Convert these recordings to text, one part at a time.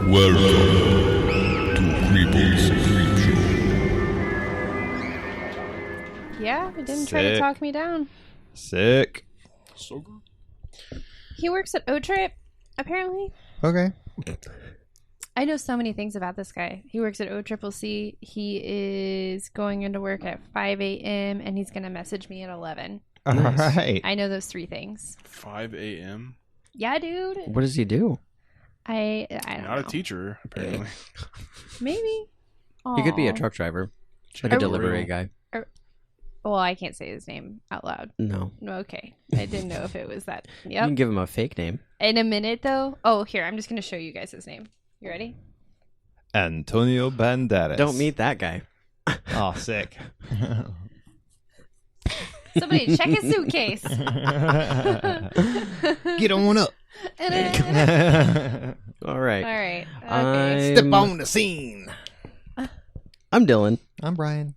Welcome to Creeple's Creep Show. Yeah, he didn't try to talk me down. Sick. So good. He works at O-Trip, apparently. Okay. I know so many things about this guy. He works at O-Triple-C. He is going into work at 5 a.m. and he's going to message me at 11. All right. I know those three things. 5 a.m.? Yeah, dude. What does he do? I don't Not know. a teacher, apparently. Maybe. He could be a Aw. truck driver, like a delivery guy. Well, I can't say his name out loud. No. Okay. I didn't know if it was that. You Yep. can give him a fake name. In a minute, though. Oh, here. I'm just going to show you guys his name. You ready? Antonio Banderas. Don't meet that guy. Oh, sick. Somebody check his suitcase. Get on up. All right. All right. Okay. Step on the scene. I'm Dylan. I'm Brian.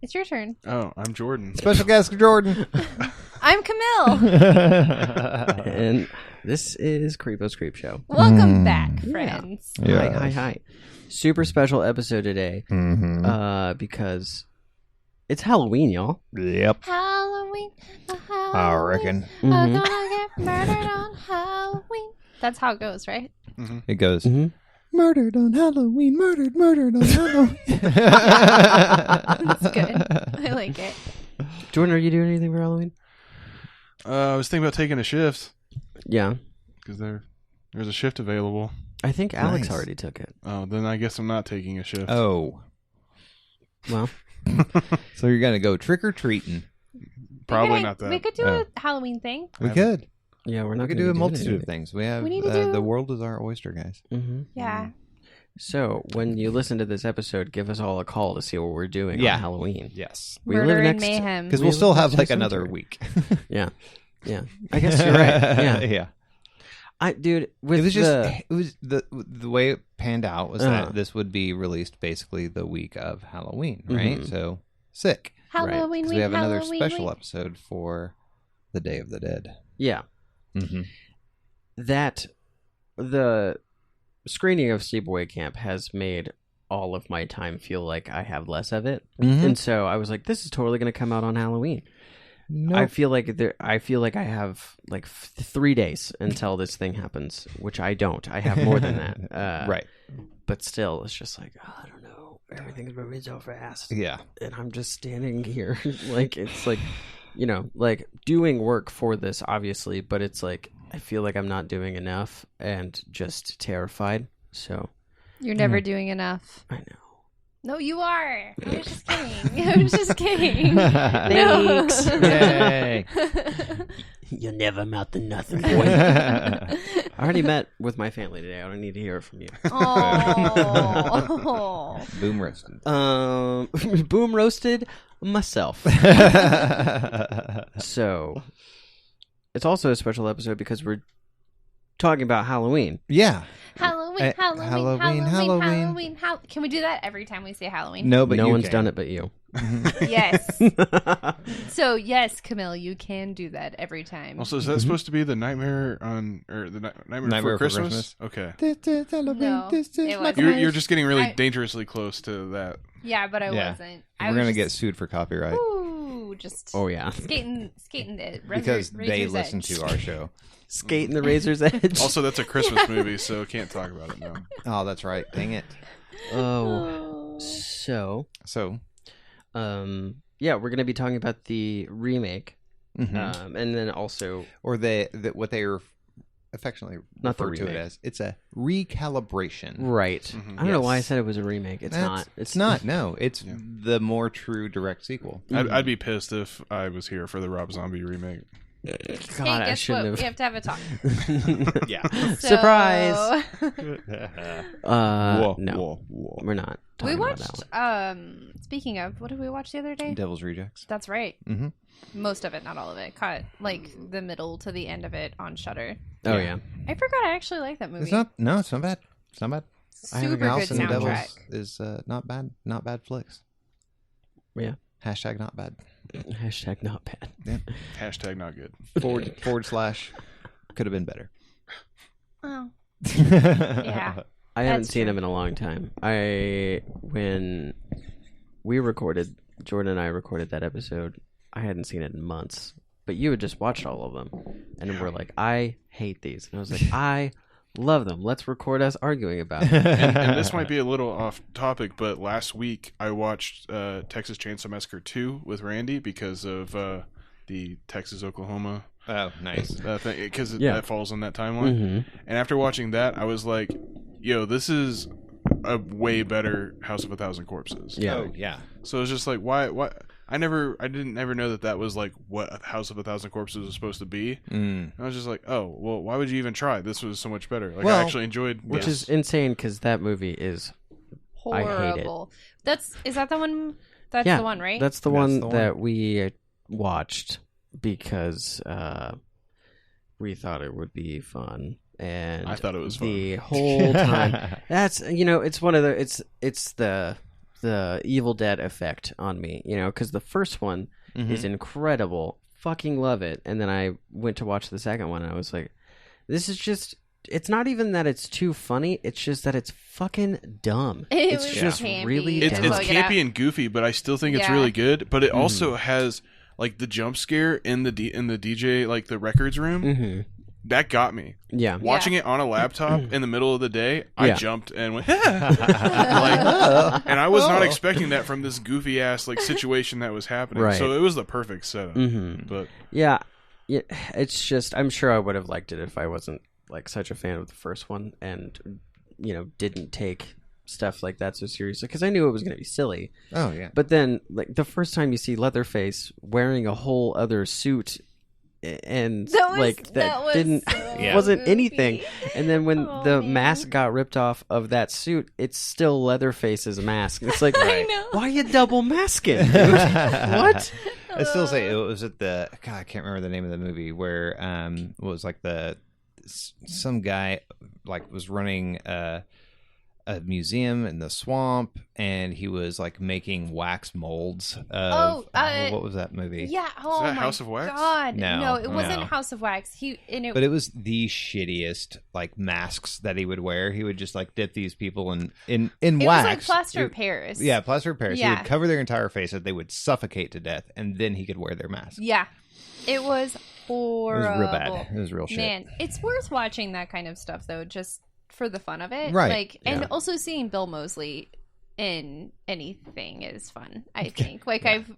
It's your turn. Oh, I'm Jordan. Special guest Jordan. I'm Camille. And this is Creepo's Creep Show. Welcome back, friends. Yeah. Hi. Super special episode today. Mm-hmm. Because it's Halloween, y'all. Yep. Halloween. I reckon. I'm Mhm. gonna get murdered on Halloween. That's how it goes, right? It goes, Mhm. murdered on Halloween, murdered on Halloween. That's good. I like it. Jordan, are you doing anything for Halloween? I was thinking about taking a shift Yeah. because there's a shift available. I think Alex Nice. already took it. Oh, then I guess I'm not taking a shift. Oh. Well, So you're going to go trick-or-treating. Probably not that. We could do a Halloween thing. We could. yeah, we're We not could going do to a multitude of things. We have We need to do- the world is our oyster, guys. Mm-hmm. Yeah. So, when you listen to this episode, give us all a call to see what we're doing Yeah. on Halloween. Yes. We Murder live and next mayhem. Because We we'll still live have next like to a another cemetery. week. Yeah. I guess you're right. Yeah. Yeah. Dude, with It was just it was the way it panned out was Uh-huh. that this would be released basically the week of Halloween, right? Mhm. So sick. Halloween Because week. we have another Halloween special week. episode for the Day of the Dead. yeah, Mm-hmm. that the screening of Sleepaway Camp has made all of my time feel like I have less of it. Mm-hmm. And so I was like, this is totally going to come out on Halloween. I feel like I have like 3 days until this thing happens, which I don't. I have more than that. Right. But still, it's just like, oh, I don't know. Everything's moving so fast. Yeah. And I'm just standing here. Like, it's like, like doing work for this, obviously, but it's like, I feel like I'm not doing enough and just terrified. So, You're never doing enough. I know. No, you are. I was just kidding. I was just kidding. Thanks. Yay. You'll never amount to nothing, boy. I already met with my family today. I don't need to hear it from you. Oh. Boom roasted. Boom roasted myself. So, it's also a special episode because we're talking about Halloween. Yeah. Halloween. Can we do that every time we say Halloween? No, but no you one's can. done it but you. Yes. So yes, Camille, you can do that every time. Also, is that supposed to be the Nightmare Nightmare Before Christmas? Okay. No, it wasn't. You're just getting really I- dangerously close to that. Yeah, but I Yeah. wasn't. We're going to get sued for copyright just Oh, yeah. skating the because they razor's listen edge. to our show. Skating the razor's edge. Also, that's a Christmas movie, so can't talk about it now. Oh, that's right. Dang it. Oh. So, So, yeah, we're going to be talking about the remake. mhm. And then also, or what they are affectionately Not the refer to it remake. as. It's a recalibration. right. Mhm. I don't know why I Yes. said it was a remake. It's not. It's not. No, it's Yeah. the more true direct sequel. I'd be pissed if I was here for the Rob Zombie remake. God, Hey, I guess shouldn't what? We have to have a talk. have. Yeah. So- Surprise! Whoa, No, whoa, whoa. we're not. We talking about that watched. one. Speaking of, what did we watch the other day? Devil's Rejects. That's right. Mhm. Most of it, not all of it. Caught like the middle to the end of it on Shudder. Oh Yeah. yeah. I forgot I actually like that movie. It's not. No, it's not bad. It's not bad. Super good House and the Devils soundtrack. is not bad. Not bad flicks. Yeah. Hashtag not bad. Hashtag not bad. Hashtag not good. Forward slash could have been better. Oh, Yeah. I haven't That's seen true. him in a long time. When we recorded, Jordan and I recorded that episode, I hadn't seen it in months. But you had just watched all of them. And we're like, I hate these. And I was like, I love them. Let's record us arguing about it. And this might be a little off topic, but last week I watched Texas Chainsaw Massacre 2 with Randy because of the Texas-Oklahoma Oh, nice. thing, because Yeah. that falls on that timeline. Mm-hmm. And after watching that, I was like, yo, this is a way better House of a Thousand Corpses. Yeah. Oh, yeah. So it's just like, why? I didn't ever know that was like what a House of a Thousand Corpses was supposed to be. Mm. I was just like, oh, well, why would you even try? This was so much better. Like, Well, I actually enjoyed Which this. is insane because that movie is... I hate it. Horrible. Is that the one? That's Yeah, the one, right? That's the That's one the one. that we watched because we thought it would be fun. And I thought it was the whole time. That's it's one of the it's the Evil Dead effect on me, because the first one is incredible, fucking love it, and then I went to watch the second one and I was like, this is just. It's not even that it's too funny. It's just that it's fucking dumb. It's It's just campy. really It's dumb. Just look it up. campy and goofy, but I still think it's Yeah. really good. But it also has like the jump scare in the DJ, like the records room. Mm-hmm. That got me. Yeah. Watching it on a laptop in the middle of the day, I Yeah. jumped and went, and I was not expecting that from this goofy ass like situation that was happening. Right. So it was the perfect setup. Mm-hmm. But Yeah, it's just I'm sure I would have liked it if I wasn't like such a fan of the first one and didn't take stuff like that so seriously because I knew it was going to be silly. Oh, yeah. But then like the first time you see Leatherface wearing a whole other suit and that wasn't goofy. anything. And then when Oh, the man. mask got ripped off of that suit, it's still Leatherface's mask. It's like, I know. why are you double masking? Dude? What? I still say it was at the God. I can't remember the name of the movie where it was like some guy like was running a museum in the swamp, and he was like making wax molds. What was that movie? Yeah. Oh that my House of Wax? God. No, it wasn't no. House of Wax. But it was the shittiest like masks that he would wear. He would just like dip these people in it wax. was like plaster of Paris. Yeah, plaster of Paris. He Yeah. would cover their entire face so they would suffocate to death, and then he could wear their mask. Yeah. It was horrible. It was real bad. It was real shit. Man, it's worth watching that kind of stuff though, just for the fun of it. Right. Like, and Yeah. also seeing Bill Moseley in anything is fun, I think. Like I've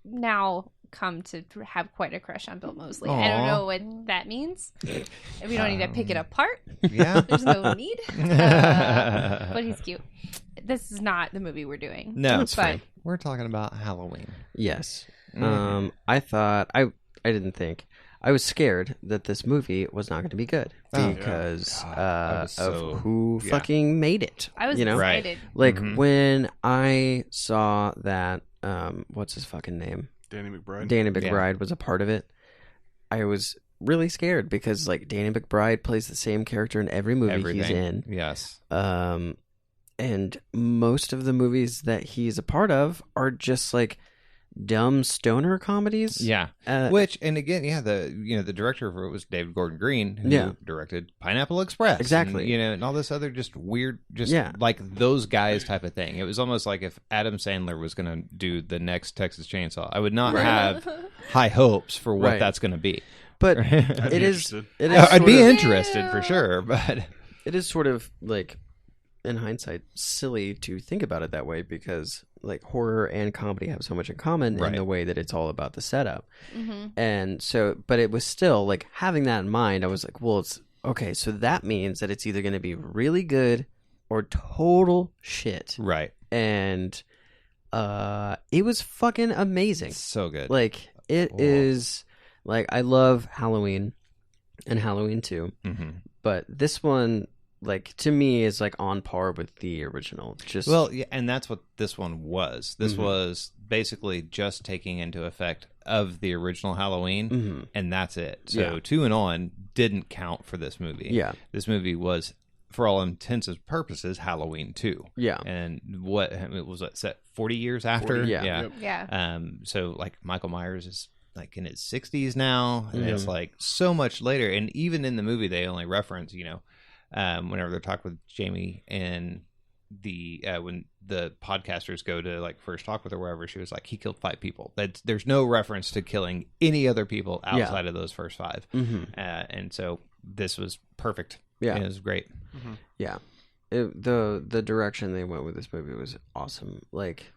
now come to have quite a crush on Bill Moseley. I don't Aw. know what that means. We don't need to pick it apart. Yeah. There's no need. But he's cute. This is not the movie we're doing. No, That's but fine. We're talking about Halloween. Yes. Mhm. I thought I didn't think I was scared that this movie was not going to be good Oh, because God, I was of so- who yeah. fucking made it. I was Right. excited. Like Mhm. when I saw that what's his fucking name? Danny McBride. Danny McBride was a part of it. I was really scared because like Danny McBride plays the same character in every movie Everything. he's in. Yes. And most of the movies that he's a part of are just like dumb stoner comedies. Yeah. Which, and again, yeah, the director of it was David Gordon Green, who Yeah. directed Pineapple Express. Exactly. And all this other just weird, just Yeah. like those guys type of thing. It was almost like if Adam Sandler was going to do the next Texas Chainsaw. I would not have high hopes for what Right. that's going to be. But I'd it be is. interested. It is. I'd sort be of- interested for sure, but It is sort of like, in hindsight, silly to think about it that way because like horror and comedy have so much in common in Right. the way that it's all about the setup. Mm-hmm. And so, but it was still like having that in mind. I was like, well, it's okay. So that means that it's either going to be really good or total shit. right. And it was fucking amazing. It's so good. Like it is like I love Halloween and Halloween 2, hmm but this one like to me is like on par with the original. Just Well, yeah, and that's what this one was. This Mhm. was basically just taking into effect of the original Halloween, Mhm. and that's it. So Yeah. 2 and on didn't count for this movie. Yeah. This movie was, for all intents and purposes, Halloween 2. Yeah. And what it was set 40 years after? 40, yeah. Yep. Yeah. So like Michael Myers is like in his 60s now, and it's Mhm. like so much later. And even in the movie, they only reference, whenever they're talking with Jamie and the when the podcasters go to like first talk with her, wherever, she was like, he killed 5 people. There's no reference to killing any other people outside of those first 5. And so this was perfect. Yeah, and it was great. Yeah, the direction they went with this movie was awesome. Like,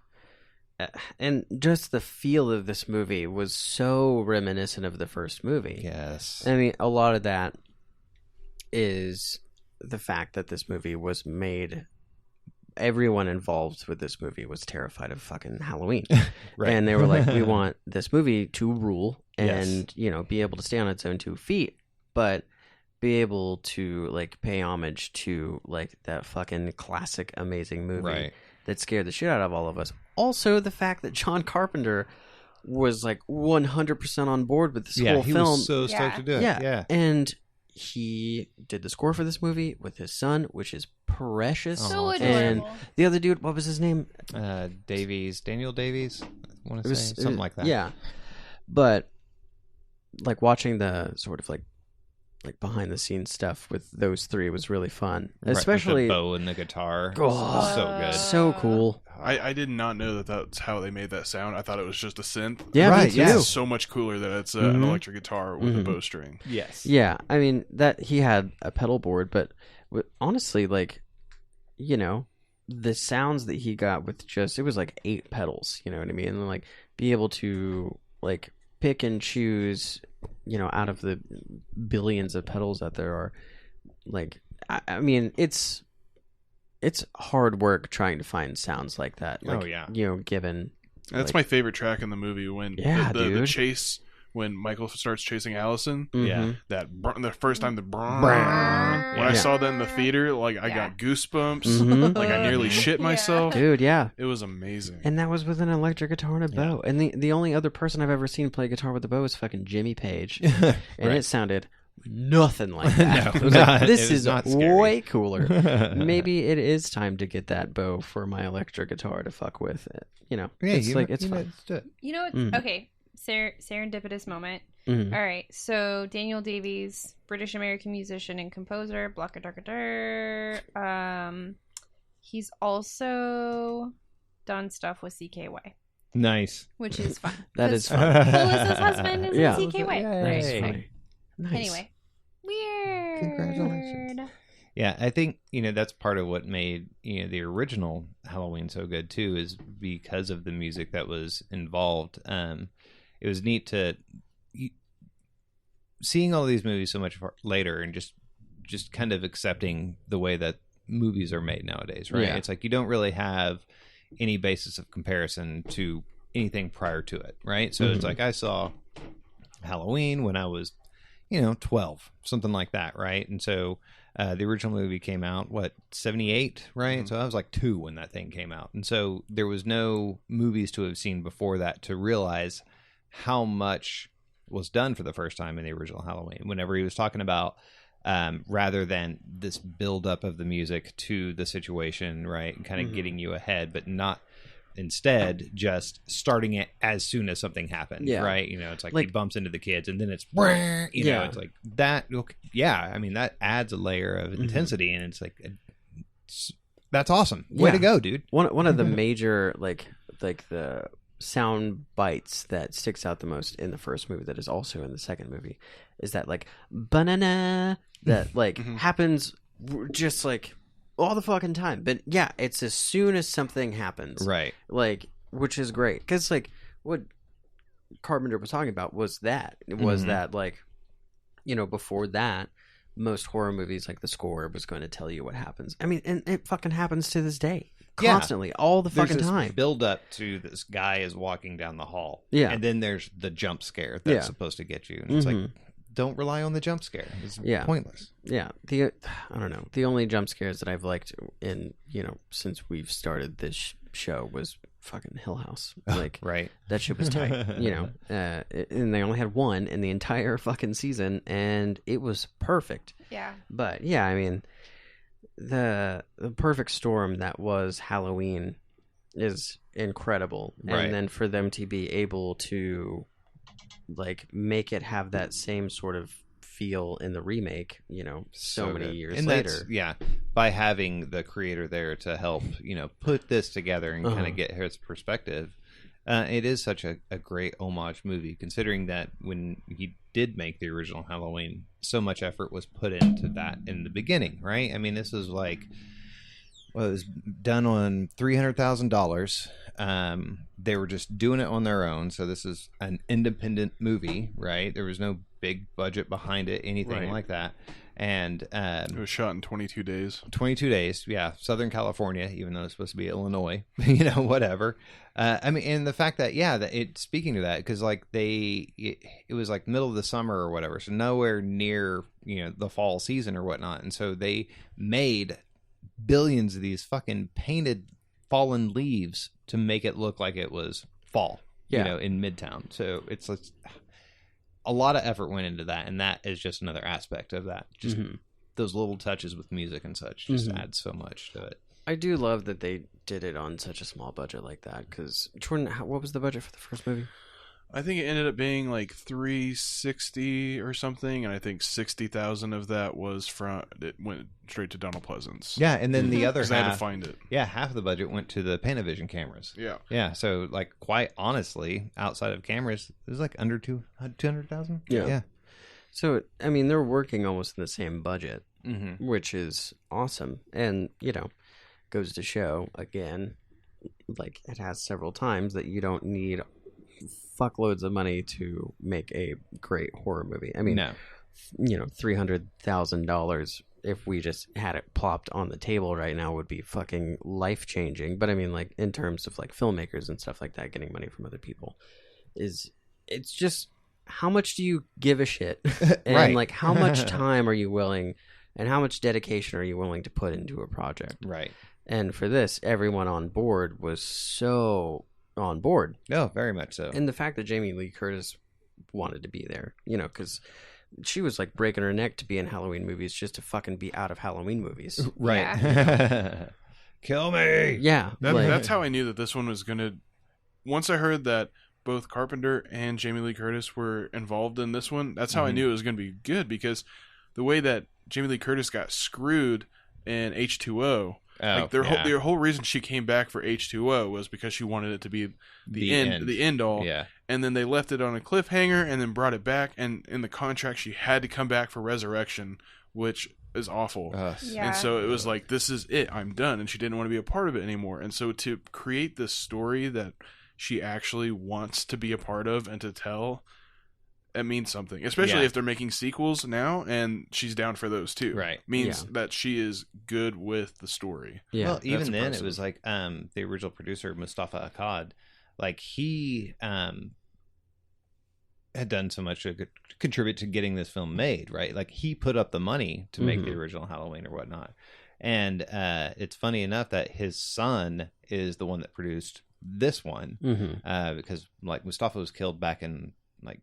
and just the feel of this movie was so reminiscent of the first movie. Yes, I mean, a lot of that is the fact that this movie was made. Everyone involved with this movie was terrified of fucking Halloween. Right. And they were like, we want this movie to rule and, you know, be able to stay on its own 2 feet, but be able to, like, pay homage to, like, that fucking classic, amazing movie that scared the shit out of all of us. Also, the fact that John Carpenter was, like, 100% on board with this whole he film. was so stoked to do it. Yeah. And he did the score for this movie with his son, which is precious. So adorable. And the other dude, what was his name? Daniel Davies. I want to say something like that. Yeah, but like watching the sort of like behind the scenes stuff with those 3 was really fun, especially with the bow and the guitar. Oh, so good, so cool. I did not know that that's how they made that sound. I thought it was just a synth. Yeah, right. me too. It's so much cooler that it's an electric guitar with a bowstring. Yes. Yeah, I mean that he had a pedal board, but honestly, like, you know, the sounds that he got with just, it was like 8 pedals. You know what I mean? And like be able to like pick and choose, you know, out of the billions of pedals that there are. Like, I mean, it's hard work trying to find sounds like that. Like, you know, given. That's my favorite track in the movie when the chase, when Michael starts chasing Allison. That the first time when I saw that in the theater, like I got goosebumps. Like I nearly shit myself. Dude, yeah. It was amazing. And that was with an electric guitar and a bow. And the only other person I've ever seen play guitar with a bow is fucking Jimmy Page. And it sounded nothing like that. It was like, this is way cooler. Maybe it is time to get that bow for my electric guitar to fuck with. You know, it's fun. You know, okay, serendipitous moment. All right, so Daniel Davies, British American musician and composer, he's also done stuff with CKY. Nice. Which is fun. That is fun. Melissa's husband is in CKY. Nice. Nice. Anyway, weird. Congratulations. Yeah, I think, you know, that's part of what made, you know, the original Halloween so good too, is because of the music that was involved. It was neat to seeing all these movies so much later and just kind of accepting the way that movies are made nowadays, right? It's like you don't really have any basis of comparison to anything prior to it, right? So it's like I saw Halloween when I was, you know, 12, something like that, right? And so the original movie came out, 78, right? So I was like 2 when that thing came out. And so there was no movies to have seen before that to realize how much was done for the first time in the original Halloween. Whenever he was talking about rather than this buildup of the music to the situation, right, and kind of getting you ahead, but not instead just starting it as soon as something happened, right? You know, it's like he bumps into the kids and then it's, you know, it's like that. I mean, that adds a layer of intensity, and it's like, that's awesome. Way to go, dude. One of the major like the sound bites that sticks out the most in the first movie that is also in the second movie is that like banana that like happens just like all the fucking time. But yeah, it's as soon as something happens, right? Like, which is great because like what Carpenter was talking about was that that like, you know, before that most horror movies, like the score was going to tell you what happens. I mean, and it fucking happens to this day. Constantly, all the fucking time. Build up to this guy is walking down the hall, and then there's the jump scare that's supposed to get you, and it's like, don't rely on the jump scare. It's pointless. Yeah, I don't know. The only jump scares that I've liked in, you know, since we've started this show was fucking Hill House. Like, right, that shit was tight. You know, and they only had one in the entire fucking season, and it was perfect. Yeah, but yeah, I mean, the perfect storm that was Halloween is incredible, and then for them to be able to like make it have that same sort of feel in the remake, so many years and later. By having the creator there to help, put this together and kind of get his perspective. It is such a great homage movie, considering that when he did make the original Halloween, so much effort was put into that in the beginning, right? I mean, this was like, well, it was done on $300,000. They were just doing it on their own, so this is an independent movie, right? There was no big budget behind it, anything like that. And it was shot in 22 days. 22 days, yeah. Southern California, even though it's supposed to be Illinois, whatever. I mean, and the fact that, speaking to that, because like it was like middle of the summer or whatever, so nowhere near, the fall season or whatnot. And so they made billions of these fucking painted fallen leaves to make it look like it was fall, in Midtown. So it's a lot of effort went into that, and that is just another aspect of that. Just those little touches with music and such just add so much to it. I do love that they did it on such a small budget like that, because Jordan, what was the budget for the first movie? I think it ended up being like $360 or something, and I think $60,000 of that it went straight to Donald Pleasance. Yeah, and then the other half, I had to find it. Yeah, half of the budget went to the Panavision cameras. Yeah. So like, quite honestly, outside of cameras, it was like under 200,000. Yeah. So I mean, they're working almost in the same budget, which is awesome, and goes to show again, like it has several times, that you don't need fuckloads of money to make a great horror movie. I mean, $300,000, if we just had it plopped on the table right now, would be fucking life changing. But I mean, like in terms of like filmmakers and stuff like that, getting money from other people, it's just, how much do you give a shit, and like how much time are you willing, and how much dedication are you willing to put into a project, right? And for this, everyone on board was so on board. No, very much so. And the fact that Jamie Lee Curtis wanted to be there, because she was like breaking her neck to be in Halloween movies just to fucking be out of Halloween movies. Right. Yeah. Kill me. Yeah. That's how I knew that this one was going to... Once I heard that both Carpenter and Jamie Lee Curtis were involved in this one, that's how I knew it was going to be good, because the way that Jamie Lee Curtis got screwed in H2O... their whole reason she came back for H2O was because she wanted it to be the end all. Yeah. And then they left it on a cliffhanger and then brought it back, and in the contract she had to come back for Resurrection, which is awful. And so it was like, this is it, I'm done, and she didn't want to be a part of it anymore. And so to create this story that she actually wants to be a part of and to tell, it means something, especially if they're making sequels now, and she's down for those too. Right, means that she is good with the story. Yeah, well, even then it was like the original producer Mustafa Akkad, like he had done so much to contribute to getting this film made. Right, like he put up the money to make the original Halloween or whatnot, and it's funny enough that his son is the one that produced this one, because like Mustafa was killed back in like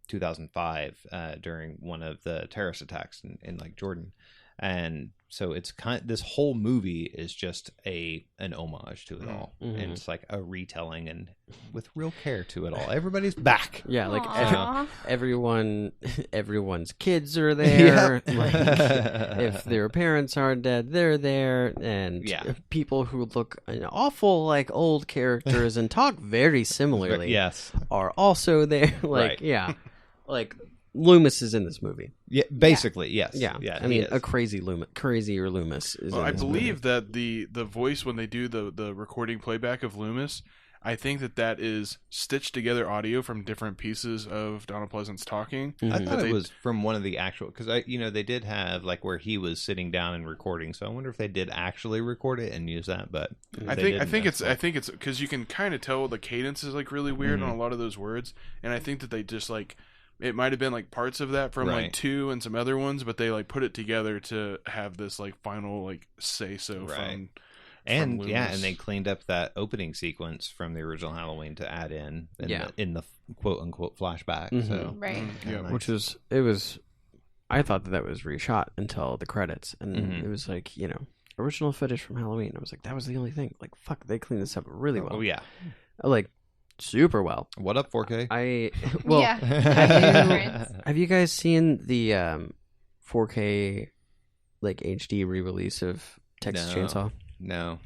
2005 during one of the terrorist attacks in like Jordan, and so it's this whole movie is just an homage to it all, and it's like a retelling and with real care to it all. Everybody's back, like everyone's kids are there. Like, if their parents are dead, they're there, and people who look an awful like old characters and talk very similarly are also there. Like like Loomis is in this movie. Yeah, basically, yes. Yeah. I mean, a crazier Loomis is in I this believe movie. that the voice, when they do the recording playback of Loomis, I think that is stitched together audio from different pieces of Donald Pleasance talking. I thought it was from one of the actual, because they did have like where he was sitting down and recording. So I wonder if they did actually record it and use that. But I think it's because you can kind of tell the cadence is like really weird on a lot of those words, and I think that they just like. It might have been like parts of that from like 2 and some other ones, but they like put it together to have this like final like say so from Loomis. And they cleaned up that opening sequence from the original Halloween to add in the quote unquote flashback. So nice. Which was I thought that was reshot until the credits, and it was like original footage from Halloween. I was like, that was the only thing. Like fuck, they cleaned this up really well. Oh yeah, like. super well. What up, 4K? Have you guys seen the 4K like HD re-release of Texas Chainsaw? No.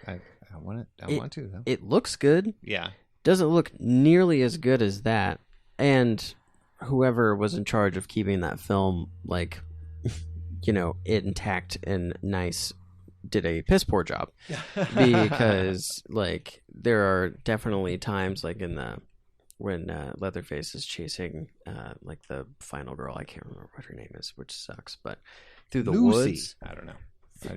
I want to though. It looks good. Yeah. Doesn't look nearly as good as that. And whoever was in charge of keeping that film like intact and nice did a piss poor job. Because like there are definitely times like when Leatherface is chasing like the final girl, I can't remember what her name is, which sucks, but through the woods. I don't know.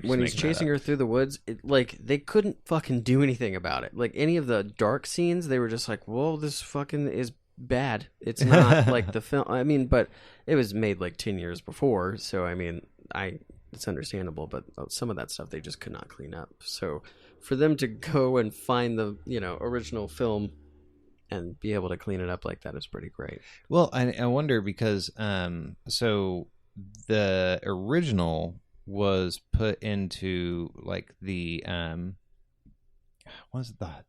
When he's chasing her through the woods, like they couldn't fucking do anything about it. Like any of the dark scenes, they were just like, "Whoa, this fucking is bad." It's not like the film. I mean, but it was made like 10 years before, so I mean, it's understandable. But some of that stuff they just could not clean up. So for them to go and find the original film and be able to clean it up like that is pretty great. Well, I wonder because so the original was put into like the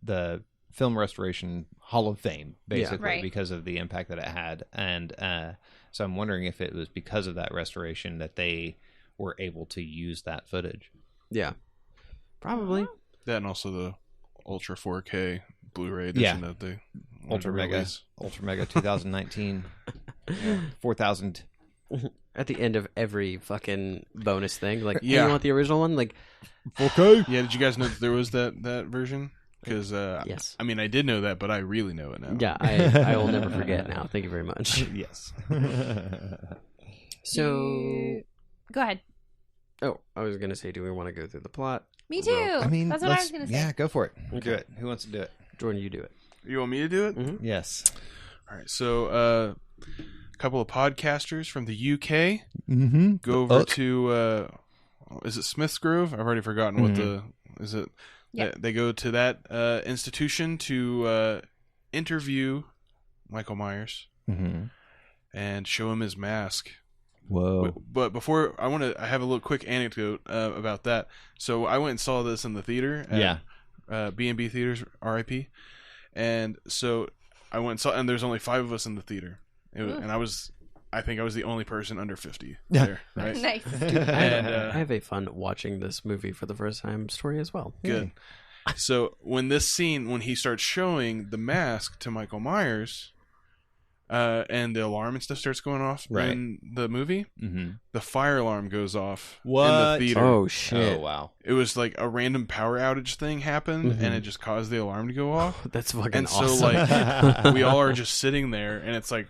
the film restoration Hall of Fame basically because of the impact that it had, and so I'm wondering if it was because of that restoration that they were able to use that footage. Yeah, probably. That and also the Ultra 4K Blu-ray edition that they Ultra Mega 2019 4,000. At the end of every fucking bonus thing, like, hey, you want the original one? Like, 4K? Yeah, did you guys know that there was that version? Because, yes. I mean, I did know that, but I really know it now. Yeah, I will never forget now. Thank you very much. Yes. So... Go ahead. Oh, I was going to say, do we want to go through the plot? Me too. I mean, that's what I was going to say. Yeah, go for it. Okay. Do it. Who wants to do it? Jordan, you do it. You want me to do it? Mm-hmm. Yes. All right, so a couple of podcasters from the UK go over to, is it Smith's Grove? I've already forgotten what is it? Yep. They go to that institution to interview Michael Myers and show him his mask. Whoa. But before, I have a little quick anecdote about that. So I went and saw this in the theater at B&B Theaters, RIP. And so I went and saw, and there's only 5 of us in the theater. And I think I was the only person under 50 there, right? Nice. And I have a fun watching this movie for the first time story as well. Good. So when he starts showing the mask to Michael Myers, and the alarm and stuff starts going off in the movie, the fire alarm goes off in the theater. Oh, shit. Oh, wow. It was like a random power outage thing happened, and it just caused the alarm to go off. That's fucking awesome. And so, like, we all are just sitting there, and it's like,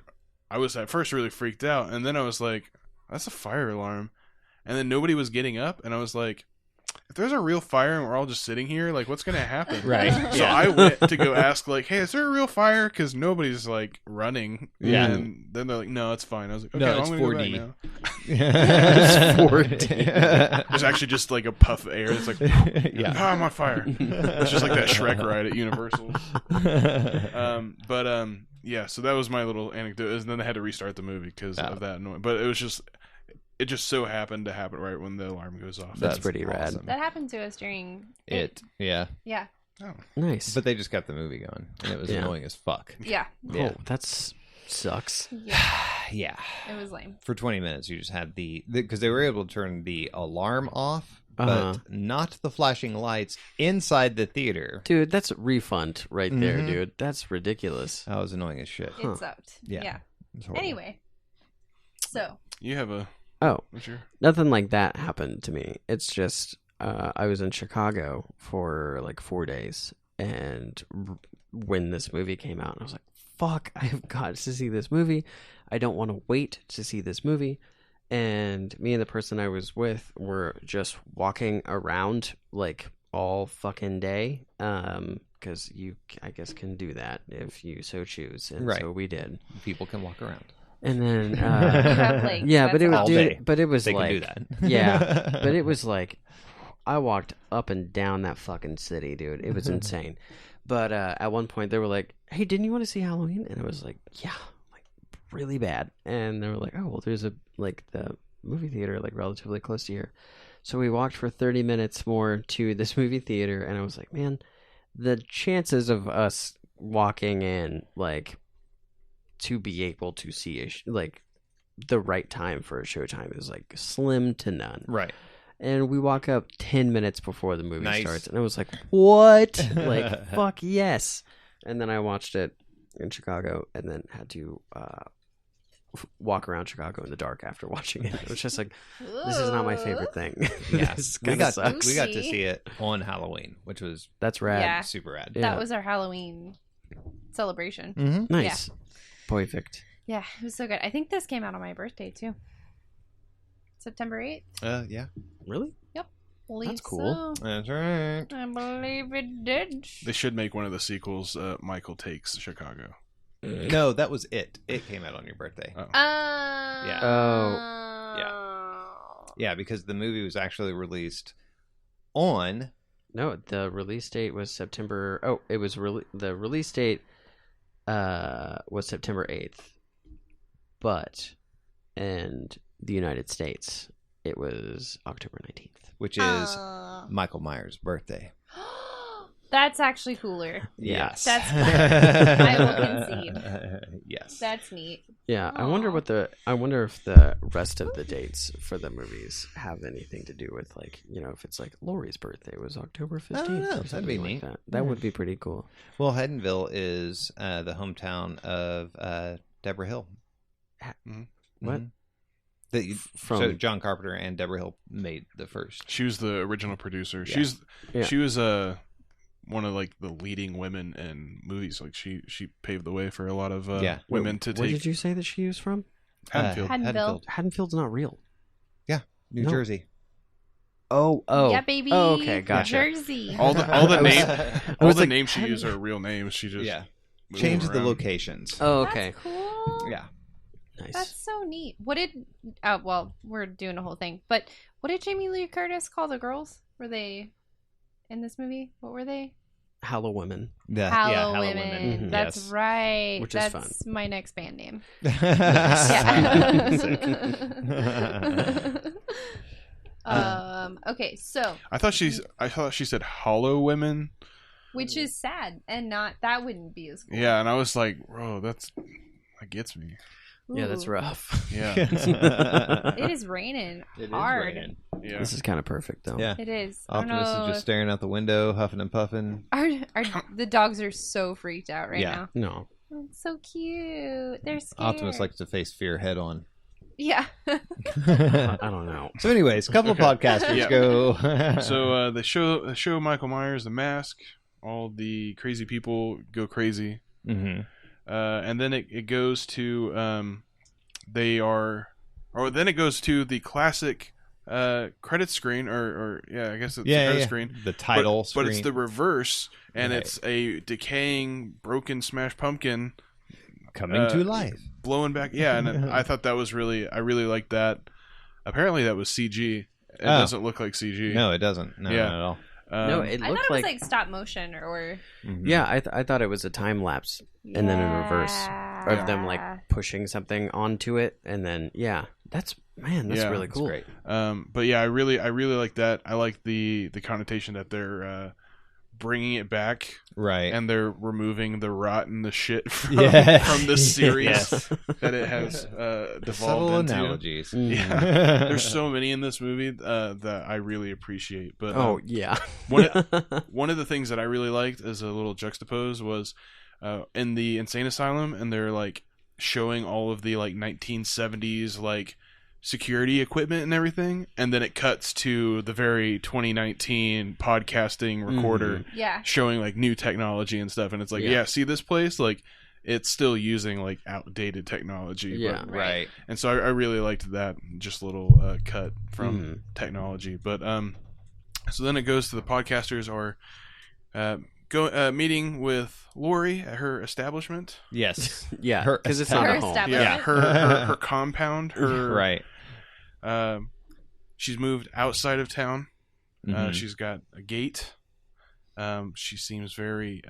I was at first really freaked out, and then I was like, that's a fire alarm. And then nobody was getting up, and I was like, if there's a real fire and we're all just sitting here, like, what's going to happen? Right. So I went to go ask, like, hey, is there a real fire? Because nobody's, like, running. Yeah. And then they're like, no, it's fine. I was like, okay, no, I'm going to go back now. It's 4D. There's actually just, like, a puff of air. It's like, I'm on fire. It's just like that Shrek ride at Universal. Yeah, so that was my little anecdote. And then they had to restart the movie because of that noise. But it just so happened to happen right when the alarm goes off. That's pretty rad. That happened to us during it. Yeah. Yeah. Oh, nice. But they just kept the movie going, and it was annoying as fuck. Yeah. Oh, that sucks. Yeah. It was lame. For 20 minutes, you just had because they were able to turn the alarm off, but not the flashing lights inside the theater. Dude, that's a refund right there, dude. That's ridiculous. That was annoying as shit. It sucked. Yeah. Anyway, so you have a... Oh, nothing like that happened to me. It's just I was in Chicago for like 4 days, and when this movie came out, I was like, fuck, I've got to see this movie. I don't want to wait to see this movie. And me and the person I was with were just walking around like all fucking day, because you, I guess, can do that if you so choose. And so we did. People can walk around. And then, yeah, but it was, all day. But it was they like, can do that. Yeah, but it was like, I walked up and down that fucking city, dude. It was insane. But at one point, they were like, "Hey, didn't you want to see Halloween?" And I was like, "Yeah, like really bad." And they were like, "Oh, well, there's the movie theater like relatively close to here." So we walked for 30 minutes more to this movie theater, and I was like, "Man, the chances of us walking in, like, to be able to see like the right time for a showtime is like slim to none. Right. And we walk up 10 minutes before the movie starts, and I was like, "What?" Like, fuck yes. And then I watched it in Chicago, and then had to walk around Chicago in the dark after watching it. It was just like, this is not my favorite thing. Yeah, we got to sucks. see it on Halloween, which was That's rad. Yeah. super rad. Yeah. That was our Halloween celebration. Mm-hmm. Nice. Perfect. Yeah, it was so good. I think this came out on my birthday too. September 8th. Yeah. Really? Yep. That's cool. So. That's right. I believe it did. They should make one of the sequels. Michael Takes Chicago. No, that was it. It came out on your birthday. Oh. Yeah. Oh. Yeah, because the movie was actually released on. No, the release date was September. Oh, it was the release date was September 8th, but in the United States it was October 19th, Which is Michael Myers' birthday. That's actually cooler. Yes. That's I will concede. Yes. That's neat. Yeah, I wonder Aw. I wonder if the rest of the dates for the movies have anything to do with, like, you know, if it's like Laurie's birthday was October 15th. I don't know. Or That'd something be like neat. that. That would be pretty cool. Well, Haddonville is the hometown of Deborah Hill. What? Mhm. From So John Carpenter and Deborah Hill made the first. She was the original producer. Yeah. She was one of like the leading women in movies. Like she paved the way for a lot of women to Where take. did you say that she was from? Haddonfield. Haddonville. Haddonfield's not real. New No. Jersey. Oh. Yeah, baby. Oh, okay, gotcha. Jersey. All the was like, names she used are real names. She just moved Changes them the around. locations. Oh, okay. That's cool. Yeah. Nice. That's so neat. What did? Oh, well, we're doing a whole thing. But what did Jamie Lee Curtis call the girls? Were they in this movie? What were they? Hallowen. Hallowen. Mhm. That's Yes. right. Which is That's my next band name. Sick. Okay, so I thought she said hollow women. which is sad and not that wouldn't be as cool. Yeah, and I was like, bro, that gets me. Yeah, that's Ooh. rough. Yeah. It is raining It is hard. raining. Yeah. This is kind of perfect, though. Yeah. It is. I don't Optimus is know just staring out the window, huffing and puffing. the dogs are so freaked out right Yeah. No. now. It's so cute. They're scared. Optimus likes to face fear head on. Yeah. I don't know. So, anyways, a couple of podcasters Yeah. go. So they show Michael Myers the mask. All the crazy people go crazy. Mm-hmm. And then it goes to then it goes to the classic credit screen or I guess it's the credit screen. The title screen. But it's the reverse, and Right. it's a decaying, broken, smashed pumpkin coming to life. blowing back. Yeah, and I thought that was I really liked that. Apparently that was CG. It doesn't look like CG. No, it doesn't. No, Yeah. not at all. No, it I thought looked it was like stop motion or Mhm. Yeah, I thought it was a time lapse and then in reverse of them like pushing something onto it, and then that's really It's cool. great. But yeah, I really like that. I like the connotation that they're bringing it back, Right. and they're removing the rot and the shit from, Yes. from the series Yes. that it has devolved Subtle into. analogies. Yeah, there's so many in this movie that I really appreciate. But Oh yeah. one of the things that I really liked as a little juxtapose was in the insane asylum, and they're like showing all of the like 1970s like security equipment and everything, and then it cuts to the very 2019 podcasting recorder yeah. showing like new technology and stuff, and it's like see this place, like it's still using like outdated technology. Yeah. but, Right. and so I really liked that just little cut from technology. But so then it goes to the podcasters are meeting with Lori at her establishment. Yes. Yeah, Her because it's not a home. establishment. Yeah, her compound. Her Right. She's moved outside of town. Mhm. She's got a gate. She seems very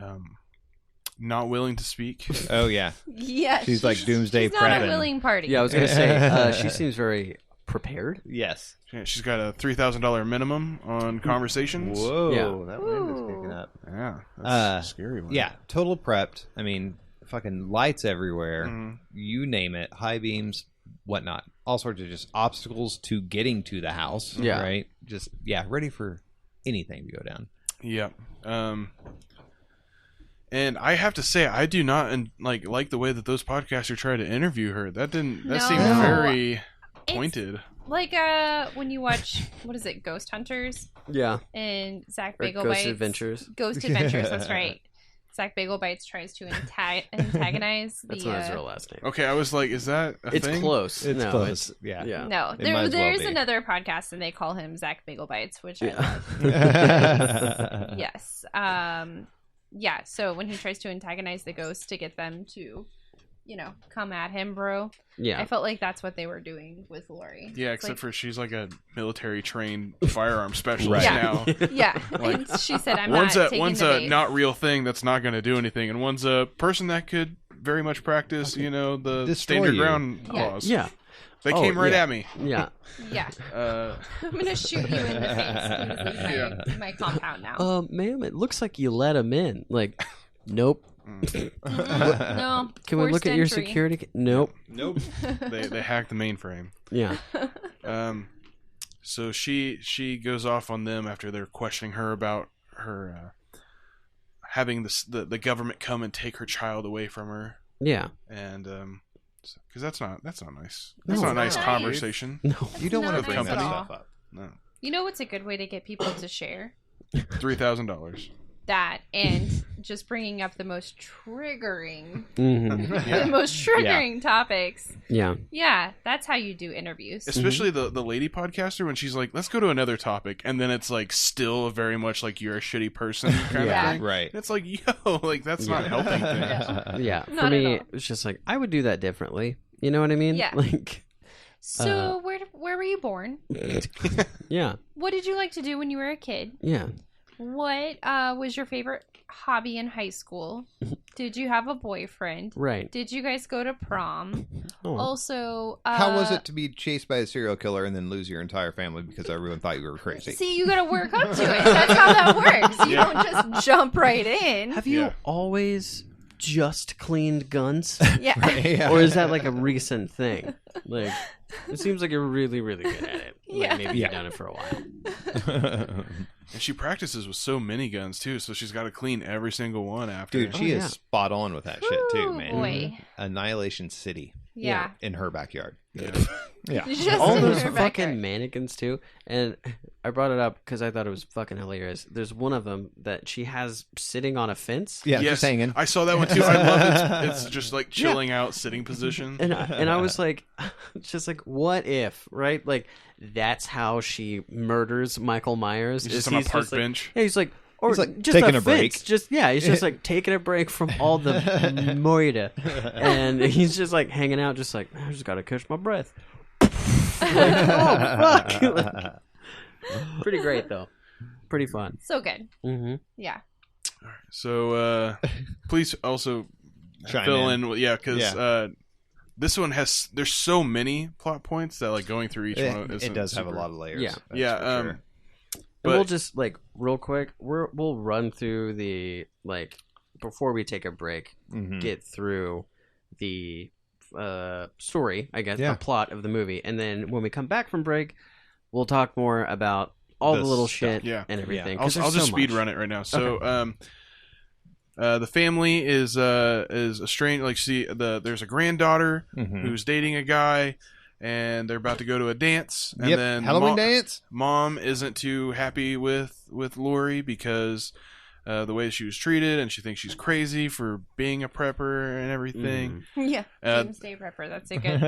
not willing to speak. Oh yeah. Yeah. She's like doomsday she's not prepping. a willing party. Yeah, I was gonna say she seems very prepared. Yes. She's got a $3,000 minimum on conversations. Whoa, Yeah. that wind is picking up. Yeah, that's a scary one. Yeah, total prepped. I mean, fucking lights everywhere. You name it. High beams, whatnot. All sorts of just obstacles to getting to the house. Yeah. Right? Just, ready for anything to go down. Yeah. And I have to say, I do not like the way that those podcasters try to interview her. That seemed very pointed. It's like when you watch, what is it, Ghost Hunters? Yeah. And Zach Or Bagel Ghost Bites. Adventures. Ghost Adventures, that's right. Zach Bagel Bites tries to antagonize the... That's not his real last name. Okay, I was like, is that a It's thing? close. It's no, close. It's, Yeah. No, there's another podcast and they call him Zach Bagel Bites, which I love. Yes. Yeah, so when he tries to antagonize the ghost to get them to, come at him, bro. Yeah. I felt like that's what they were doing with Lori. Yeah, It's except for she's like a military trained firearm specialist Right. now. Yeah, and she said, I'm not taking one's the a bait. not real thing that's not going to do anything, and one's a person that could very much practice, the Destroy stand your you. ground laws. Yeah. They came right at me. Yeah. Yeah. I'm going to shoot you in the face. Please leave my compound now. Ma'am, it looks like you let him in. Like, nope. No. Can we look at your security? Nope. Nope. they hacked the mainframe. Yeah. So she goes off on them after they're questioning her about her having the government come and take her child away from her. Yeah. And because that's not nice. No, That's not a nice it's not conversation. No. You don't want to Not bring nice that at stuff all. up. No. You know what's a good way to get people to share? $3,000. That and just bringing up the most triggering, Mm-hmm. topics. Yeah. Yeah, that's how you do interviews. Especially the lady podcaster when she's like, let's go to another topic, and then it's like still very much like you're a shitty person kind Yeah. of thing. Right. It's like, yo, like that's not helping things. Yeah. Not For at me, all. it was just like, I would do that differently. You know what I mean? Yeah. Like, So where were you born? yeah. What did you like to do when you were a kid? Yeah. What was your favorite hobby in high school? Did you have a boyfriend? Right. Did you guys go to prom? Oh. Also, How was it to be chased by a serial killer and then lose your entire family because everyone thought you were crazy? See, you got to work up to it. That's how that works. You don't just jump right in. Have you Yeah. always just cleaned guns? Yeah. Yeah. Or is that like a recent thing? Like, it seems like you're really, really good at it. Like, Yeah. maybe you've done it for a while. And she practices with so many guns too, so she's got to clean every single one after. Dude, she Oh, is yeah. spot on with that shit too, Ooh, man. boy. Annihilation City Yeah. in her backyard. Yeah. Yeah. Just All in those her fucking backyard. mannequins too. And I brought it up because I thought it was fucking hilarious. There's one of them that she has sitting on a fence. Yeah, Yes, just hanging. I saw that one too. I love it. It's just like chilling out, sitting position. And I was like, it's just like, what if, right? Like, that's how she murders Michael Myers. He's is just on a park like, bench. Yeah, he's like, or He's, like, just taking a a break. fence. Just he's just like taking a break from all the moida, and he's just like hanging out, just like I just gotta catch my breath. Like, oh fuck! Pretty great though. Pretty fun. So good. Mm-hmm. Yeah. So please also Chime fill in. in, because this one there's so many plot points that like going through each one. It does have a lot of layers. Yeah. that's Yeah, for sure. And But- we'll just like real quick. We'll run through the like before we take a break. Mhm. Get through the story, I guess, Yeah. the plot of the movie, and then when we come back from break, we'll talk more about all the The little stuff. shit Yeah. and everything. I'll 'cause there's just so speed much. run it right now. So the family is estranged. Like, there's a granddaughter Mhm. who's dating a guy, and they're about to go to a dance. And Yep. then Halloween dance. Mom isn't too happy with Lori because the way she was treated, and she thinks she's crazy for being a prepper and everything. Yeah. Doomsday Prepper. That's a good.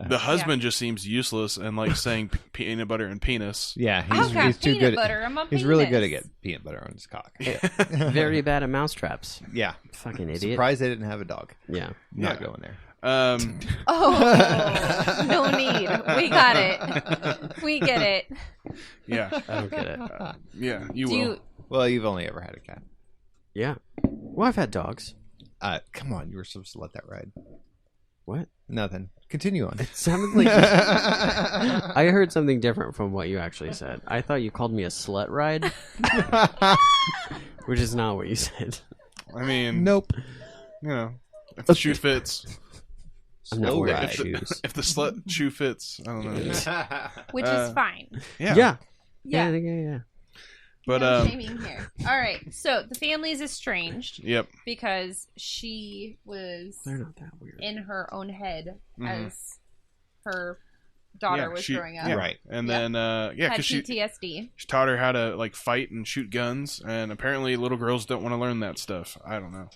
The husband just seems useless and like saying peanut butter and penis. Yeah, I've got he's too peanut good. butter. I'm a He's really good at penis. getting peanut butter on his cock. Very bad at mousetraps. Yeah. Fucking idiot. Surprised they didn't have a dog. Yeah. Not Yeah. going there. Oh, no need. We got it. We get it. Yeah, I don't get it. yeah, you Do will. you? Well, you've only ever had a cat. Yeah. Well, I've had dogs. Come on, you were supposed to let that ride. What? Nothing. Continue on. It sounded like I heard something different from what you actually said. I thought you called me a slut ride, which is not what you said. I mean, nope. You know, if the shoe fits. I'm not wearing shoes. If the slut shoe fits, I don't know. Which is fine. Yeah. But no shaming here. All right, so the family is estranged. Yep. Because she was They're not that weird. in her own head as her daughter was growing up. Yeah. Right. And then because PTSD. she taught her how to like fight and shoot guns, and apparently little girls don't want to learn that stuff. I don't know.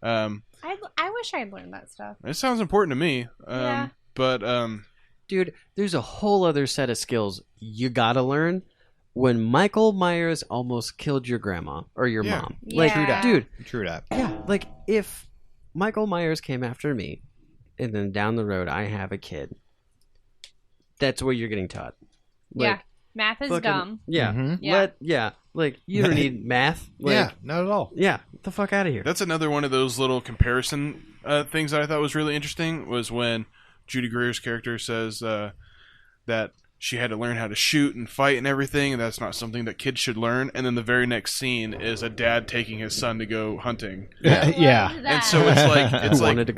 I wish I'd learned that stuff. It sounds important to me. But dude, there's a whole other set of skills you gotta learn. When Michael Myers almost killed your grandma or your mom. Like, True that. Dude. True that. Yeah, like if Michael Myers came after me and then down the road I have a kid, that's what you're getting taught. Like, math is dumb. Yeah. Mm-hmm. Like you don't need math. Like, not at all. Yeah, get the fuck out of here. That's another one of those little comparison things that I thought was really interesting was when Judy Greer's character says that she had to learn how to shoot and fight and everything, and that's not something that kids should learn. And then the very next scene is a dad taking his son to go hunting. Yeah. And so it's like,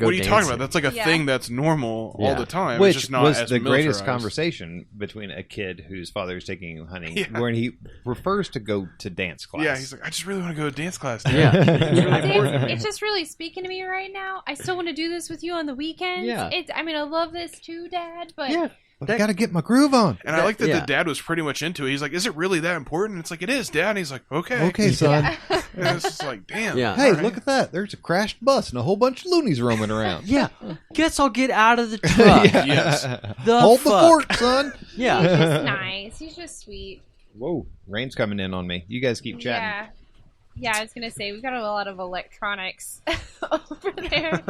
what are you talking about? That's like a thing that's normal all the time. Which it's just not was as the greatest militarized. conversation between a kid whose father is taking him hunting, where he prefers to go to dance class. Yeah, he's like, I just really want to go to dance class. Dad. Yeah. It's just really speaking to me right now. I still want to do this with you on the weekends. Yeah. I mean, I love this too, Dad, but... Yeah. But I got to get my groove on. And I like that the dad was pretty much into it. He's like, is it really that important? It's like, it is, Dad. And he's like, okay. Okay, son. And it's just like, damn. Yeah. Hey, look at that. There's a crashed bus and a whole bunch of loonies roaming around. Yeah. Guess I'll get out of the truck. Yes. Hold the fort, son. Yeah. He's just nice. He's just sweet. Whoa. Rain's coming in on me. You guys keep chatting. Yeah, I was going to say, we've got a lot of electronics over there.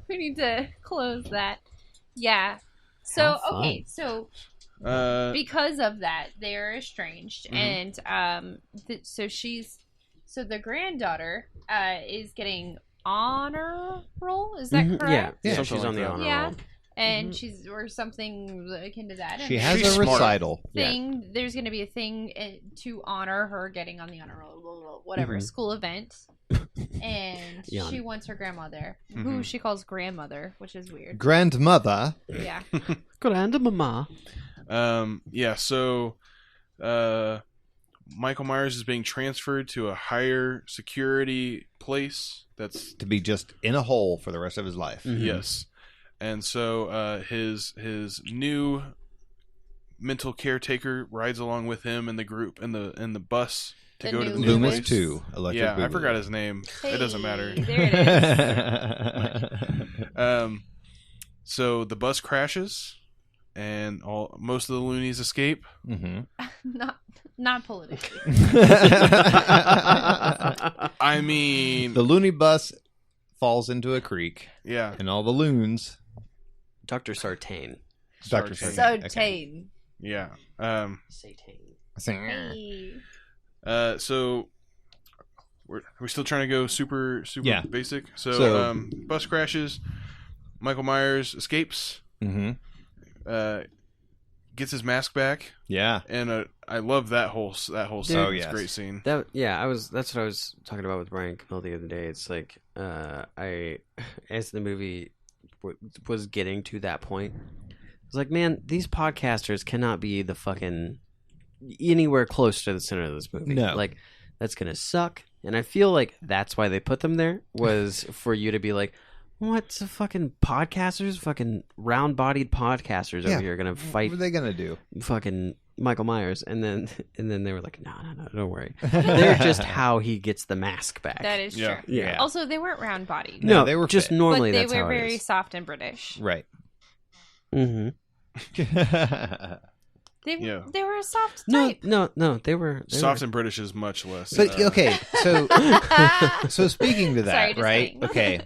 We need to close that. Yeah. So, okay, so... because of that, they're estranged, and so the granddaughter is getting honor roll. Is that correct? Yeah. So she's on the honor roll. And she's or something akin to that. She has a recital thing. Yeah. There's going to be a thing to honor her getting on the honor roll, whatever school event. And she wants her grandma there, who she calls grandmother, which is weird. Grandmother. Yeah. Grandmama. So Michael Myers is being transferred to a higher security place that's to be just in a hole for the rest of his life. Yes. And so his new mental caretaker rides along with him in the group in the bus to go to the new Loomis place. 2. Electric I Boogaloo. forgot his name. Hey, it doesn't matter. There it is. So the bus crashes, and most of the loonies escape. Not politically. I mean, the loony bus falls into a creek. Yeah, and all the loons. Dr. Sartain. Dr. Sartain. Okay. Yeah. Hey. So we're still trying to go super basic. So bus crashes. Michael Myers escapes. Gets his mask back. Yeah, and I love that whole scene. It's a great scene. That's what I was talking about with Brian Camille the other day. It's like as the movie was getting to that point, I was like, man, these podcasters cannot be the fucking anywhere close to the center of this movie. No, like that's gonna suck. And I feel like that's why they put them there, was for you to be like, what's the fucking podcasters, fucking round-bodied podcasters over here gonna fight? What are they gonna do? Fucking Michael Myers, and then they were like, no, don't worry. They're just how he gets the mask back. That is true. Yeah. Also, they weren't round-bodied. No, they were just fit. normally. But they that's were how very it is. soft and British. Right. Mm-hmm. They were a soft No, type. they were soft and British is much less. But okay, so speaking to that, Sorry, right? kidding. Okay,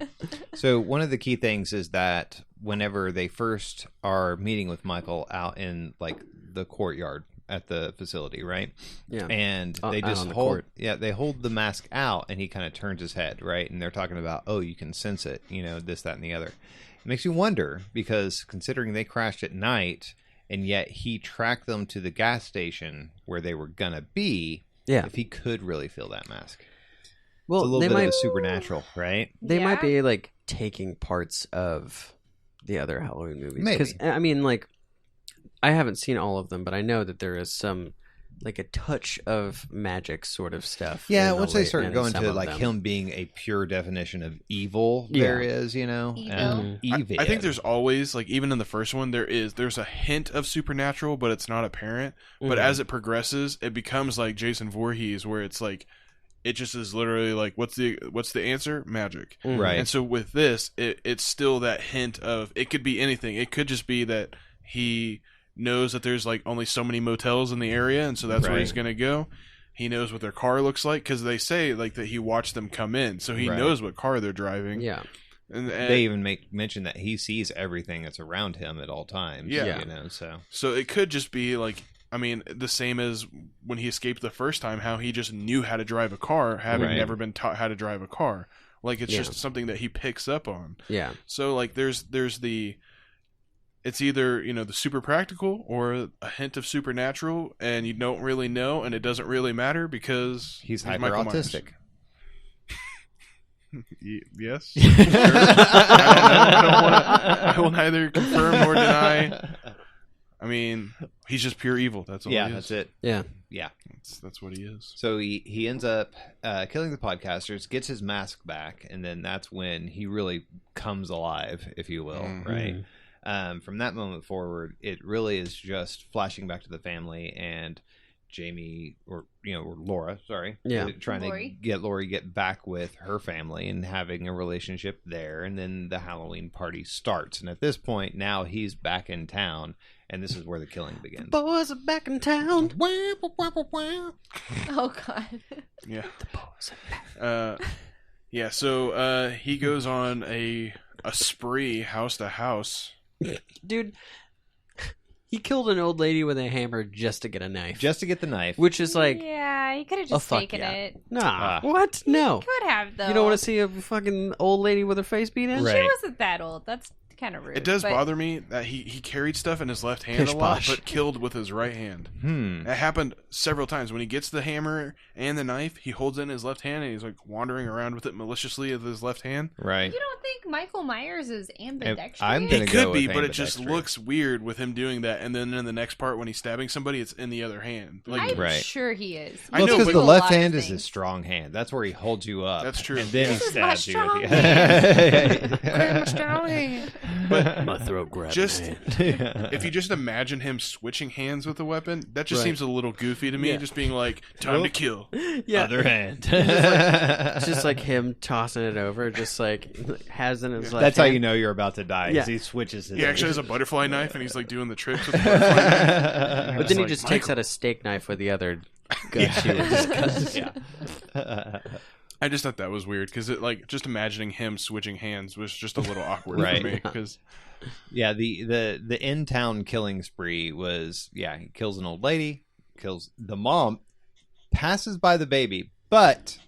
so one of the key things is that whenever they first are meeting with Michael out in like the courtyard at the facility, right? Yeah, and they just hold they hold the mask out, and he kind of turns his head, right? And they're talking about, oh, you can sense it, this, that, and the other. makes you wonder, because considering they crashed at night and yet he tracked them to the gas station where they were gonna be, if he could really feel that mask. Well, it's a little bit of a supernatural, right? They might be like taking parts of the other Halloween movies. Because I mean, like, I haven't seen all of them, but I know that there is some, like, a touch of magic sort of stuff. Yeah, once they start going to like him being a pure definition of evil, there is, you know, evil. I think there's always, like, even in the first one, there's a hint of supernatural, but it's not apparent. But as it progresses, it becomes like Jason Voorhees, where it's like, it just is literally like, what's the answer? Magic. Right. And so with this, it's still that hint of, it could be anything. It could just be that he knows that there's like only so many motels in the area, and so that's where he's going to go. He knows what their car looks like, because they say like that he watched them come in, so he knows what car they're driving. Yeah. And they even mention that he sees everything that's around him at all times. Yeah. You know, so it could just be like, I mean, the same as when he escaped the first time, how he just knew how to drive a car, having never been taught how to drive a car. Like, it's just something that he picks up on. Yeah. So, like, there's the... It's either, you know, the super practical or a hint of supernatural, and you don't really know, and it doesn't really matter because he's hyper autistic. Yes. Sure. I will neither confirm nor deny. I mean, he's just pure evil. That's all. Yeah, he is. that's it. Yeah. That's what he is. So he ends up killing the podcasters, gets his mask back, and then that's when he really comes alive, if you will, right? From that moment forward, it really is just flashing back to the family and Jamie, or Laura, trying to get Lori get back with her family and having a relationship there, and then the Halloween party starts. And at this point, now he's back in town, and this is where the killing begins. Boys are back in town. Oh God. Yeah. The boys are back. Yeah. So he goes on a spree, house to house. Dude, he killed an old lady with a hammer just to get a knife. Just to get the knife. Which is like... Yeah, he could have just taken it. Nah. What? No. He could have, though. You don't want to see a fucking old lady with her face beat in? Right. She wasn't that old. That's kind of rude. It does bother me that he carried stuff in his left hand a lot, but killed with his right hand. It happened several times. When he gets the hammer and the knife, he holds it in his left hand, and he's like wandering around with it maliciously with his left hand. Right. You don't think Michael Myers is ambidextrous? It could be, but it just looks weird with him doing that. And then in the next part, when he's stabbing somebody, it's in the other hand. Like, I'm sure he is. I know, because the left hand is his strong hand. That's where he holds you up. That's true. And then he stabs you with the But my throat grabbed. If you just imagine him switching hands with the weapon, that just seems a little goofy to me. Yeah. Just being like, time to kill. Yeah. Other hand. just like him tossing it over, just like has it in his left That's hand. how you know you're about to die, because he switches his He actually has a butterfly knife, and he's like doing the tricks with the butterfly knife. But then he just takes out a steak knife with the other gun. I just thought that was weird, because it, like, just imagining him switching hands was just a little awkward for me. Because the in-town killing spree was, he kills an old lady, kills the mom, passes by the baby, but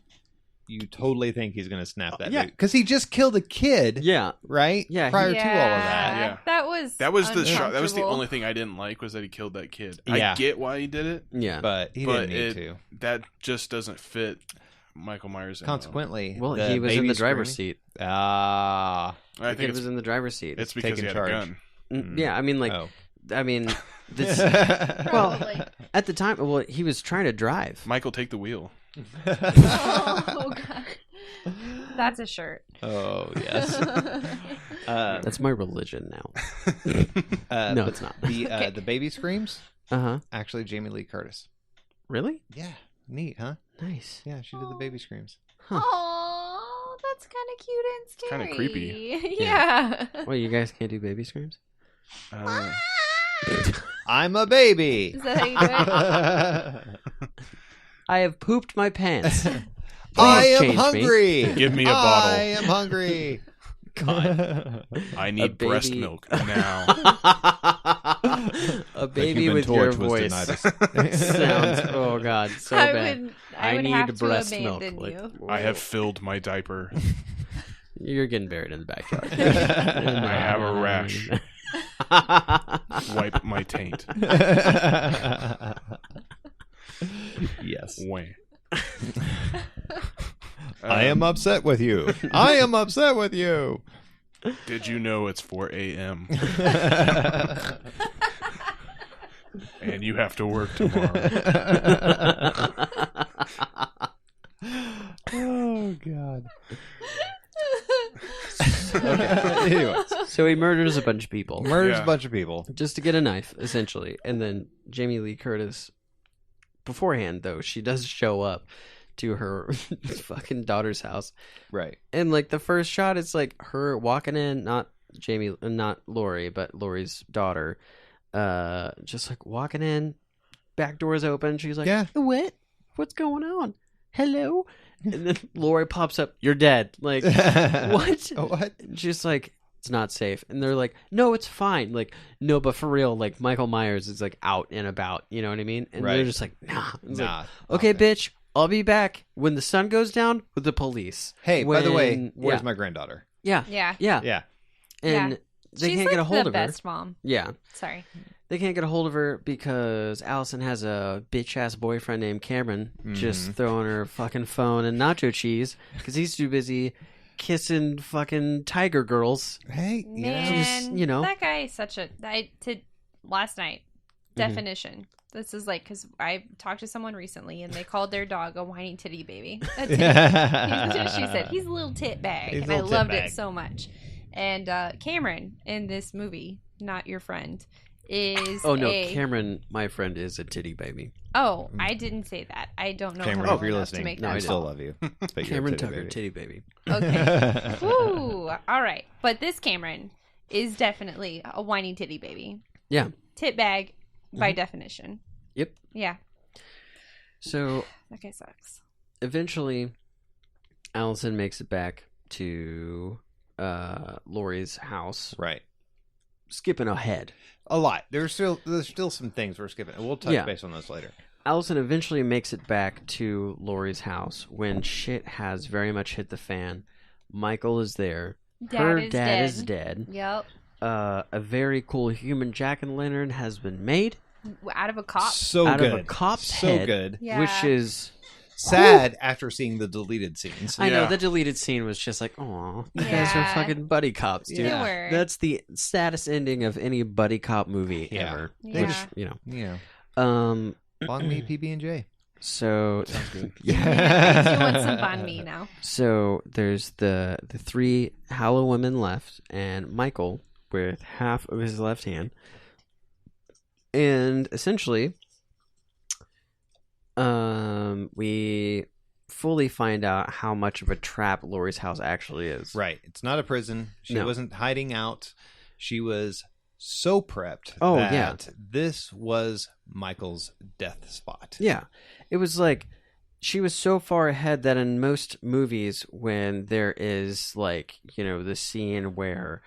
you totally think he's going to snap that baby. Because he just killed a kid. Yeah. Right? Yeah. Prior to all of that. Yeah. That was the shock. That was the only thing I didn't like, was that he killed that kid. Yeah. I get why he did it. Yeah. But he didn't need to. That just doesn't fit Michael Myers. Consequently, well, he was in the driver's seat. I think it was in the driver's seat. It's because he had a gun. Yeah, I mean, like, this. Well, at the time, he was trying to drive. Michael, take the wheel. Oh God, that's a shirt. Oh yes, that's my religion now. No, it's not. The baby screams. Actually, Jamie Lee Curtis. Really? Yeah. Neat, huh? Nice. Yeah, she did the baby screams. Oh, that's kind of cute and scary. Kind of creepy. Yeah. Well, you guys can't do baby screams? I'm a baby. Is that how you do it? I have pooped my pants. I am hungry. Give me a bottle. I am hungry. God. I need breast milk now. A baby with your voice sounds, oh God, so bad. I would need have breast to milk. abandon you. I have filled my diaper. You're getting buried in the backyard. I have a rash. Wipe my taint. Yes. Wah. I am upset with you. I am upset with you. Did you know it's 4 a.m.? And you have to work tomorrow. Oh, God. Okay. Anyways. So he murders a bunch of people. Murders a bunch of people. Just to get a knife, essentially. And then Jamie Lee Curtis, beforehand, though, she does show up to her fucking daughter's house. Right. And, like, the first shot, it's, like, her walking in, not Lori, but Lori's daughter, just, like, walking in, back door's open. She's like, what? What's going on? Hello? And then Lori pops up, you're dead. Like, what? What? And she's like, it's not safe. And they're like, no, it's fine. Like, no, but for real, like, Michael Myers is, like, out and about. You know what I mean? And they're just like, nah. It's like, okay, bitch, I'll be back when the sun goes down with the police. Hey, by the way, where's my granddaughter? Yeah. And they She's can't get a hold the of her. best mom. Yeah. Sorry. They can't get a hold of her because Allison has a bitch-ass boyfriend named Cameron just throwing her fucking phone and nacho cheese because he's too busy kissing fucking tiger girls. Hey, Man, you know. that guy is such a... last night, definition. This is like, because I talked to someone recently and they called their dog a whiny titty baby. That's it. She said, he's a little tit bag. And I loved it so much. And Cameron in this movie, not your friend, is Cameron, my friend, is a titty baby. Oh, I didn't say that. I don't know Cameron, how if you're to listening, make I that still call. love you. But Cameron you're a Tucker, titty baby. Okay. Woo. All right. But this Cameron is definitely a whiny titty baby. Yeah. Tit bag by definition. Yep. Yeah. So that guy sucks. Eventually, Allison makes it back to Lori's house. Right. Skipping ahead. A lot. There's still some things we're skipping. We'll touch base on those later. Allison eventually makes it back to Lori's house when shit has very much hit the fan. Michael is there. Her dad is dead. Yep. A very cool human jack-o'-lantern has been made. Out of a cop. Out of a cop's head. So good. Yeah. Which is... sad after seeing the deleted scenes. I know, the deleted scene was just like, aw, you guys are fucking buddy cops, dude. Yeah. That's the saddest ending of any buddy cop movie ever. Yeah. Which, you know. Yeah. Bong me, PB&J. So, yeah. You want some banh mi now. So, there's the three Hallowen women left, and Michael with half of his left hand. And essentially... we fully find out how much of a trap Lori's house actually is. Right. It's not a prison. She wasn't hiding out. She was so prepped that this was Michael's death spot. Yeah. It was like she was so far ahead that in most movies when there is like, you know, the scene where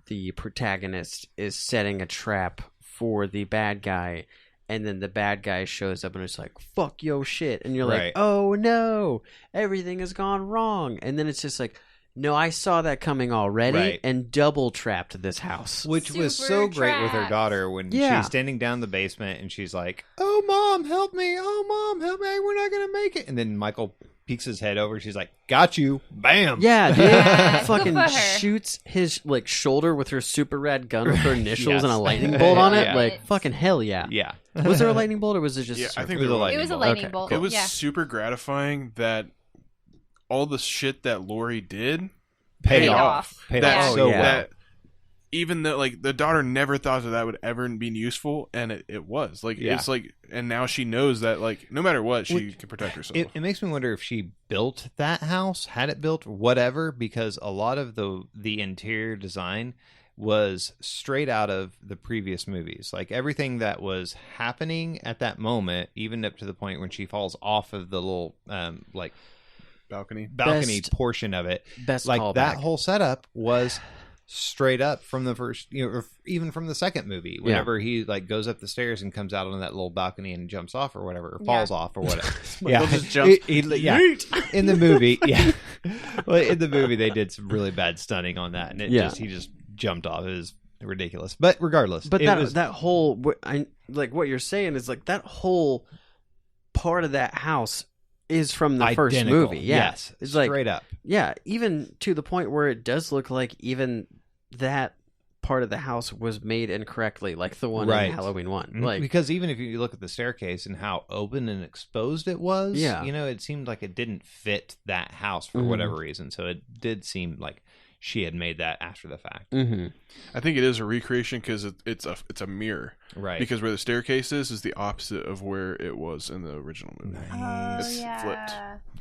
the protagonist is setting a trap for the bad guy, and then the bad guy shows up and it's like, fuck yo shit. And you're like, oh no, everything has gone wrong. And then it's just like, no, I saw that coming already and double trapped this house. Which was so great with her daughter when she's standing down the basement and she's like, oh mom, help me. Oh mom, help me. We're not going to make it. And then Michael peeks his head over. She's like, got you. Bam. Yeah, dude. Fucking shoots his like shoulder with her super rad gun with her initials and a lightning bolt on it. Like, fucking hell yeah. Yeah. Was there a lightning bolt or was it just... I think it was a lightning bolt. It was super gratifying that all the shit that Lori did paid off. Paid off so well. That even though like the daughter never thought that would ever be useful, and it was like it's like, and now she knows that like no matter what she can protect herself. It makes me wonder if she built that house, had it built, whatever, because a lot of the interior design was straight out of the previous movies. Like everything that was happening at that moment, even up to the point when she falls off of the little like balcony portion of it. Best like callback. That whole setup was straight up from the first, you know, or even from the second movie. Whenever he like goes up the stairs and comes out on that little balcony and jumps off or whatever, or falls off or whatever. Just jumps. In the movie, Well, in the movie, they did some really bad stunning on that, and he just jumped off. It was ridiculous. But regardless, but that whole what you're saying is like that whole part of that house is from the first movie. Yeah. Yes, it's straight up. Yeah, even to the point where it does look like even that part of the house was made incorrectly, like the one in Halloween 1. Like, because even if you look at the staircase and how open and exposed it was, it seemed like it didn't fit that house for whatever reason. So it did seem like she had made that after the fact. Mm-hmm. I think it is a recreation because it's a mirror, right? Because where the staircase is the opposite of where it was in the original movie. Nice. It's flipped.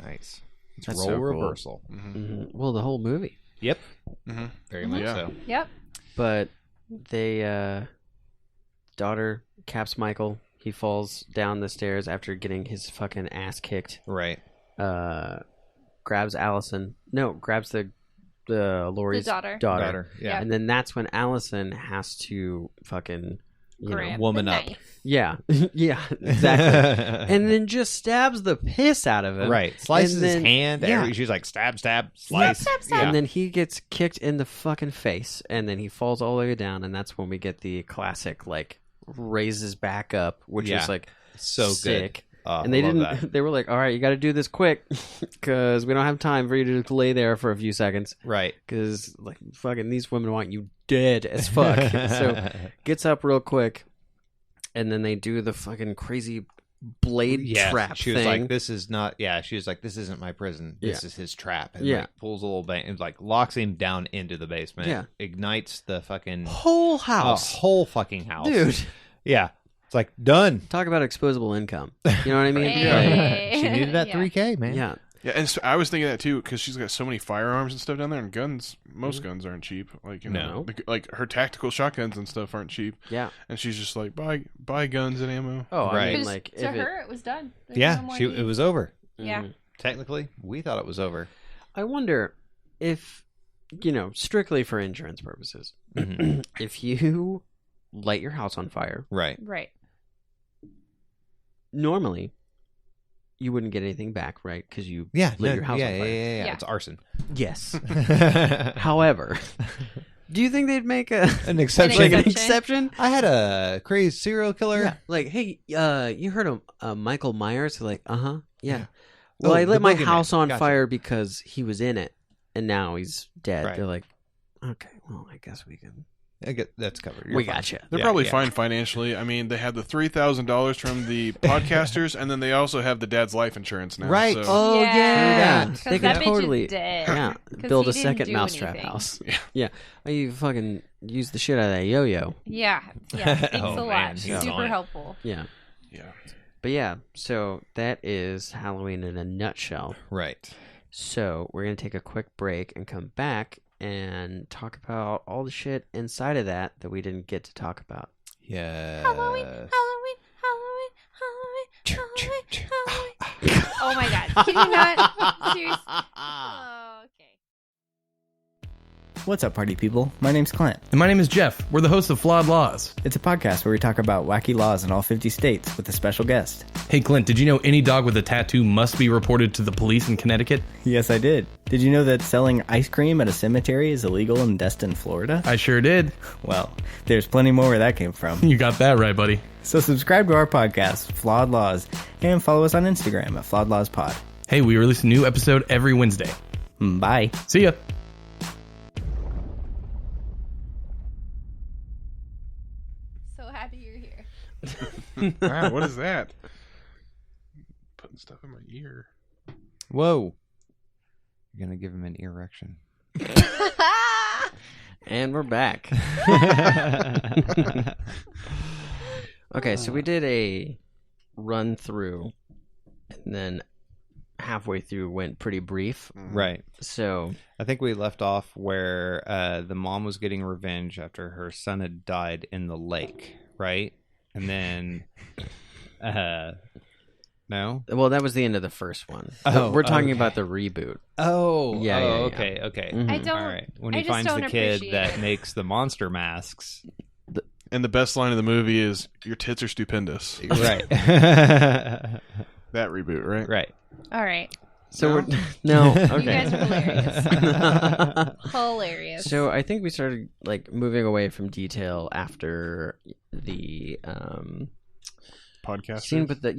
Nice. It's That's role so cool. reversal. Well, the whole movie. Yep. Very much so. Yep. But they daughter caps Michael. He falls down the stairs after getting his fucking ass kicked. Right. Grabs Allison. No, grabs the Laurie's daughter. Yeah. And then that's when Allison has to fucking woman up. Yeah. Yeah, exactly. And then just stabs the piss out of him. Right. Slices his hand. Yeah. She's like, stab, slice. Stab. Yeah. And then he gets kicked in the fucking face, and then he falls all the way down, and that's when we get the classic, like, raises back up, which is, like, so sick. Good. And they didn't. They were like, "All right, you got to do this quick, because we don't have time for you to just lay there for a few seconds." Right. Because like fucking these women want you dead as fuck. So gets up real quick, and then they do the fucking crazy blade trap. She was thing. like, "This is not." Yeah, she was like, "This isn't my prison. This is his trap." And like, pulls a little bang and like locks him down into the basement. Yeah, ignites the fucking whole house, whole fucking house, dude. Yeah. It's like, done. Talk about exposable income. You know what I mean? Hey. She needed that $3K, man. Yeah. Yeah, and so I was thinking that too because she's got so many firearms and stuff down there, and guns. Most guns aren't cheap. Like like her tactical shotguns and stuff aren't cheap. Yeah, and she's just like buy guns and ammo. Oh, right. I mean, like to her, it was done. It was over. Yeah. Technically, we thought it was over. I wonder if strictly for insurance purposes, if you light your house on fire, right. Normally, you wouldn't get anything back, right? Because you lit your house on fire. Yeah. It's arson. Yes. However, do you think they'd make an exception? Like an exception? I had a crazed serial killer. Yeah. Like, hey, you heard of Michael Myers? Like, yeah. Well, I lit my house on fire because he was in it, and now he's dead. Right. They're like, okay, well, I guess we can. That's covered. We got you. They're probably fine financially. I mean, they had the $3,000 from the podcasters, and then they also have the dad's life insurance now. Right. So. Oh, yeah. They could totally build a second mousetrap house. Yeah. Oh, you fucking use the shit out of that yo-yo. Yeah. Thanks a lot. Super helpful. Yeah. But yeah, so that is Halloween in a nutshell. Right. So we're going to take a quick break and come back and talk about all the shit inside of that we didn't get to talk about. Yeah. Halloween. Oh my god. Can you not? Seriously? Oh, okay. What's up, party people? My name's Clint. And my name is Jeff. We're the hosts of Flawed Laws. It's a podcast where we talk about wacky laws in all 50 states with a special guest. Hey, Clint, did you know any dog with a tattoo must be reported to the police in Connecticut? Yes, I did. Did you know that selling ice cream at a cemetery is illegal in Destin, Florida? I sure did. Well, there's plenty more where that came from. You got that right, buddy. So subscribe to our podcast, Flawed Laws, and follow us on Instagram at Flawed Laws Pod. Hey, we release a new episode every Wednesday. Bye. See ya. Wow, what is that? Putting stuff in my ear. Whoa. You're going to give him an erection. And we're back. Okay, so we did a run through, and then halfway through went pretty brief. Right. So I think we left off where the mom was getting revenge after her son had died in the lake, right? And then, no? Well, that was the end of the first one. Oh, we're talking about the reboot. Oh, yeah. Okay. Mm-hmm. I don't. All right. When he finds the kid that makes the monster masks. And the best line of the movie is, "Your tits are stupendous." Right. That reboot, right? Right. All right. So we're no. Okay. You guys are hilarious. Hilarious. So I think we started like moving away from detail after the Podcasters. scene with the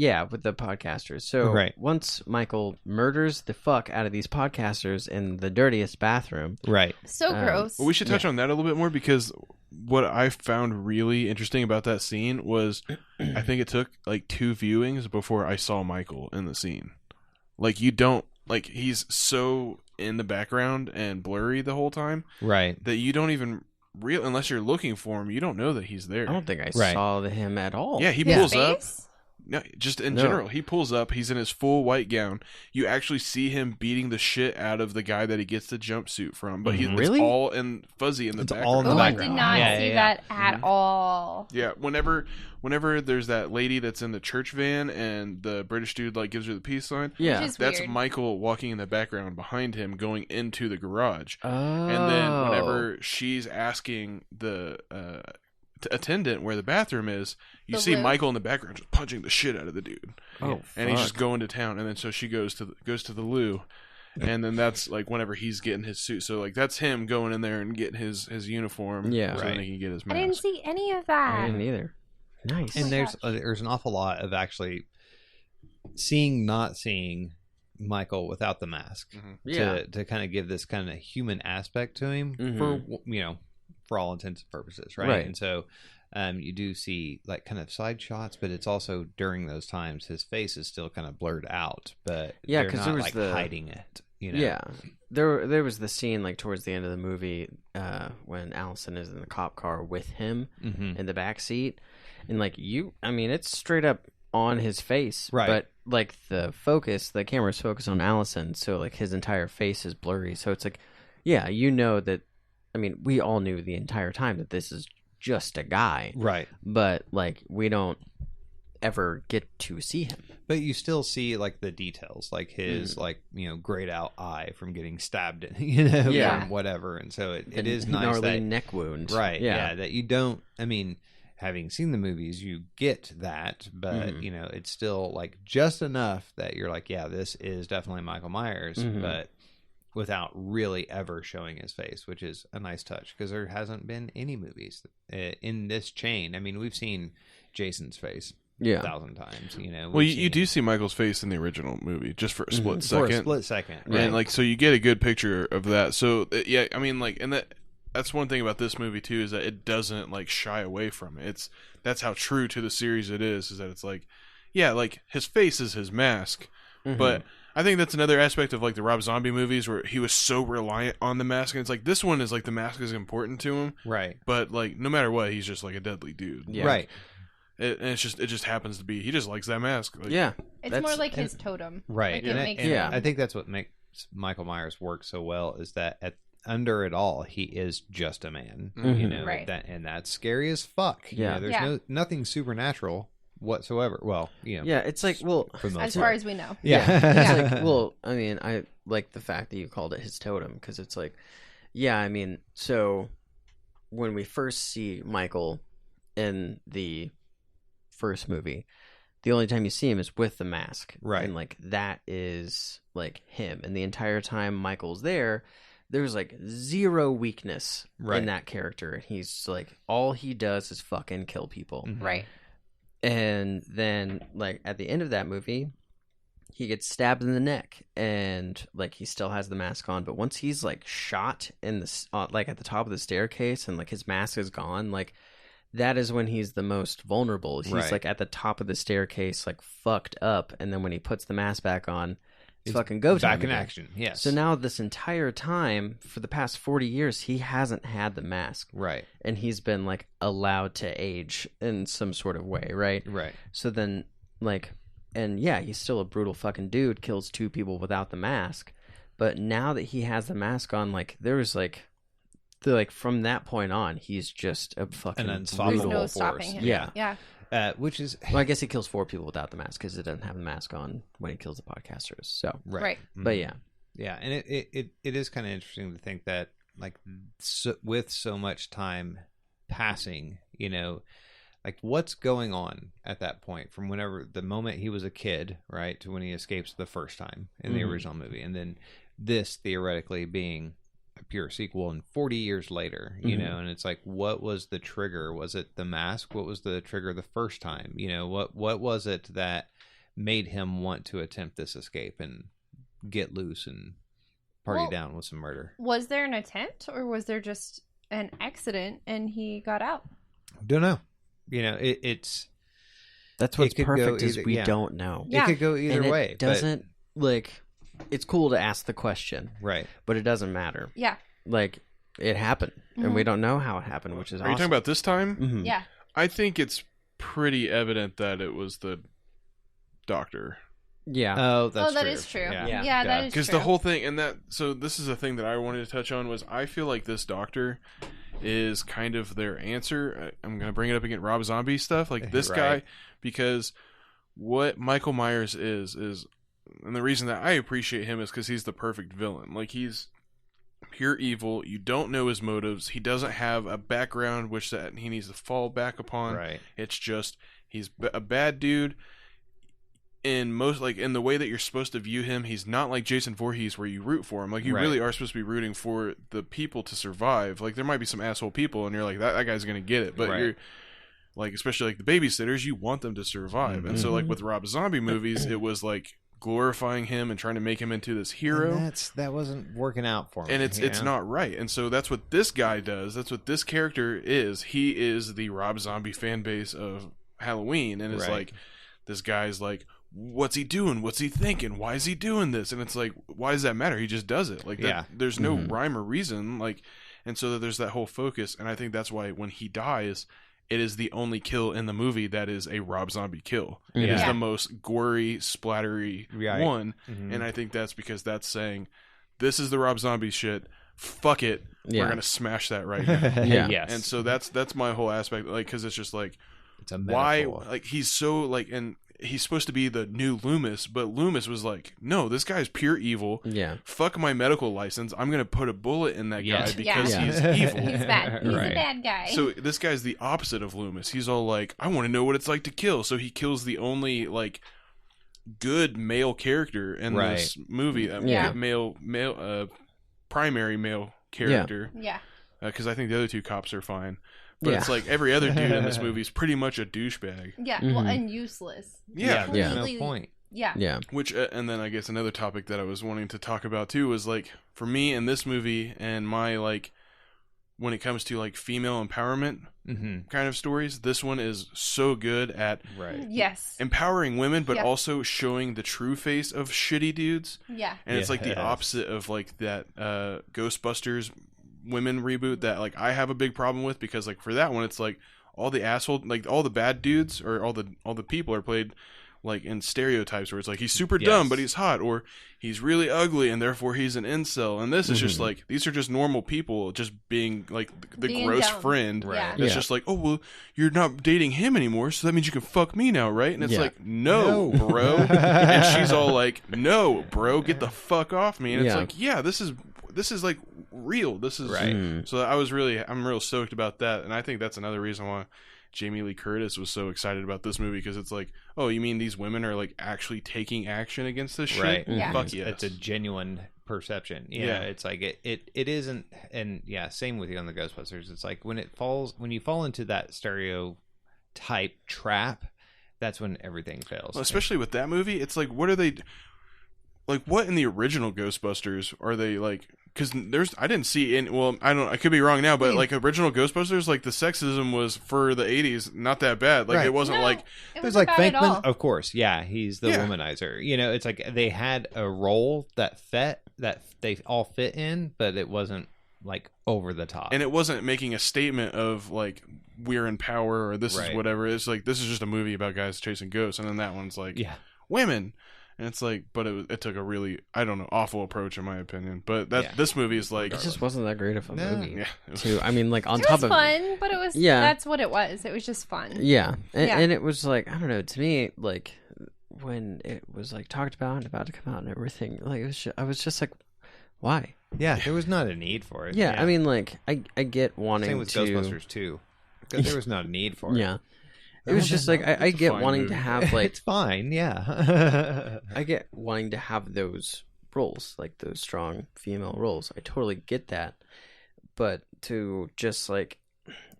podcasters. So once Michael murders the fuck out of these podcasters in the dirtiest bathroom. Right. So gross. Well, we should touch on that a little bit more because what I found really interesting about that scene was I think it took like 2 viewings before I saw Michael in the scene. Like you don't like he's so in the background and blurry the whole time, right? That you don't even unless you're looking for him, you don't know that he's there. I don't think I saw him at all. Yeah, he pulls up. No, just in general, he pulls up. He's in his full white gown. You actually see him beating the shit out of the guy that he gets the jumpsuit from, but it's all in fuzzy in the background. All in the I background. did not see that at all. Yeah, whenever there's that lady that's in the church van and the British dude like gives her the peace sign, that's weird. Michael walking in the background behind him going into the garage. And then whenever she's asking the attendant where the bathroom is, you see Michael in the background just punching the shit out of the dude. And he's just going to town. And then so she goes to the loo. And then that's like whenever he's getting his suit. So like that's him going in there and getting his uniform. Yeah, so then he can get his mask. I didn't see any of that. I didn't either. Nice. And there's an awful lot of actually not seeing Michael without the mask to kind of give this kind of human aspect to him for all intents and purposes, right? And so you do see like kind of side shots, but it's also during those times his face is still kind of blurred out, but because there was like hiding it. There was the scene like towards the end of the movie when Allison is in the cop car with him in the back seat, and like it's straight up on his face, right? But like the camera's focused on Allison, so like his entire face is blurry. So it's like, that. I mean, we all knew the entire time that this is just a guy, right? But like we don't ever get to see him. But you still see like the details, like his grayed out eye from getting stabbed in, from whatever. And so it is nice gnarly that neck wound, right? Yeah, that you don't. I mean, having seen the movies, you get that, but it's still like just enough that you're like, yeah, this is definitely Michael Myers, but without really ever showing his face, which is a nice touch because there hasn't been any movies in this chain. I mean, we've seen Jason's face 1,000 times. Well, you do see Michael's face in the original movie just for a split second. For a split second, right? And like, so you get a good picture of that. So I mean, like, and that's one thing about this movie too is that it doesn't like shy away from it. That's how true to the series it is that it's like, like his face is his mask, but I think that's another aspect of like the Rob Zombie movies where he was so reliant on the mask, and it's like this one is like the mask is important to him, right? But like no matter what, he's just like a deadly dude, right? It just happens to be he just likes that mask, like, it's more like his totem, right? Like I think that's what makes Michael Myers work so well is that under it all, he is just a man, right? And that's scary as fuck. There's nothing supernatural whatsoever. Well, it's like, as far as we know, it's like, well, I mean, I like the fact that you called it his totem because it's like, I mean, so when we first see Michael in the first movie, the only time you see him is with the mask, right? And like that is like him, and the entire time Michael's there's like zero weakness in that character. He's like, all he does is fucking kill people, right? And then, like, at the end of that movie, he gets stabbed in the neck, and, like, he still has the mask on. But once he's, like, shot in the, like, at the top of the staircase, and, like, his mask is gone, like, that is when he's the most vulnerable. He's, like, at the top of the staircase, like, fucked up. And then when he puts the mask back on, it's fucking go time back in again. action. Yes. So now this entire time for the past 40 years, he hasn't had the mask, right? And he's been like allowed to age in some sort of way, right? Right. So then, like, and he's still a brutal fucking dude. Kills 2 people without the mask, but now that he has the mask on, like, there's like, from that point on, he's just a fucking unstoppable no force. Stopping him. Yeah. Which is, well, I guess he kills 4 people without the mask because it doesn't have the mask on when he kills the podcasters. So right. But and it is kind of interesting to think that like with so much time passing, like what's going on at that point from whenever the moment he was a kid, right, to when he escapes the first time in the original movie, and then this theoretically being a pure sequel and 40 years later, you know, and it's like, what was the trigger? Was it the mask? What was the trigger the first time? You know, what was it that made him want to attempt this escape and get loose and party down with some murder? Was there an attempt, or was there just an accident and he got out? Don't know. You know, it's that's what's perfect is we don't know. It could go either way. It doesn't like. It's cool to ask the question, right? But it doesn't matter. Yeah, like it happened, and we don't know how it happened, which is. Are you talking about this time? Yeah, I think it's pretty evident that it was the doctor. Yeah. Oh, that's that true. is true. Yeah, that is true. Because the whole thing, and that, so this is a thing that I wanted to touch on, was I feel like this doctor is kind of their answer. I'm going to bring it up again, Rob Zombie stuff. Like this guy, because what Michael Myers is, and the reason that I appreciate him is because he's the perfect villain. Like he's pure evil. You don't know his motives. He doesn't have a background which that he needs to fall back upon. Right. It's just, he's a bad dude. In most, like in the way that you're supposed to view him, he's not like Jason Voorhees where you root for him. Like you really are supposed to be rooting for the people to survive. Like there might be some asshole people and you're like, that guy's gonna get it, but you're like, especially like the babysitters, you want them to survive. And so like with Rob Zombie movies, it was like glorifying him and trying to make him into this hero. And that wasn't working out for me. And it's not right. And so that's what this guy does. That's what this character is. He is the Rob Zombie fan base of Halloween, and it's like this guy's like, what's he doing? What's he thinking? Why is he doing this? And it's like, why does that matter? He just does it. Like that, there's no rhyme or reason. Like, and so there's that whole focus. And I think that's why when he dies, it is the only kill in the movie that is a Rob Zombie kill. It is the most gory, splattery one. And I think that's because that's saying, this is the Rob Zombie shit. Fuck it. We're going to smash that right now. And so that's my whole aspect. Like, cause it's just like, it's a metaphor. Why, like, he's so like, and he's supposed to be the new Loomis, but Loomis was like, no, this guy's pure evil. Yeah. Fuck my medical license. I'm going to put a bullet in that guy because he's evil. He's bad. He's a bad guy. So this guy's the opposite of Loomis. He's all like, I want to know what it's like to kill. So he kills the only, like, good male character in this movie. Primary male character. Yeah. Because I think the other two cops are fine. But it's like every other dude in this movie is pretty much a douchebag. Yeah, well, and useless. Yeah. No point. Yeah. Which, and then I guess another topic that I was wanting to talk about too was like, for me in this movie and my like, when it comes to like female empowerment kind of stories, this one is so good at empowering women, but also showing the true face of shitty dudes. Yeah. And it's like the opposite of like that Ghostbusters women reboot that like I have a big problem with, because like for that one it's like all the asshole, like all the bad dudes or all the people are played like in stereotypes where it's like he's super dumb but he's hot, or he's really ugly and therefore he's an incel. And this is just like, these are just normal people just being like the gross dumb friend. It's just like, oh well, you're not dating him anymore, so that means you can fuck me now, right? And it's like, no bro. And she's all like, no bro, get the fuck off me. And it's like, yeah, this is like real. This is so I'm real stoked about that. And I think that's another reason why Jamie Lee Curtis was so excited about this movie, because it's like, oh, you mean these women are like actually taking action against this shit? Fuck yes. It's a genuine perception. It's like it isn't. And same with you on the Ghostbusters. It's like when you fall into that stereotype trap, that's when everything fails. Well, especially with that movie, it's like, what are they like? What in the original Ghostbusters are they like? Because I didn't see in, well, I could be wrong now, but like original Ghostbusters, like the sexism was for the 80s not that bad. Like it wasn't like there's like Venkman, of course, he's the womanizer. You know, it's like they had a role that they all fit in, but it wasn't like over the top, and it wasn't making a statement of like we're in power or this is whatever. It's like, this is just a movie about guys chasing ghosts, and then that one's like women. And it's like, but it took a really, I don't know, awful approach in my opinion. But this movie is like, it just wasn't that great of a movie. Yeah, too. I mean, like on it top was of fun, but it was that's what it was. It was just fun. Yeah, and it was like, I don't know. To me, like when it was like talked about and about to come out and everything, like I was just like, why? Yeah, there was not a need for it. Yeah, I mean, like I get wanting same with to... Ghostbusters too. There was not a need for it. Yeah. It was just like I get wanting to have like it's fine, yeah. I get wanting to have those roles, like those strong female roles. I totally get that, but to just like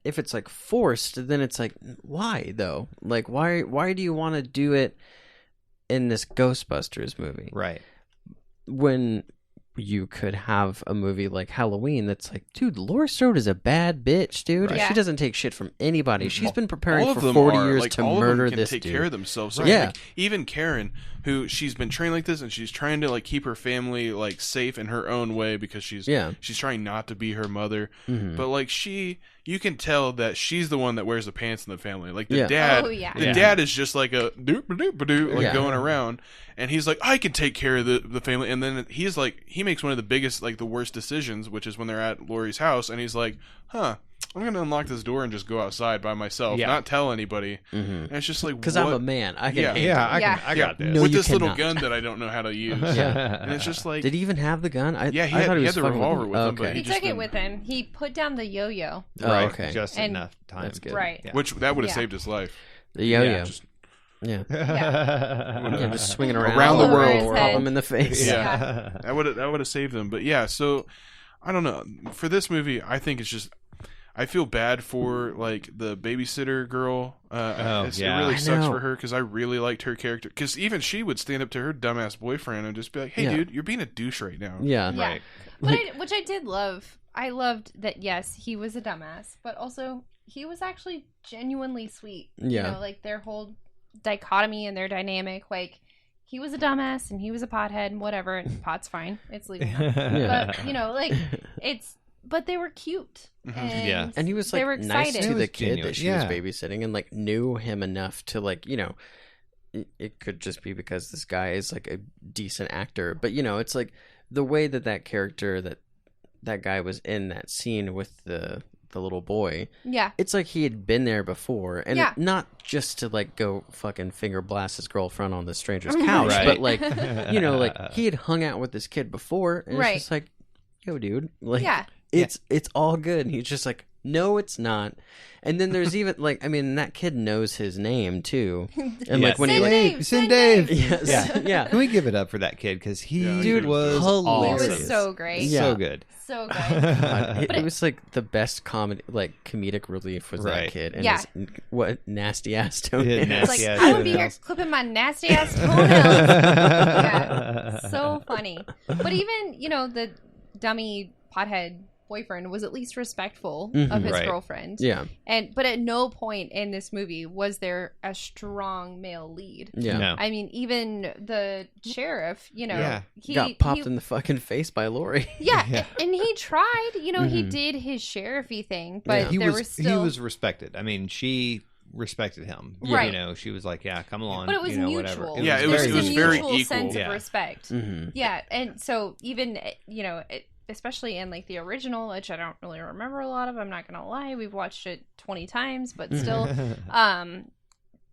if it's like forced, then it's like why though? Like why do you want to do it in this Ghostbusters movie? Right. When you could have a movie like Halloween that's like, dude, Laurie Strode is a bad bitch, dude. Right. She doesn't take shit from anybody. She's been All preparing of for them 40 are, years like, to all of them murder can this take dude. care of themselves. Right. Yeah. Like, even Karen, who she's been trained like this, and she's trying to like keep her family like safe in her own way because she's trying not to be her mother. Mm-hmm. But like you can tell that she's the one that wears the pants in the family. Like the dad, the dad is just like a doop-a-doop-a-doo, like going around, and he's like, I can take care of the family. And then he's like, he makes one of the biggest, like the worst decisions, which is when they're at Laurie's house, and he's like, I'm gonna unlock this door and just go outside by myself, not tell anybody. And it's just like, because I'm a man, I can. I got this. No, with you this little cannot. gun that I don't know how to use. And it's just like, Did he even have the gun? I he thought had was the fucking revolver with him, okay. but He took it with him. He put down the yo-yo. Oh, okay. Just And enough time. That's good. Right. Yeah. which that would have Yeah. saved his life. The yo-yo. Just- Yeah. Yeah. Just swinging around Around the world. Pop Head. him in the face. Yeah. that would have saved him. But yeah, so I don't know. For this movie, I think it's just, I feel bad for like the babysitter girl. It really I sucks know. for her because I really liked her character. Because even she would stand up to her dumbass boyfriend and just be like, "Hey, Yeah. dude, you're being a douche right now." Yeah. Yeah. Right. But which I did love. I loved that, yes, he was a dumbass, but also he was actually genuinely sweet. Yeah. You know, like their whole dichotomy and their dynamic. Like, he was a dumbass and he was a pothead and whatever. And pot's fine. It's legal. Yeah. But, you know, like, but they were cute. And Yeah. And he was they were like nice excited. to the was kid genuine. that she Yeah. was babysitting and like knew him enough to like, you know, it could just be because this guy is like a decent actor, but you know, it's like the way that character that guy was in that scene with the little boy. Yeah. It's like he had been there before, and Yeah. not just to like go fucking finger blast his girlfriend on the stranger's couch, Right. but like, you know, like he had hung out with this kid before, and Right. it's just like, yo, dude, like, Yeah. it's all good. And he's just like, no, it's not. And then there's even like, I mean, that kid knows his name too, and like when he like, Send Dave. yes, yeah. Can we give it up for that kid? Because he Dude, was hilarious. He awesome. was so great. Yeah. So good. So good. God, But it was like the best comedic relief was that Right. kid, and Yeah. his, what nasty ass Yeah, toenails. It's like, Nasty ass I would be here toenails. clipping my nasty ass toenails. Yeah. So funny. But even, you know, the dummy pothead boyfriend was at least respectful of his Right. girlfriend. Yeah, But at no point in this movie was there a strong male lead. yeah. No. I mean, even the sheriff, you know, Yeah. he Got popped in the fucking face by Lori. Yeah, Yeah. and he tried. You know, he Mhm. did his sheriffy thing, but he there was was still. he was respected. I mean, she respected him. Right. You know, she was like, "Yeah, come along." But it was you know, mutual. Whatever. Yeah, it There was- was it was a very mutual equal. sense Yeah. of respect. Mm-hmm. Yeah, and so even you know, especially in like the original, which I don't really remember a lot of. I'm not gonna lie, we've watched it 20 times, but still,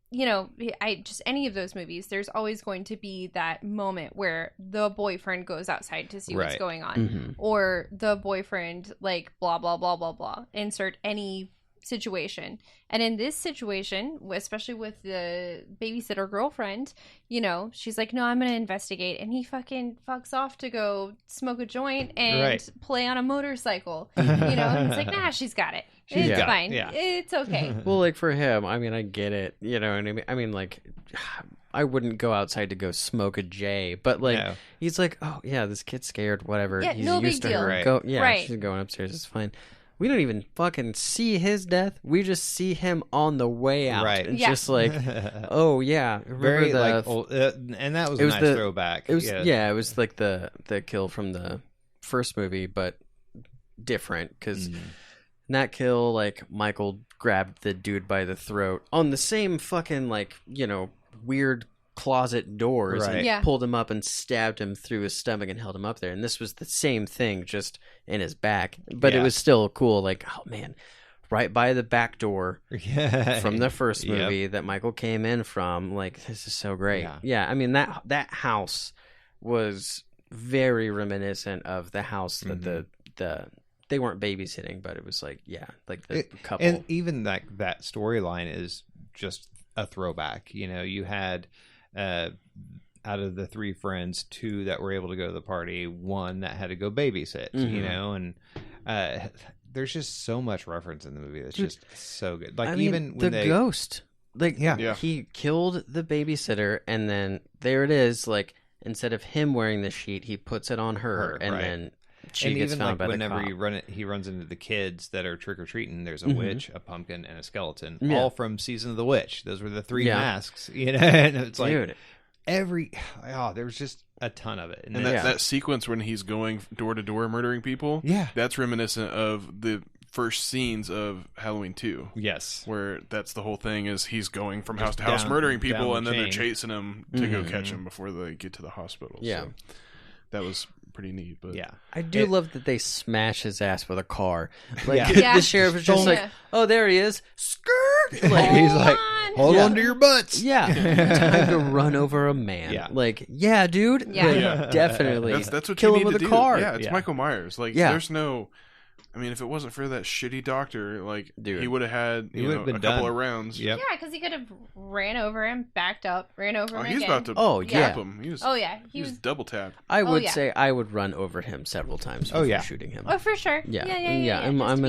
you know, I just any of those movies, there's always going to be that moment where the boyfriend goes outside to see what's Right. going on, Mm-hmm. or the boyfriend like blah blah blah blah blah. Insert any situation. And in this situation, especially with the babysitter girlfriend, you know, she's like, no, I'm gonna investigate, and he fucking fucks off to go smoke a joint and Right. play on a motorcycle, you know, and it's like, nah, she's got it, She's it's got it, fine, yeah. it's okay. Well, like for him, I mean, I get it, you know, and I mean, like, I wouldn't go outside to go smoke a J, but like, No. he's like, oh yeah, this kid's scared, whatever. Yeah, He's no used big to her. deal. Go, yeah, Right. she's going upstairs. It's fine. We don't even fucking see his death. We just see him on the way out. Right. It's Yeah. just like, oh yeah, remember Very the like old, and that was it a was nice the- throwback. It was yeah. it was like the kill from the first movie, but different because that kill, like Michael grabbed the dude by the throat on the same fucking like, you know, weird closet doors Right. and Yeah. pulled him up and stabbed him through his stomach and held him up there. And this was the same thing, just in his back, but it Yeah. was still cool. Like, oh man, right by the back door Yeah. from the first Yep. movie that Michael came in from. Like, this is so great. Yeah. Yeah, I mean that house was very reminiscent of the house that the they weren't babysitting, but it was like, yeah, like the couple. And even that storyline is just a throwback. You had out of the 3 friends, 2 that were able to go to the party, 1 that had to go babysit. And there's just so much reference in the movie that's just so good. Like even when the ghost, like yeah, he killed the babysitter, and then there it is. Like instead of him wearing the sheet, he puts it on her, and then she gets even found by whenever the cop. he runs into the kids that are trick or treating. There's a witch, a pumpkin, and a skeleton, Yeah. all from Season of the Witch. Those were the 3 masks. And it's like Dude. there was just a ton of it. And that sequence when he's going door to door murdering people, that's reminiscent of the first scenes of Halloween 2. Yes. Where that's the whole thing is he's going from house to house murdering people, and then they're chasing him to go catch him before they get to the hospital. Yeah. So that was pretty neat. But I do love that they smash his ass with a car. Like the sheriff is just like, oh, there he is. Skirt! Like, he's like, hold on to your butts. Yeah. Time to run over a man. Yeah. Like, yeah, dude. Yeah. Like, definitely. That's what kill you him need with to a do. car. Yeah, it's Michael Myers. Like, there's no... I mean, if it wasn't for that shitty doctor, like, he would have had a couple of rounds. Yeah, because he could have ran over him, backed up, ran over him he was again. about to tap him. He was double tapped. I would say I would run over him several times before shooting him. Oh, for sure. Yeah. I'm on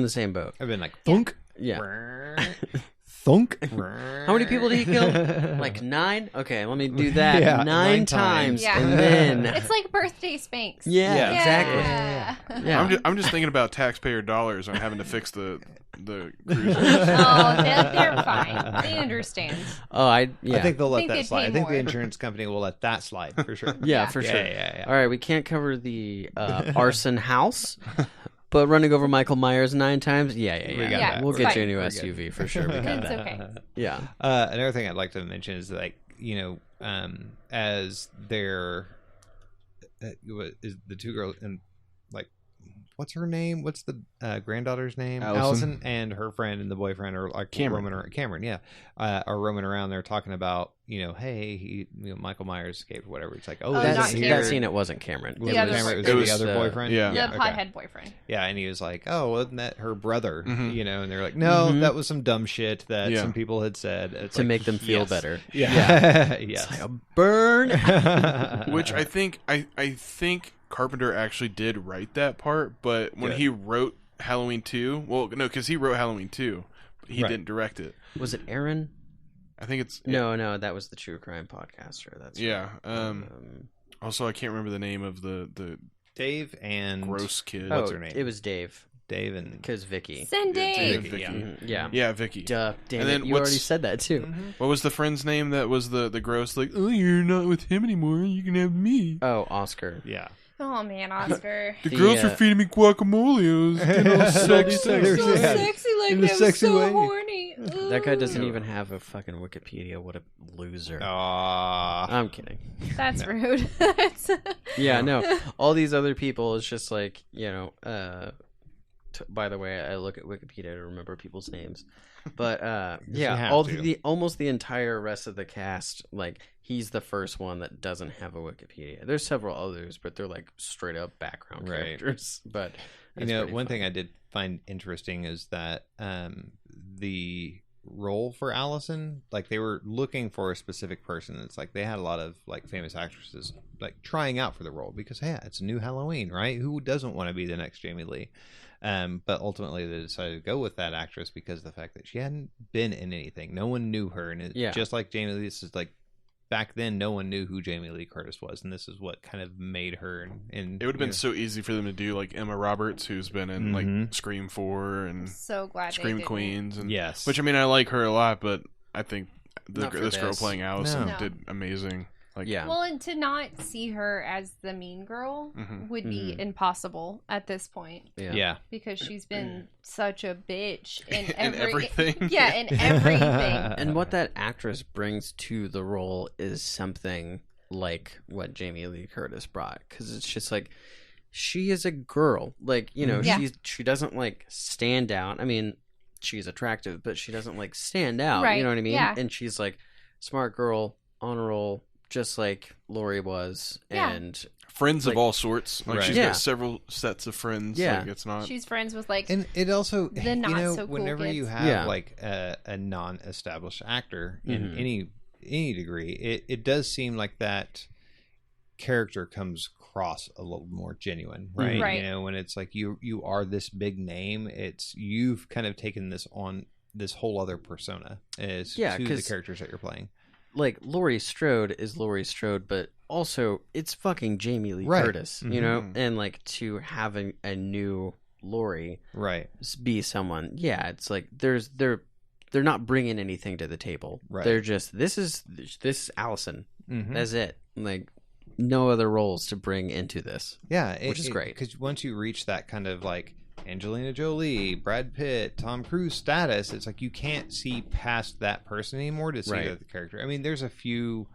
the same boat. I've been like, thunk. Yeah. Thunk. How many people did he kill? Like 9? Okay, let me do that 9 times. Yeah. And then... It's like birthday spanks. Yeah, exactly. Yeah. I'm just thinking about taxpayer dollars on having to fix the cruisers. Oh, they're fine. They understand. Oh, I think they'll let that slide. I think the more. insurance company will let that slide for sure. Yeah, for sure. Yeah. All right, we can't cover the arson house, but running over Michael Myers 9 times, yeah. We'll get you a new SUV for sure. It's okay. Yeah. Another thing I'd like to mention is like as they're is the 2 girls and like what's her name? What's the granddaughter's name? Allison and her friend and the boyfriend are like Cameron, yeah, are roaming around. They're talking about hey, Michael Myers escaped, or whatever. It's like, that scene. It wasn't Cameron. It was the other boyfriend. The pothead boyfriend. Yeah, and he was like, oh, wasn't that her brother? And they're like, no, that was some dumb shit that some people had said to make them feel better. Yeah. Yes. It's like a burn. Which I think Carpenter actually did write that part, but when he wrote Halloween 2, well, no, because he wrote Halloween 2, but he didn't direct it. Was it Aaron? I think it's... No, that was the True Crime podcaster. That's right. Also, I can't remember the name of the Dave and... gross kid. What's her name? It was Dave. Dave and... Because Vicky. Send Dave! Vicky. Yeah, Vicky. Duh, damn it, you already said that too. What was the friend's name that was the gross, like, oh, you're not with him anymore, you can have me. Oh, Oscar. Yeah. Oh man, Oscar. The girls are feeding me guacamole. Sexy, so sexy, like they were so horny. That guy doesn't even have a fucking Wikipedia. What a loser. I'm kidding. That's rude. Yeah, no. All these other people is just like, by the way, I look at Wikipedia to remember people's names. But almost the entire rest of the cast, like, he's the first one that doesn't have a Wikipedia. There's several others, but they're like straight up background characters. But one thing I did find interesting is that the role for Allison, like, they were looking for a specific person. It's like they had a lot of like famous actresses like trying out for the role because it's a new Halloween, right? Who doesn't want to be the next Jamie Lee? But ultimately they decided to go with that actress because of the fact that she hadn't been in anything. No one knew her, and just like Jamie Lee, this is like back then no one knew who Jamie Lee Curtis was, and this is what kind of made her. And it would have been so easy for them to do like Emma Roberts, who's been in like Scream 4 and so glad Scream Queens, and yes, which I mean I like her a lot, but I think this girl playing Allison did amazing. Like, well, and to not see her as the mean girl would be impossible at this point. Yeah. Because she's been such a bitch in everything. Yeah, in everything. And what that actress brings to the role is something like what Jamie Lee Curtis brought. Because it's just like, she is a girl. Like, she doesn't like stand out. I mean, she's attractive, but she doesn't like stand out. Right. You know what I mean? Yeah. And she's like, smart girl, on a roll, just like Laurie was, and friends of all sorts. Like she's got several sets of friends. Yeah, like, it's not. She's friends with like, and it also the not so cool whenever kids. you have like a non-established actor in any degree, it does seem like that character comes across a little more genuine, right? Right. You know, when it's like you are this big name, you've kind of taken this on this whole other persona to the characters that you're playing. Like Laurie Strode is Laurie Strode, but also it's fucking Jamie Lee Curtis, you know, and like to have a new Laurie be someone, it's like they're not bringing anything to the table. They're just this is Allison. That's it. Like no other roles to bring into this. Which is great, because once you reach that kind of like Angelina Jolie, Brad Pitt, Tom Cruise status, it's like you can't see past that person anymore to see the character. I mean, there's a few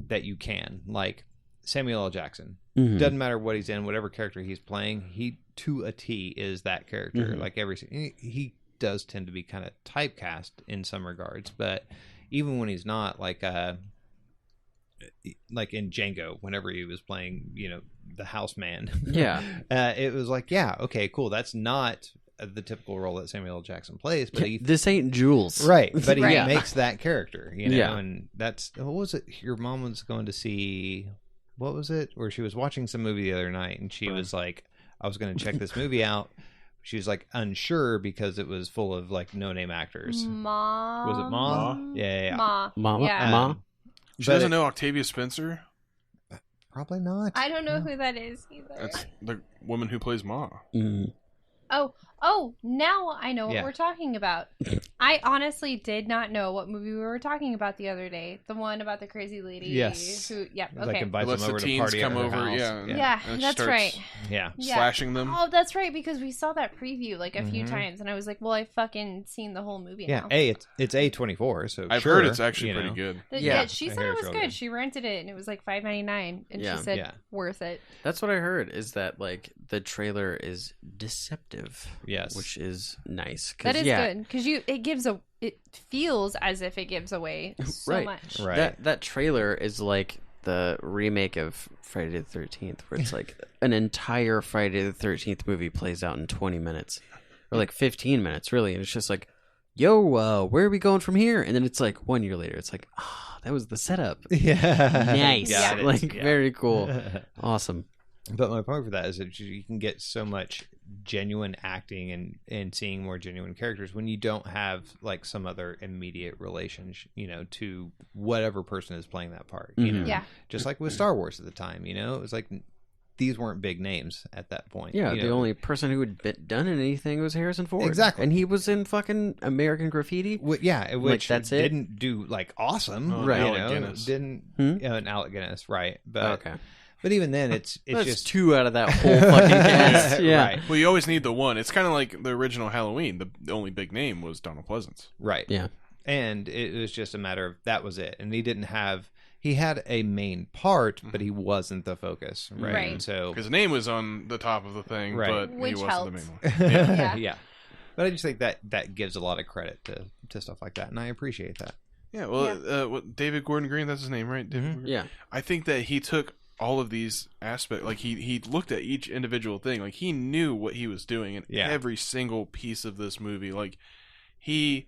that you can, like Samuel L. Jackson. Doesn't matter what he's in, whatever character he's playing, he to a T is that character. Like he does tend to be kind of typecast in some regards, but even when he's not, like in Django, whenever he was playing, you know, the house man, it was like, okay, cool. That's not the typical role that Samuel L. Jackson plays, but this ain't Jules, right? But he makes that character, you know, and that's what was it? Your mom was going to see, what was it? Where she was watching some movie the other night, and she was like, I was going to check this movie out. She was like unsure because it was full of like no-name actors. Ma. Was it Ma? Yeah. Ma. She doesn't know Octavia Spencer? Probably not. I don't know who that is either. That's the woman who plays Ma. Oh, now I know what we're talking about. I honestly did not know what movie we were talking about the other day. The one about the crazy lady. Yes. Who, okay. Like invites them over to party come at her over, house. Yeah, that's right. Yeah. Slashing them. Oh, that's right, because we saw that preview like a few times, and I was like, well, I've fucking seen the whole movie now. It's A24, so I've heard it's actually pretty good. She said it was good. She rented it, and it was like $5.99, and she said worth it. That's what I heard, is that like the trailer is deceptive. Yes. Which is nice. That is good, because it feels as if it gives away so much. Right. That trailer is like the remake of Friday the 13th, where it's like an entire Friday the 13th movie plays out in 20 minutes. Or like 15 minutes, really. And it's just like, yo, where are we going from here? And then it's like 1 year later, it's like, that was the setup. Nice. Very cool. Awesome. But my point for that is that you can get so much genuine acting and seeing more genuine characters when you don't have like some other immediate relation, you know, to whatever person is playing that part. You know? Yeah. Just like with Star Wars at the time, you know, it was like these weren't big names at that point. Yeah, the only person who had done anything was Harrison Ford. Exactly. And he was in fucking American Graffiti. Which that's didn't do like awesome. Right. You know, Alec Guinness. Didn't, and Alec Guinness, right. But okay. But even then, it's just 2 out of that whole fucking cast. Yeah. Right. Well, you always need the one. It's kind of like the original Halloween. The only big name was Donald Pleasance. Right. Yeah. And it was just a matter of that was it. And he had a main part, but he wasn't the focus. Right. Right. And so his name was on the top of the thing, but Which he wasn't helped. the main one. yeah. But I just think that gives a lot of credit to stuff like that, and I appreciate that. Yeah. Well, David Gordon Green, that's his name, right? David Gordon? Yeah. I think that he took all of these aspects, like he looked at each individual thing, like he knew what he was doing in every single piece of this movie. Like he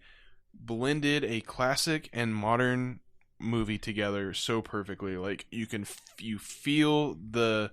blended a classic and modern movie together so perfectly. Like you feel the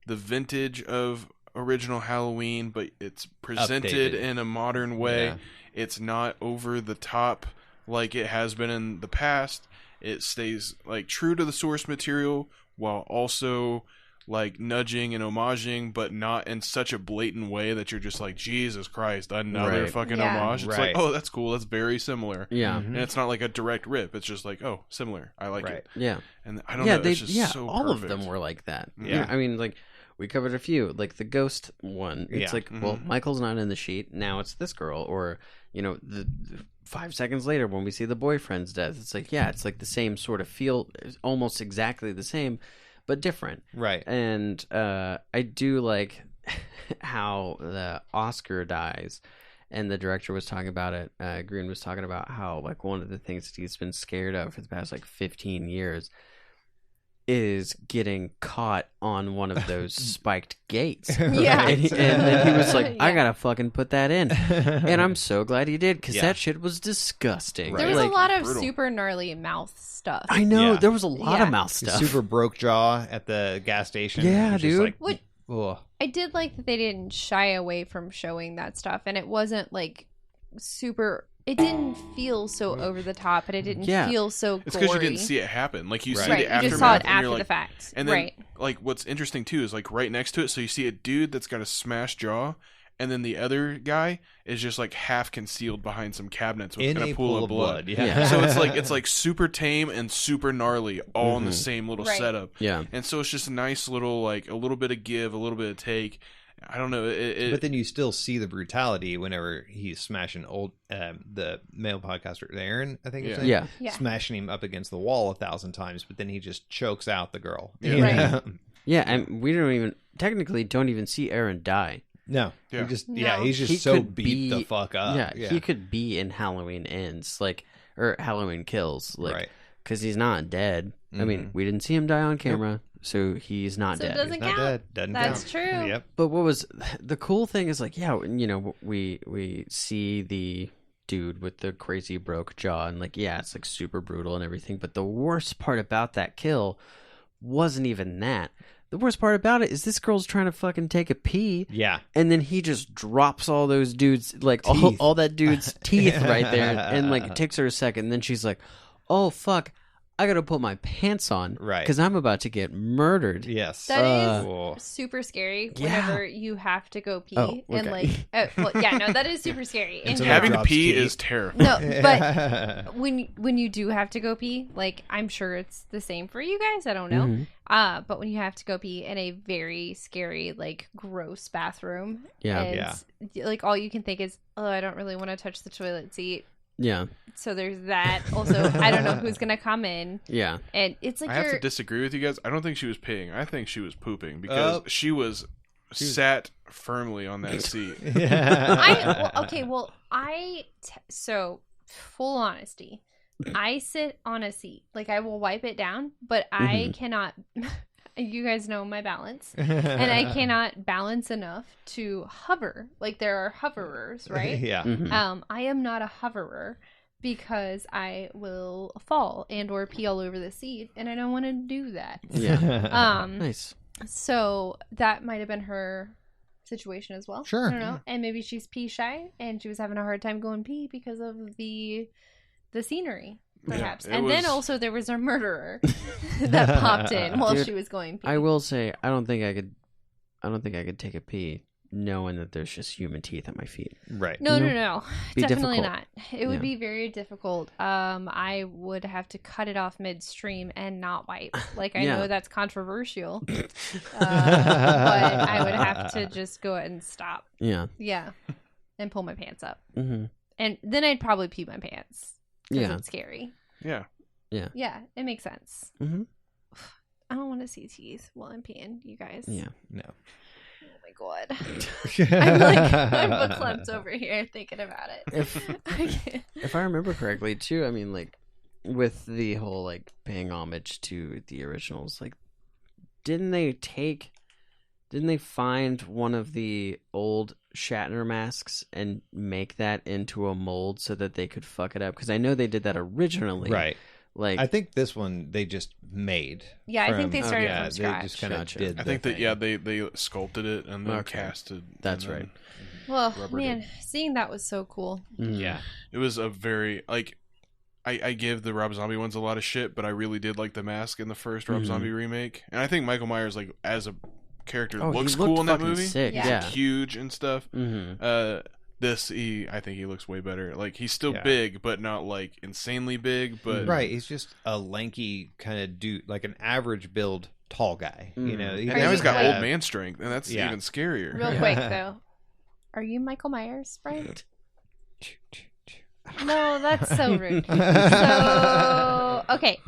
vintage of original Halloween, but it's presented in a modern way. Yeah. It's not over the top like it has been in the past. It stays like true to the source material while also like nudging and homaging, but not in such a blatant way that you're just like, Jesus Christ, another fucking homage. It's like, oh, that's cool. That's very similar. Yeah. And it's not like a direct rip. It's just like, oh, similar. I like it. Yeah. And I don't know. It's just so all perfect. of them were like that. Yeah. I mean, like, we covered a few. Like, the ghost one. It's like, well, Michael's not in the sheet. Now it's this girl. Or, you know, the 5 seconds later when we see the boyfriend's death, it's like, it's like the same sort of feel. Almost exactly the same, but different. Right. And I do like how the Oscar dies, and the director was talking about it. Green was talking about how like one of the things that he's been scared of for the past like 15 years is getting caught on one of those spiked gates. Yeah. And then he was like, I gotta fucking put that in. And I'm so glad he did, because that shit was disgusting. There was a lot of super gnarly mouth stuff. I know. There was a lot of mouth stuff. Super broke jaw at the gas station. Yeah, dude. I did like that they didn't shy away from showing that stuff, and it wasn't like super... It didn't feel so over the top, and it didn't feel so gory. It's because you didn't see it happen. Like, you see the aftermath. You just saw it after the fact. And then, like, what's interesting, too, is, like, right next to it, so you see a dude that's got a smashed jaw, and then the other guy is just, like, half concealed behind some cabinets with a pool of blood. Yeah. So it's like super tame and super gnarly all in the same little setup. Yeah. And so it's just a nice little, like, a little bit of give, a little bit of take. I don't know. But then you still see the brutality whenever he's smashing the male podcaster, Aaron, I think. Yeah. Smashing him up against the wall 1,000 times, but then he just chokes out the girl. Yeah. Yeah, and we don't even see Aaron die. No. Yeah. He's just so beat the fuck up. Yeah, he could be in Halloween Ends, or Halloween Kills, because he's not dead. I mean, we didn't see him die on camera. So he's not dead. So it doesn't count. That's true. Yep. But what was the cool thing is, like, we see the dude with the crazy broke jaw, and like, it's like super brutal and everything. But the worst part about that kill wasn't even that. The worst part about it is this girl's trying to fucking take a pee. Yeah. And then he just drops all those dudes, like all that dude's teeth right there, and like it takes her a second. And then she's like, oh, fuck. I gotta put my pants on, because I'm about to get murdered. Yes, that is super scary. Whenever you have to go pee, and that is super scary. And having to pee is terrifying. No, but when you do have to go pee, like, I'm sure it's the same for you guys. I don't know. But when you have to go pee in a very scary, like, gross bathroom, like, all you can think is, oh, I don't really want to touch the toilet seat. Yeah. So there's that. Also, I don't know who's gonna come in. Yeah. And it's like, I have to disagree with you guys. I don't think she was peeing. I think she was pooping, because she was sat firmly on that seat. So full honesty, I sit on a seat. Like, I will wipe it down, but I cannot. You guys know my balance, and I cannot balance enough to hover. Like, there are hoverers, right? Yeah. I am not a hoverer, because I will fall and or pee all over the seat, and I don't want to do that. Yeah. Nice. So that might have been her situation as well. Sure. I don't know. And maybe she's pee shy, and she was having a hard time going pee because of the scenery. Perhaps. And then also there was a murderer that popped in while she was going pee. I will say, I don't think I could take a pee knowing that there's just human teeth at my feet. Right. No. Be Definitely difficult. not. It would be very difficult. I would have to cut it off midstream and not wipe. Like, I know that's controversial. But I would have to just go ahead and stop. Yeah. Yeah. And pull my pants up. And then I'd probably pee my pants. Because it's scary. Yeah. Yeah, it makes sense. I don't want to see teeth while I'm peeing, you guys. Yeah. No. Oh my god. I'm verklempt over here thinking about it. If I remember correctly, too, I mean, like, with the whole, like, paying homage to the originals, like, didn't they find one of the old Shatner masks and make that into a mold so that they could fuck it up? Because I know they did that originally. Right. Like, I think this one they just made. Yeah, I think they started from scratch. They just kind of did. I think that they sculpted it and then casted. That's right. Well, man, seeing that was so cool. Yeah. It was a very, like, I give the Rob Zombie ones a lot of shit, but I really did like the mask in the first Rob Zombie remake. And I think Michael Myers, like, as a character, looks cool in that movie. Sick. Yeah. Yeah. Huge and stuff. I think he looks way better. Like, he's still big, but not like insanely big. But right, he's just a lanky kind of dude, like an average build tall guy. You know, and now he's got old man strength, and that's even scarier. Real quick though, are you Michael Myers, Brian? No, that's so rude. So okay,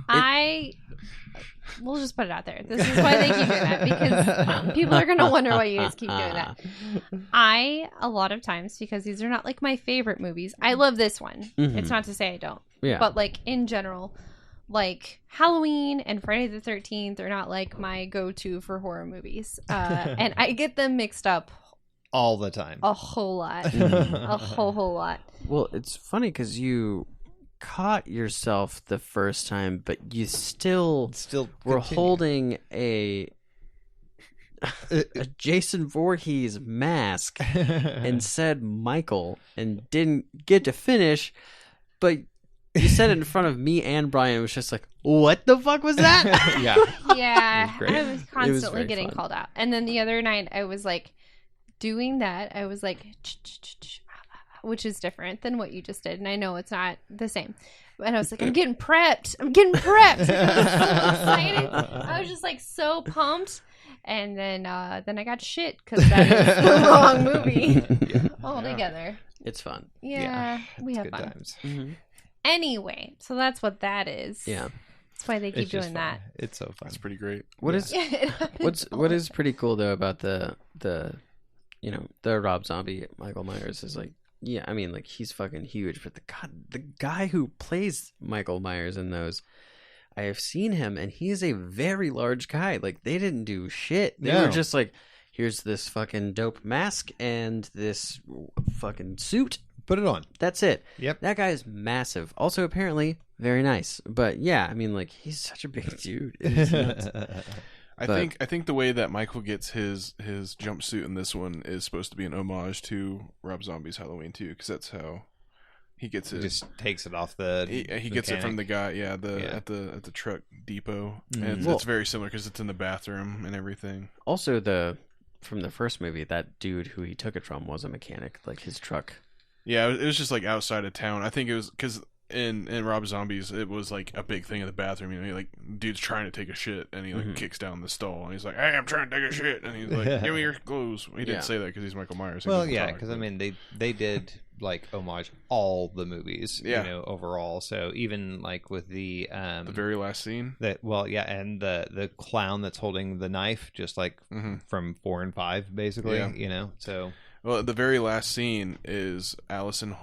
we'll just put it out there. This is why they keep doing that, because people are going to wonder why you guys keep doing that. A lot of times, because these are not like my favorite movies, I love this one. It's not to say I don't. Yeah. But like in general, like Halloween and Friday the 13th are not like my go-to for horror movies. And I get them mixed up all the time. A whole lot. A whole lot. Well, it's funny because you caught yourself the first time, but you still were holding a Jason Voorhees mask and said Michael and didn't get to finish, but you said it in front of me and Brian. It was just like, what the fuck was that? Yeah. I was constantly getting called out. And then the other night I was like doing that. I was like, which is different than what you just did. And I know it's not the same. And I was like, I'm getting prepped. I was so excited. I was just like so pumped. And then I got shit because that is the wrong movie altogether. It's fun. Yeah, we have fun. Times. Mm-hmm. Anyway, so that's what that is. Yeah, that's why they keep doing that. It's so fun. It's pretty great. What is pretty cool though about the Rob Zombie Michael Myers is like, yeah, I mean, like, he's fucking huge, but the guy who plays Michael Myers in those, I have seen him, and he's a very large guy. Like, they didn't do shit. They were just like, here's this fucking dope mask and this fucking suit. Put it on. That's it. Yep. That guy is massive. Also, apparently, very nice. But yeah, I mean, like, he's such a big dude. I think the way that Michael gets his jumpsuit in this one is supposed to be an homage to Rob Zombie's Halloween 2, because that's how he gets it. He just takes it off the. He gets it from the guy, at the truck depot, and it's very similar because it's in the bathroom and everything. Also, from the first movie, that dude who he took it from was a mechanic, like his truck. Yeah, it was just like outside of town. I think it was because in Rob Zombies, it was like a big thing in the bathroom. You know, like dude's trying to take a shit, and he like kicks down the stall, and he's like, "Hey, I'm trying to take a shit," and he's like, "Give me your clothes." He didn't say that because he's Michael Myers. Well, yeah, because I mean, they did like homage all the movies, overall. So even like with the very last scene, and the clown that's holding the knife, just like from 4 and 5, basically, so. Well, the very last scene is Allison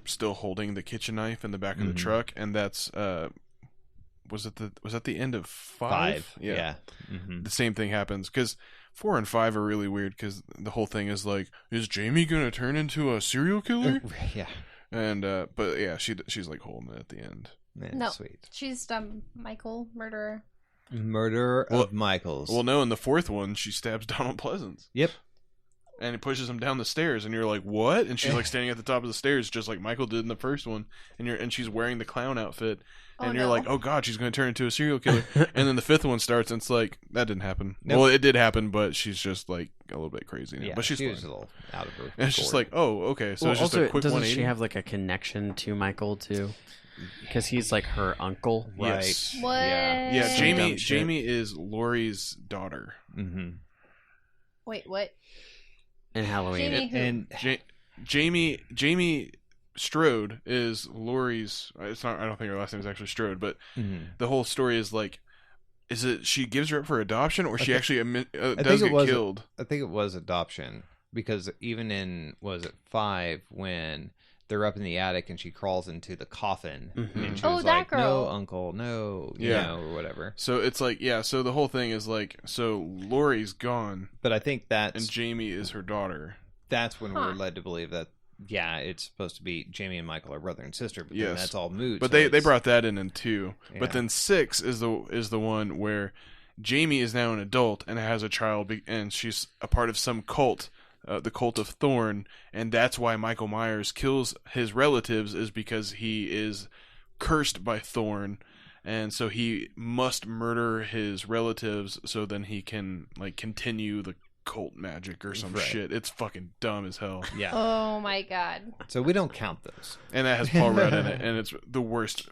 still holding the kitchen knife in the back of the truck, and that's was that the end of 5? Yeah. The same thing happens because 4 and 5 are really weird because the whole thing is like, is Jamie gonna turn into a serial killer? Yeah. And but yeah, she's like holding it at the end. Man, no, sweet. She's Michael murderer. Murder of Michaels. Well, no, in the 4th one, she stabs Donald Pleasance. Yep. And it pushes him down the stairs, and you're like, "What?" And she's like standing at the top of the stairs, just like Michael did in the first one. And she's wearing the clown outfit, and you're like, "Oh God, she's going to turn into a serial killer." And then the 5th one starts, and it's like that didn't happen. Nope. Well, it did happen, but she's just like a little bit crazy now. Yeah, but she's a little out of her. And it's just like, oh, okay. So it's just also, a quick doesn't 180. she have like a connection to Michael too? Because he's like her uncle, right? Yes. What? Yeah, Jamie is Laurie's daughter. Mm-hmm. Wait, what? In Halloween, Jamie Strode is Laurie's. It's not. I don't think her last name is actually Strode, but the whole story is like, is it she gives her up for adoption, or she actually does get killed? I think it was adoption, because even in 5 when they're up in the attic and she crawls into the coffin and she was that like, girl. "No, uncle, no," or whatever. So it's like, so the whole thing is like, so Laurie's gone, but I think and Jamie is her daughter. That's when we're led to believe that. Yeah, it's supposed to be Jamie and Michael are brother and sister, but then that's all moot. But they brought that in 2. Yeah. But then 6 is the one where Jamie is now an adult and has a child, and she's a part of some cult. The cult of Thorn, and that's why Michael Myers kills his relatives, is because he is cursed by Thorn, and so he must murder his relatives so then he can like continue the cult magic or some shit. It's fucking dumb as hell. Yeah. Oh my God. So we don't count those. And that has Paul Rudd in it, and it's the worst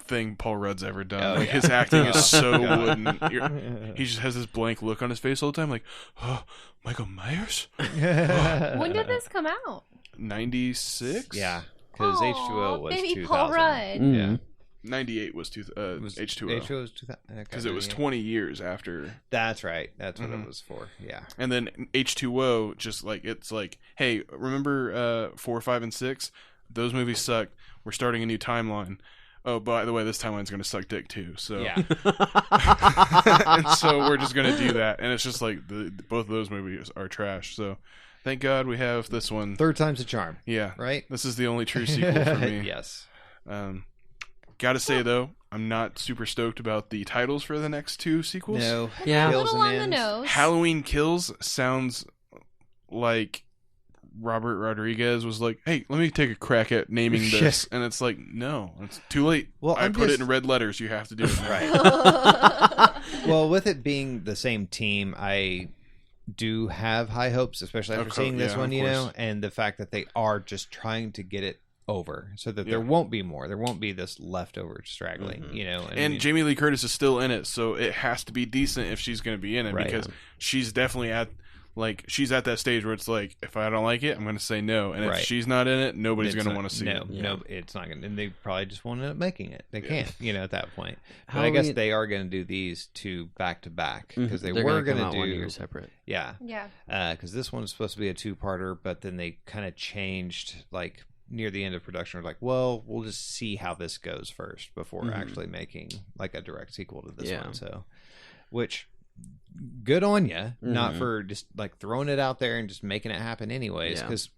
thing Paul Rudd's ever done. Like, his acting is so wooden. He just has this blank look on his face all the time, like, oh, Michael Myers? When did this come out? 96? Yeah, because H2O was baby 2000. Paul Rudd. Yeah. 98 was H2O. H2O was 2000. Because it was 20 years after. That's right. That's what it was for. Yeah. And then H2O, just like, it's like, hey, remember 4, 5, and 6? Those movies suck. We're starting a new timeline. oh, by the way, this timeline's going to suck dick too. So Yeah. and so we're just going to do that. And it's just like both of those movies are trash. So thank God we have this one. Third time's a charm. Yeah. Right? This is the only true sequel for me. Yes. Gotta say, though, I'm not super stoked about the titles for the next two sequels. No. Yeah. A Kills little and on the ends. nose. Halloween Kills sounds like Robert Rodriguez was like, hey, let me take a crack at naming this. And it's like, no, it's too late. Well, I put it in red letters. You have to do it now. Right. Well, with it being the same team, I do have high hopes, especially after seeing this one, you know, and the fact that they are just trying to get it over so that there won't be more. There won't be this leftover straggling, you know. And Jamie Lee Curtis is still in it, so it has to be decent if she's going to be in it because she's definitely at that stage where it's like, if I don't like it, I'm going to say no. And if she's not in it, nobody's going to want to see it. No, it's not going to. And they probably just won't end up making it. They can't, you know, at that point. But I guess they are going to do these two back to back because they were going to do 1 year separate. Yeah. Yeah. Because this one was supposed to be a two-parter, but then they kind of changed, like, near the end of production. We're like, well, we'll just see how this goes first before actually making, like, a direct sequel to this one. So, which... good on you, not for just like throwing it out there and just making it happen anyways, because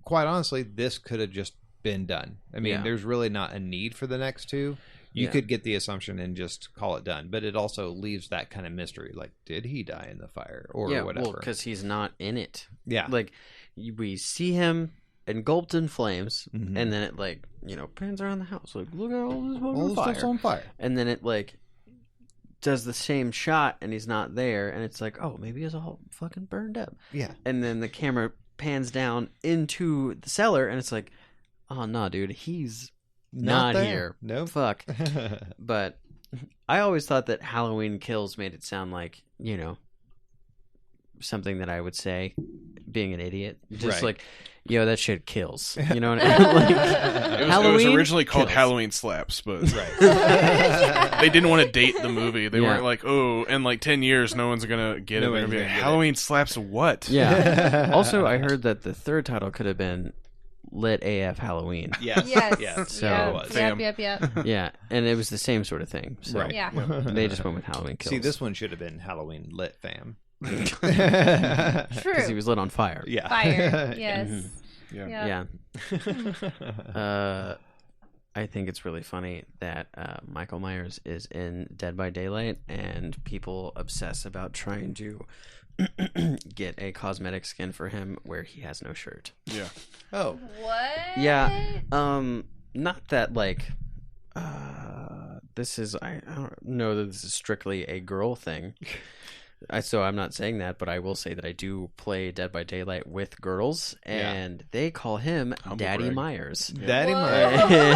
quite honestly this could have just been done. I mean, there's really not a need for the next two. You could get the assumption and just call it done, but it also leaves that kind of mystery, like, did he die in the fire or whatever? Well, because he's not in it. Like we see him engulfed in flames, and then it, like, you know, pans around the house, like, look at all this stuff's on fire, and then it, like, does the same shot and he's not there, and it's like, oh, maybe it's all fucking burned up. And then the camera pans down into the cellar and it's like, oh no, dude, he's not here. No, fuck. But I always thought that Halloween Kills made it sound like, you know, something that I would say being an idiot, just like, yo, that shit kills, you know what I mean? Like, it was originally called Halloween Slaps, but they didn't want to date the movie. They weren't like, oh, in like 10 years no one's gonna get it. They're gonna be like, Halloween Slaps what? Also, I heard that the third title could have been Lit AF Halloween. Yes. So Yep. Yeah, and it was the same sort of thing. So they just went with Halloween Kills. See, this one should have been Halloween Lit Fam. True. Because he was lit on fire. Fire. Yes. Yeah. I think it's really funny that Michael Myers is in Dead by Daylight, and people obsess about trying to get a cosmetic skin for him where he has no shirt. Yeah. Oh. What? Yeah. Not that, like, this is, I don't know that this is strictly a girl thing. So I'm not saying that, but I will say that I do play Dead by Daylight with girls, and they call him Daddy Myers. Daddy Myers.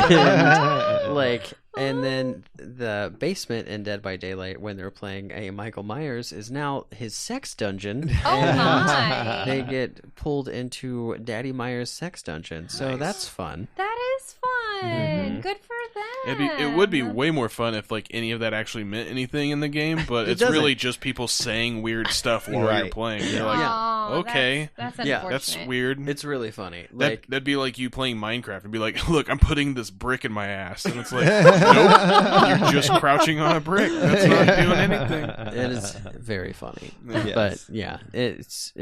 And then the basement in Dead by Daylight, when they're playing a Michael Myers, is now his sex dungeon. Oh my! They get pulled into Daddy Myers' sex dungeon, so that's fun. That is fun. Good for them. It would be way more fun if like any of that actually meant anything in the game, but it's really just people saying weird stuff while you're playing. You're like, okay, that's unfortunate. That's weird. It's really funny. That'd be like you playing Minecraft and be like, look, I'm putting this brick in my ass, and it's like, nope, you're just crouching on a brick. That's not doing anything. It is very funny, but yeah, it's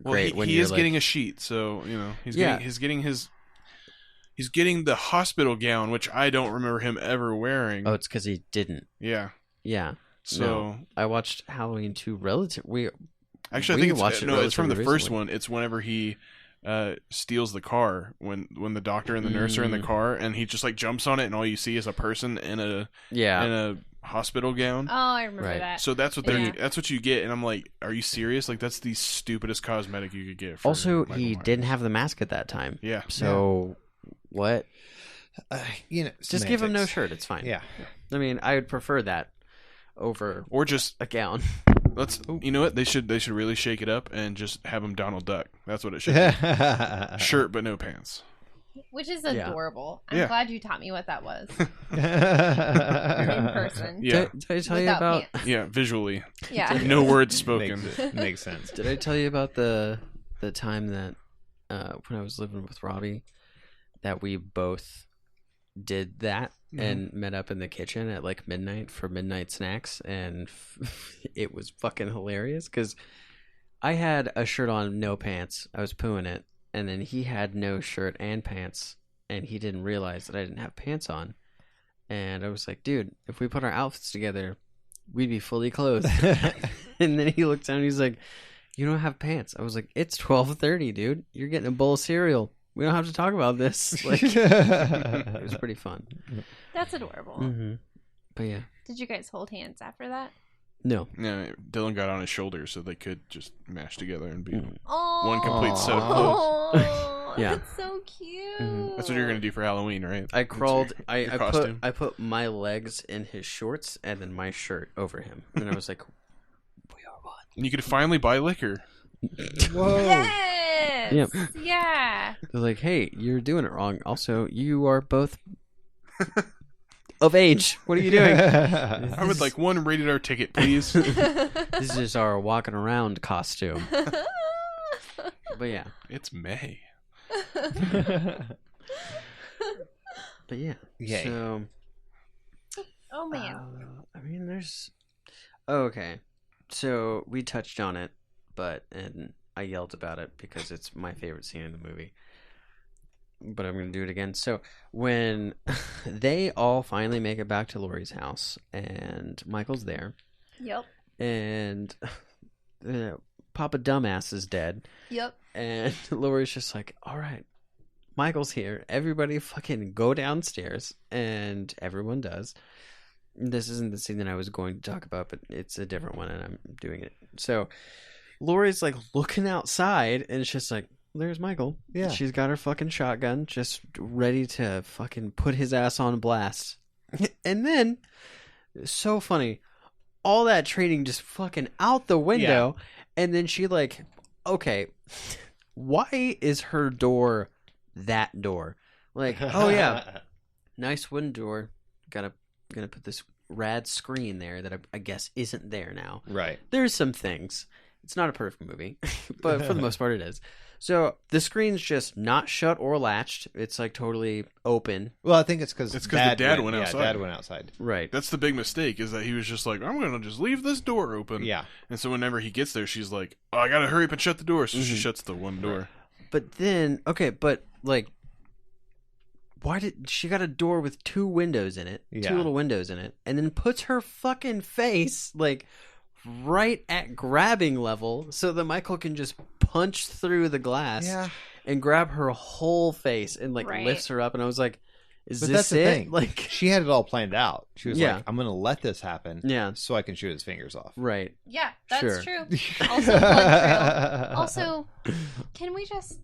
great. He is getting a sheet, so you know he's getting the hospital gown, which I don't remember him ever wearing. Oh, it's because he didn't. Yeah. So I watched Halloween 2 Actually, I think it's from the first one. It's whenever he steals the car when the doctor and the nurse are in the car, and he just like jumps on it, and all you see is a person in a hospital gown. Oh, I remember that. So that's what you get, and I'm like, are you serious? Like that's the stupidest cosmetic you could get. Also, he didn't have the mask at that time. Yeah. So what? Just give him no shirt. It's fine. Yeah. I mean, I would prefer that over or just a gown. You know what? They should really shake it up and just have him Donald Duck. That's what it should be. Shirt but no pants. Which is adorable. I'm glad you taught me what that was. In person. Yeah. Did I tell you about? Pants. Yeah, visually. Yeah. No words spoken. Makes sense. Did I tell you about the time that when I was living with Robbie, that we both did that and met up in the kitchen at like midnight for midnight snacks, and it was fucking hilarious because I had a shirt on, no pants. I was pooing it, and then he had no shirt and pants, and he didn't realize that I didn't have pants on. And I was like, dude, if we put our outfits together, we'd be fully clothed. And then he looked down and he's like, you don't have pants. I was like, it's 12:30, dude. You're getting a bowl of cereal. We don't have to talk about this. Like, it was pretty fun. That's adorable. Mm-hmm. But yeah. Did you guys hold hands after that? No. Yeah, Dylan got on his shoulder so they could just mash together and be Oh, one complete set of clothes. Yeah. That's so cute. Mm-hmm. That's what you're gonna do for Halloween, right? I crawled. Your costume. I put my legs in his shorts and then my shirt over him, and I was like, "We are one." And you could finally buy liquor. Whoa. Yes. Yep. Yeah. They're like, "Hey, you're doing it wrong. Also, you are both of age. What are you doing?" I would like one rated R ticket, please. This is our walking around costume. But yeah. It's May. But yeah. Yay. So. Oh man. I mean, there's. Oh, okay. So we touched on it, and I yelled about it because it's my favorite scene in the movie. But I'm going to do it again. So when they all finally make it back to Laurie's house, and Michael's there, Yep. and Papa Dumbass is dead, Yep. and Laurie's just like, all right, Michael's here. Everybody fucking go downstairs. And everyone does. This isn't the scene that I was going to talk about, but it's a different one, and I'm doing it. So Laurie's like looking outside, and it's just like, there's Michael. Yeah. She's got her fucking shotgun, just ready to fucking put his ass on blast. And then, so funny, all that training just fucking out the window. Yeah. And then she like, okay, why is her door that door? Like, oh yeah, nice wooden door. Gonna put this rad screen there that I guess isn't there now. Right. There's some things. It's not a perfect movie, but for the most part it is. So the screen's just not shut or latched. It's like totally open. Well, I think it's because the dad went outside. Yeah, Dad went outside. Right. That's the big mistake, is that he was just like, I'm going to just leave this door open. Yeah. And so whenever he gets there, she's like, oh, I got to hurry up and shut the door. So she shuts the one door. But then, okay, but like, why did she got a door with two windows in it, two little windows in it, and then puts her fucking face like right at grabbing level so that Michael can just punch through the glass and grab her whole face and like lifts her up. And I was like, is this that's it? The thing. Like, she had it all planned out. She was like, I'm going to let this happen so I can shoot his fingers off. Right. Yeah, that's Sure. true. Also, blood trail. Also, can we just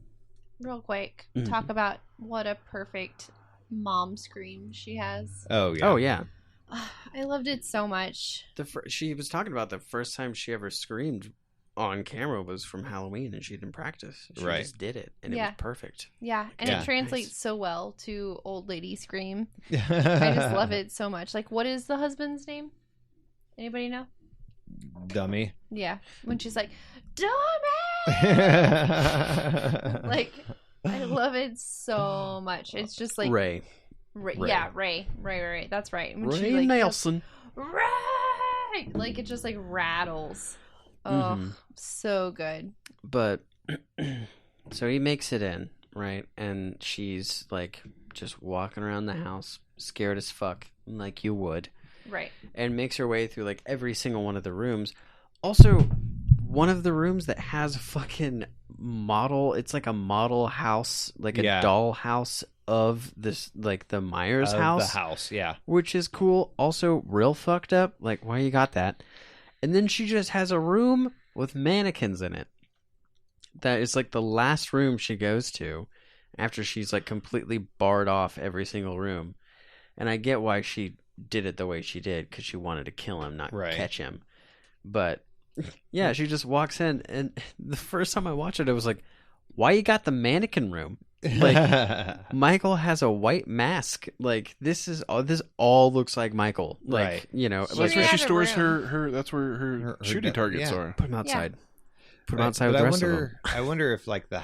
real quick talk about what a perfect mom scream she has? Oh, yeah. Oh, yeah. I loved it so much. She was talking about the first time she ever screamed on camera was from Halloween, and she didn't practice. She just did it, and it was perfect. Yeah, and it translates so well to old lady scream. I just love it so much. Like, what is the husband's name? Anybody know? Dummy. Yeah, when she's like, dummy! Like, I love it so much. It's just like Ray. Yeah, Ray. That's right. When Ray she, like, Nelson. Ray! Like, it just like rattles. Oh, so good. But so he makes it in, right? And she's like just walking around the house, scared as fuck, like you would. Right. And makes her way through like every single one of the rooms. Also, one of the rooms that has a fucking model, it's like a model house, like a doll house of this, like the Myers house. The house, yeah. Which is cool. Also real fucked up. Like, why you got that? And then she just has a room with mannequins in it. That is like the last room she goes to after she's like completely barred off every single room. And I get why she did it the way she did, because she wanted to kill him, not catch him. But yeah, she just walks in, and the first time I watched it, I was like, why you got the mannequin room? Like, Michael has a white mask. Like, this all looks like Michael. Like, you know, that's where she stores her that's where her shooting targets are. Put them outside. Put them outside with the rest of them. I wonder if like the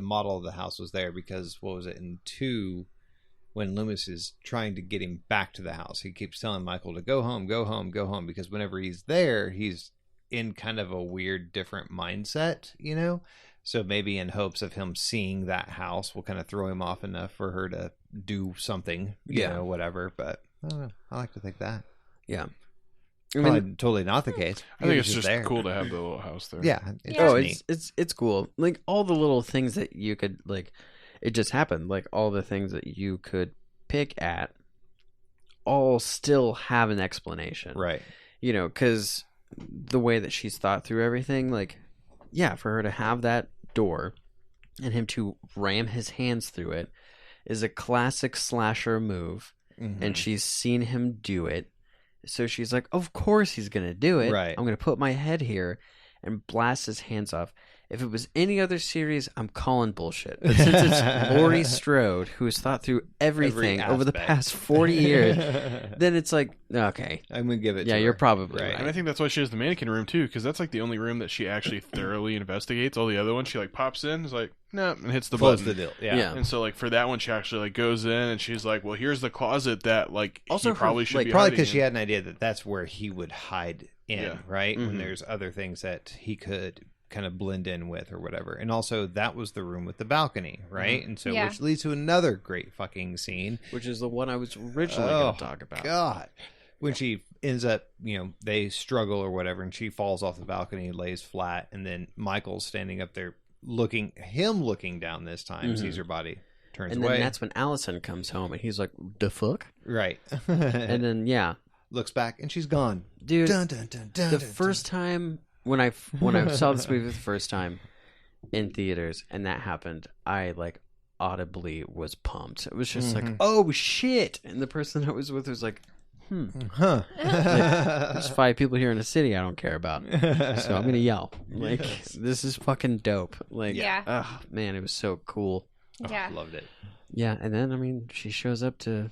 model of the house was there, because what was it in 2? when Loomis is trying to get him back to the house. He keeps telling Michael to go home, go home, go home, because whenever he's there, he's in kind of a weird, different mindset, you know? So maybe in hopes of him seeing that house will kind of throw him off enough for her to do something, you know, whatever. But I don't know. I like to think that. Yeah. I mean, totally not the case. I think it's just cool to have the little house there. Yeah. It's cool. Like all the little things that you could like, it just happened. Like all the things that you could pick at, all still have an explanation, right? You know, because the way that she's thought through everything, like, yeah, for her to have that door and him to ram his hands through it is a classic slasher move, and she's seen him do it. So she's like, of course he's going to do it. Right. I'm going to put my head here and blast his hands off. If it was any other series, I'm calling bullshit. But since it's Laurie Strode, who has thought through everything over the past 40 years, then it's like, okay. I'm going to give it to her. Yeah, you're probably right. And I think that's why she has the mannequin room, too, because that's like the only room that she actually thoroughly investigates. All the other ones, she like pops in, is like, no, and hits the Close button. the deal. Yeah. And so like for that one, she actually like goes in and she's like, well, here's the closet that like also he probably should be probably because she had an idea that that's where he would hide in, right? Mm-hmm. When there's other things that he could kind of blend in with or whatever. And also that was the room with the balcony, right? And so which leads to another great fucking scene, which is the one I was originally going to talk about. God, when she ends up, you know, they struggle or whatever, and she falls off the balcony, lays flat, and then Michael's standing up there looking down this time, sees her body, turns and away. And then that's when Allison comes home and he's like, the fuck? Right. And then looks back and she's gone. Dude, dun, dun, dun, dun, the dun, first time when I saw this movie the first time in theaters and that happened, I like audibly was pumped. It was just like, oh shit. And the person I was with was like, like, there's 5 people here in the city I don't care about, so I'm gonna yell. Like, this is fucking dope. Like, oh man, it was so cool. Yeah, loved it. Yeah, and then I mean, she shows up to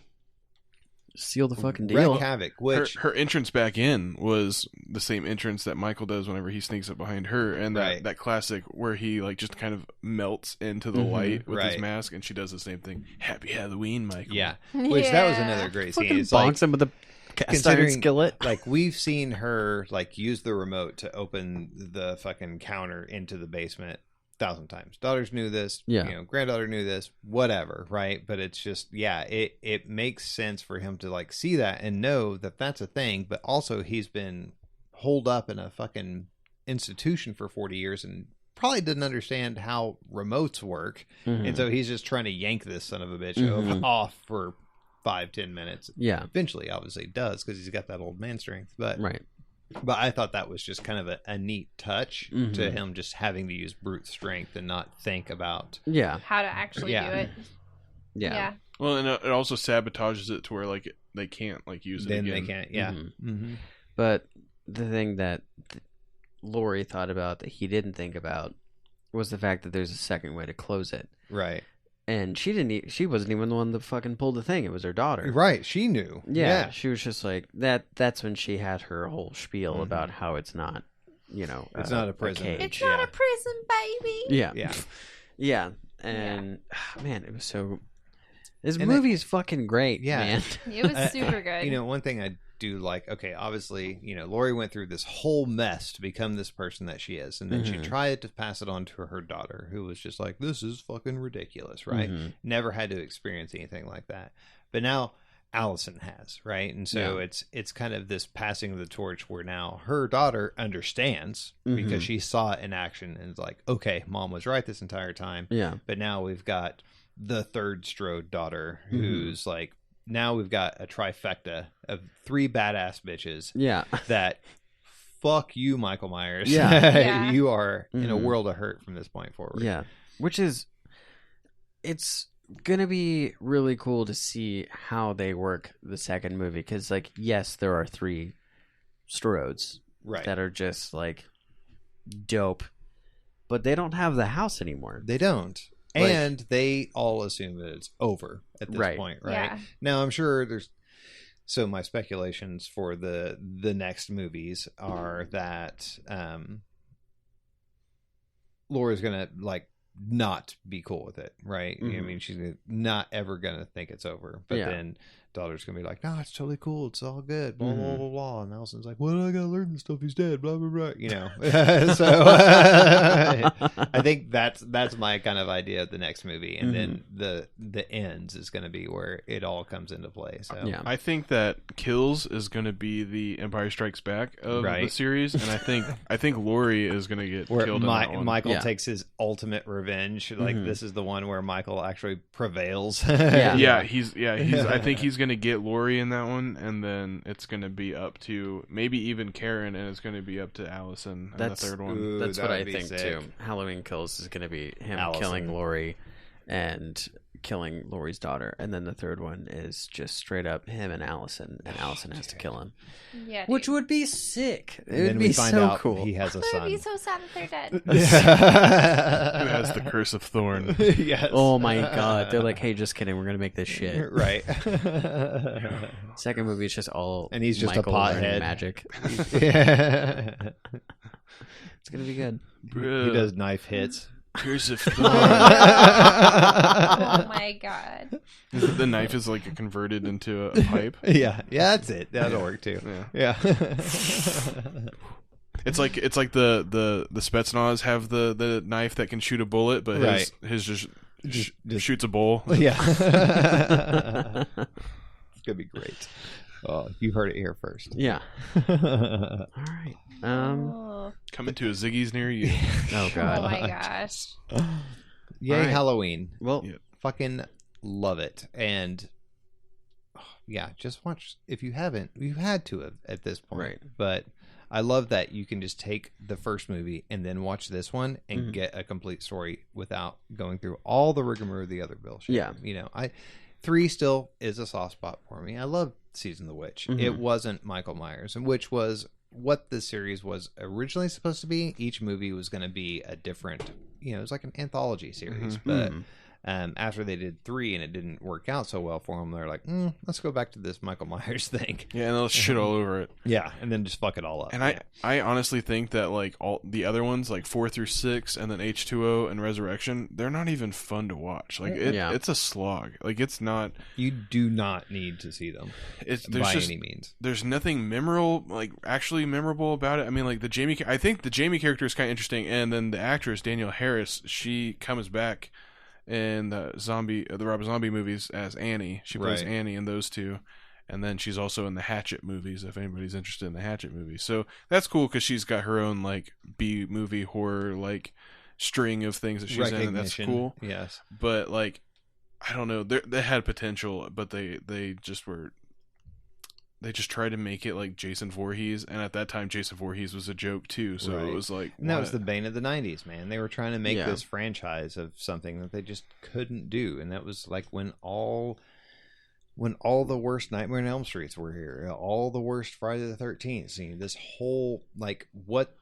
seal the fucking deal. Wreak havoc. Which her entrance back in was the same entrance that Michael does whenever he sneaks up behind her, and that classic where he like just kind of melts into the light with his mask, and she does the same thing. Happy Halloween, Michael. Yeah, which that was another great scene. It's bonks him with a cast iron skillet. Like we've seen her like use the remote to open the fucking counter into the basement 1,000 times. Daughters knew this. You know, granddaughter knew this. Whatever, right? But it's just it makes sense for him to like see that and know that that's a thing. But also he's been holed up in a fucking institution for 40 years and probably didn't understand how remotes work, and so he's just trying to yank this son of a bitch off for 5-10 minutes. Yeah, eventually obviously does because he's got that old man strength. But but I thought that was just kind of a neat touch to him, just having to use brute strength and not think about how to actually do it. Yeah. Well, and it also sabotages it to where like they can't like use it then again. they can't. Yeah. But the thing that Laurie thought about that he didn't think about was the fact that there's a second way to close it. Right. And she wasn't even the one that fucking pulled the thing. It was her daughter. Right. She knew. Yeah. She was just like that's when she had her whole spiel about how it's not, you know, it's not a prison. It's not a prison, baby. Yeah. Yeah. Yeah. And man, it was so. This movie is fucking great. Yeah. Man. It was super good. You know, one thing I do like, okay, obviously, you know, Laurie went through this whole mess to become this person that she is, and then she tried to pass it on to her daughter, who was just like, this is fucking ridiculous, right? Never had to experience anything like that, but now Allison has, right? And so it's kind of this passing of the torch where now her daughter understands because she saw it in action and is like, okay, mom was right this entire time. But now we've got the third Strode daughter who's like, now we've got a trifecta of 3 badass bitches. That fuck you, Michael Myers. You are in a world of hurt from this point forward. Yeah. Which is, it's going to be really cool to see how they work the second movie. Because, like, yes, there are 3 Strodes that are just, like, dope. But they don't have the house anymore. They don't. And they all assume that it's over at this point, right? Yeah. Now, I'm sure there's... So my speculations for the next movies are that Laura's going to, like, not be cool with it, right? I mean, she's not ever gonna think it's over, but then daughter's gonna be like, no, it's totally cool, it's all good, blah blah blah blah, and Allison's like, well, I gotta learn this stuff, he's dead, blah blah blah, you know. So I think that's my kind of idea of the next movie, and then the ends is gonna be where it all comes into play. So I think that Kills is gonna be the Empire Strikes Back of the series, and I think Laurie is gonna get killed in that one. Michael takes his ultimate revenge. Like this is the one where Michael actually prevails. He's I think he's gonna get Laurie in that one, and then it's gonna be up to maybe even Karen, and it's gonna be up to Allison in the third one. Ooh, that's what I think too. Halloween Kills is gonna be him killing Laurie and killing Laurie's daughter, and then the third one is just straight up him and Allison has to kill him. Yeah, dude. Which would be sick. It would then be we find so out cool. He has a It son. would be so sad that they're dead. Who has the curse of Thorn? Yes. Oh my god. They're like, hey, just kidding, we're gonna make this shit. Right. Second movie is just all and he's just Michael a learning pothead. magic. It's gonna be good. He does knife hits. Curse of Thorn. Oh my god. The knife is like converted into a pipe. Yeah, that's it. That'll work too. Yeah. It's like the Spetsnaz have the knife that can shoot a bullet, but his just shoots a bowl. Yeah. It's gonna be great. Oh, you heard it here first. Yeah. All right. Coming to a Ziggy's near you. Oh god. Oh my gosh. Yay, right. Halloween. Well, fucking love it. And just watch. If you haven't, you had to have at this point. Right. But I love that you can just take the first movie and then watch this one and get a complete story without going through all the rigmarole of the other bullshit. Yeah. You know, 3 still is a soft spot for me. I love Season of the Witch. It wasn't Michael Myers, which was what the series was originally supposed to be. Each movie was going to be a different, it was like an anthology series. But after they did 3 and it didn't work out so well for them, they're like, let's go back to this Michael Myers thing. Yeah, and they'll shit all over it. Yeah, and then just fuck it all up. And I honestly think that like all the other ones, like 4 through 6, and then H2O and Resurrection, they're not even fun to watch. Like it's a slog. Like it's not. You do not need to see them. By any means. There's nothing actually memorable about it. I mean, like I think the Jamie character is kind of interesting, and then the actress Danielle Harris, she comes back in the Rob Zombie movies as Annie. She plays Annie in those 2. And then she's also in the Hatchet movies, if anybody's interested in the Hatchet movies. So that's cool because she's got her own like B-movie horror like string of things that she's in, and that's cool. Yes. But like, I don't know, they had potential, but they just tried to make it like Jason Voorhees, and at that time Jason Voorhees was a joke too, so it was like, and that was the bane of the 90s, man. They were trying to make this franchise of something that they just couldn't do, and that was like when all the worst Nightmare on Elm Streets were here, all the worst Friday the 13th, this whole like what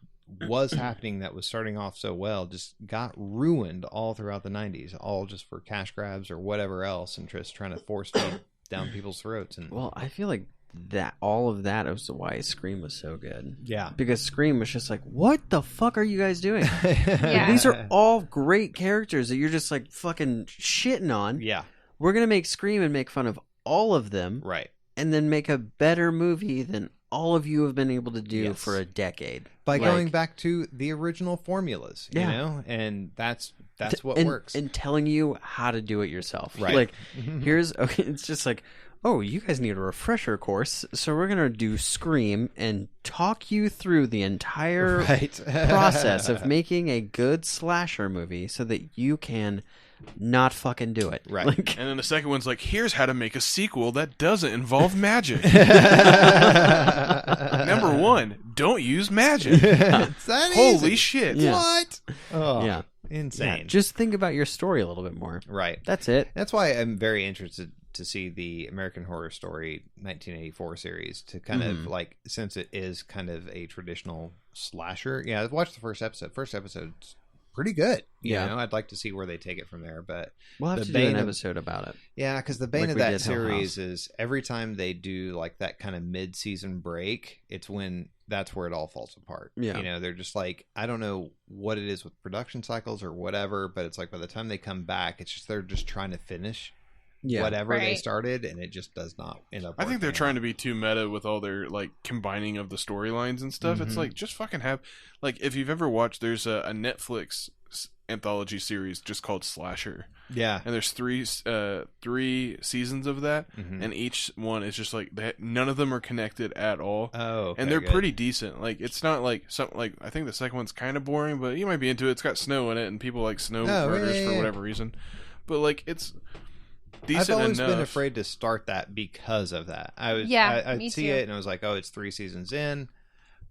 was happening that was starting off so well just got ruined all throughout the 90s, all just for cash grabs or whatever else, and just trying to force feed down people's throats. And I feel like that all of that was why Scream was so good. Yeah, because Scream was just like, what the fuck are you guys doing? These are all great characters that you're just like fucking shitting on. Yeah, we're gonna make Scream and make fun of all of them, right, and then make a better movie than all of you have been able to do for a decade by going back to the original formulas. You know, and that's what works, and telling you how to do it yourself. Right, like it's just like, oh, you guys need a refresher course, so we're going to do Scream and talk you through the entire process of making a good slasher movie so that you can not fucking do it. Right. Like, and then the second one's like, here's how to make a sequel that doesn't involve magic. Number 1, don't use magic. Holy shit. Yeah. What? Oh, yeah. Insane. Yeah. Just think about your story a little bit more. Right. That's it. That's why I'm very interested to see the American Horror Story 1984 series, to kind of like, since it is kind of a traditional slasher. Yeah, I've watched the first episode. First episode's pretty good. You know, I'd like to see where they take it from there. But we'll have to do an episode about it. Yeah, because the bane of that series is every time they do like that kind of mid-season break, that's where it all falls apart. Yeah. You know, they're just like, I don't know what it is with production cycles or whatever, but it's like by the time they come back, it's just they're just trying to finish whatever they started, and it just does not end up. I think they're trying to be too meta with all their like combining of the storylines and stuff. It's like, just fucking have, like, if you've ever watched, there's a Netflix anthology series just called Slasher. Yeah, and there's three seasons of that, and each one is just like none of them are connected at all. Oh, okay, and they're pretty decent. Like, it's not like something like, I think the second one's kind of boring, but you might be into it. It's got snow in it, and people like snow murders for whatever reason. But like, it's decent. I've always been afraid to start that because of that. I'd see it and I was like, oh, it's 3 seasons in.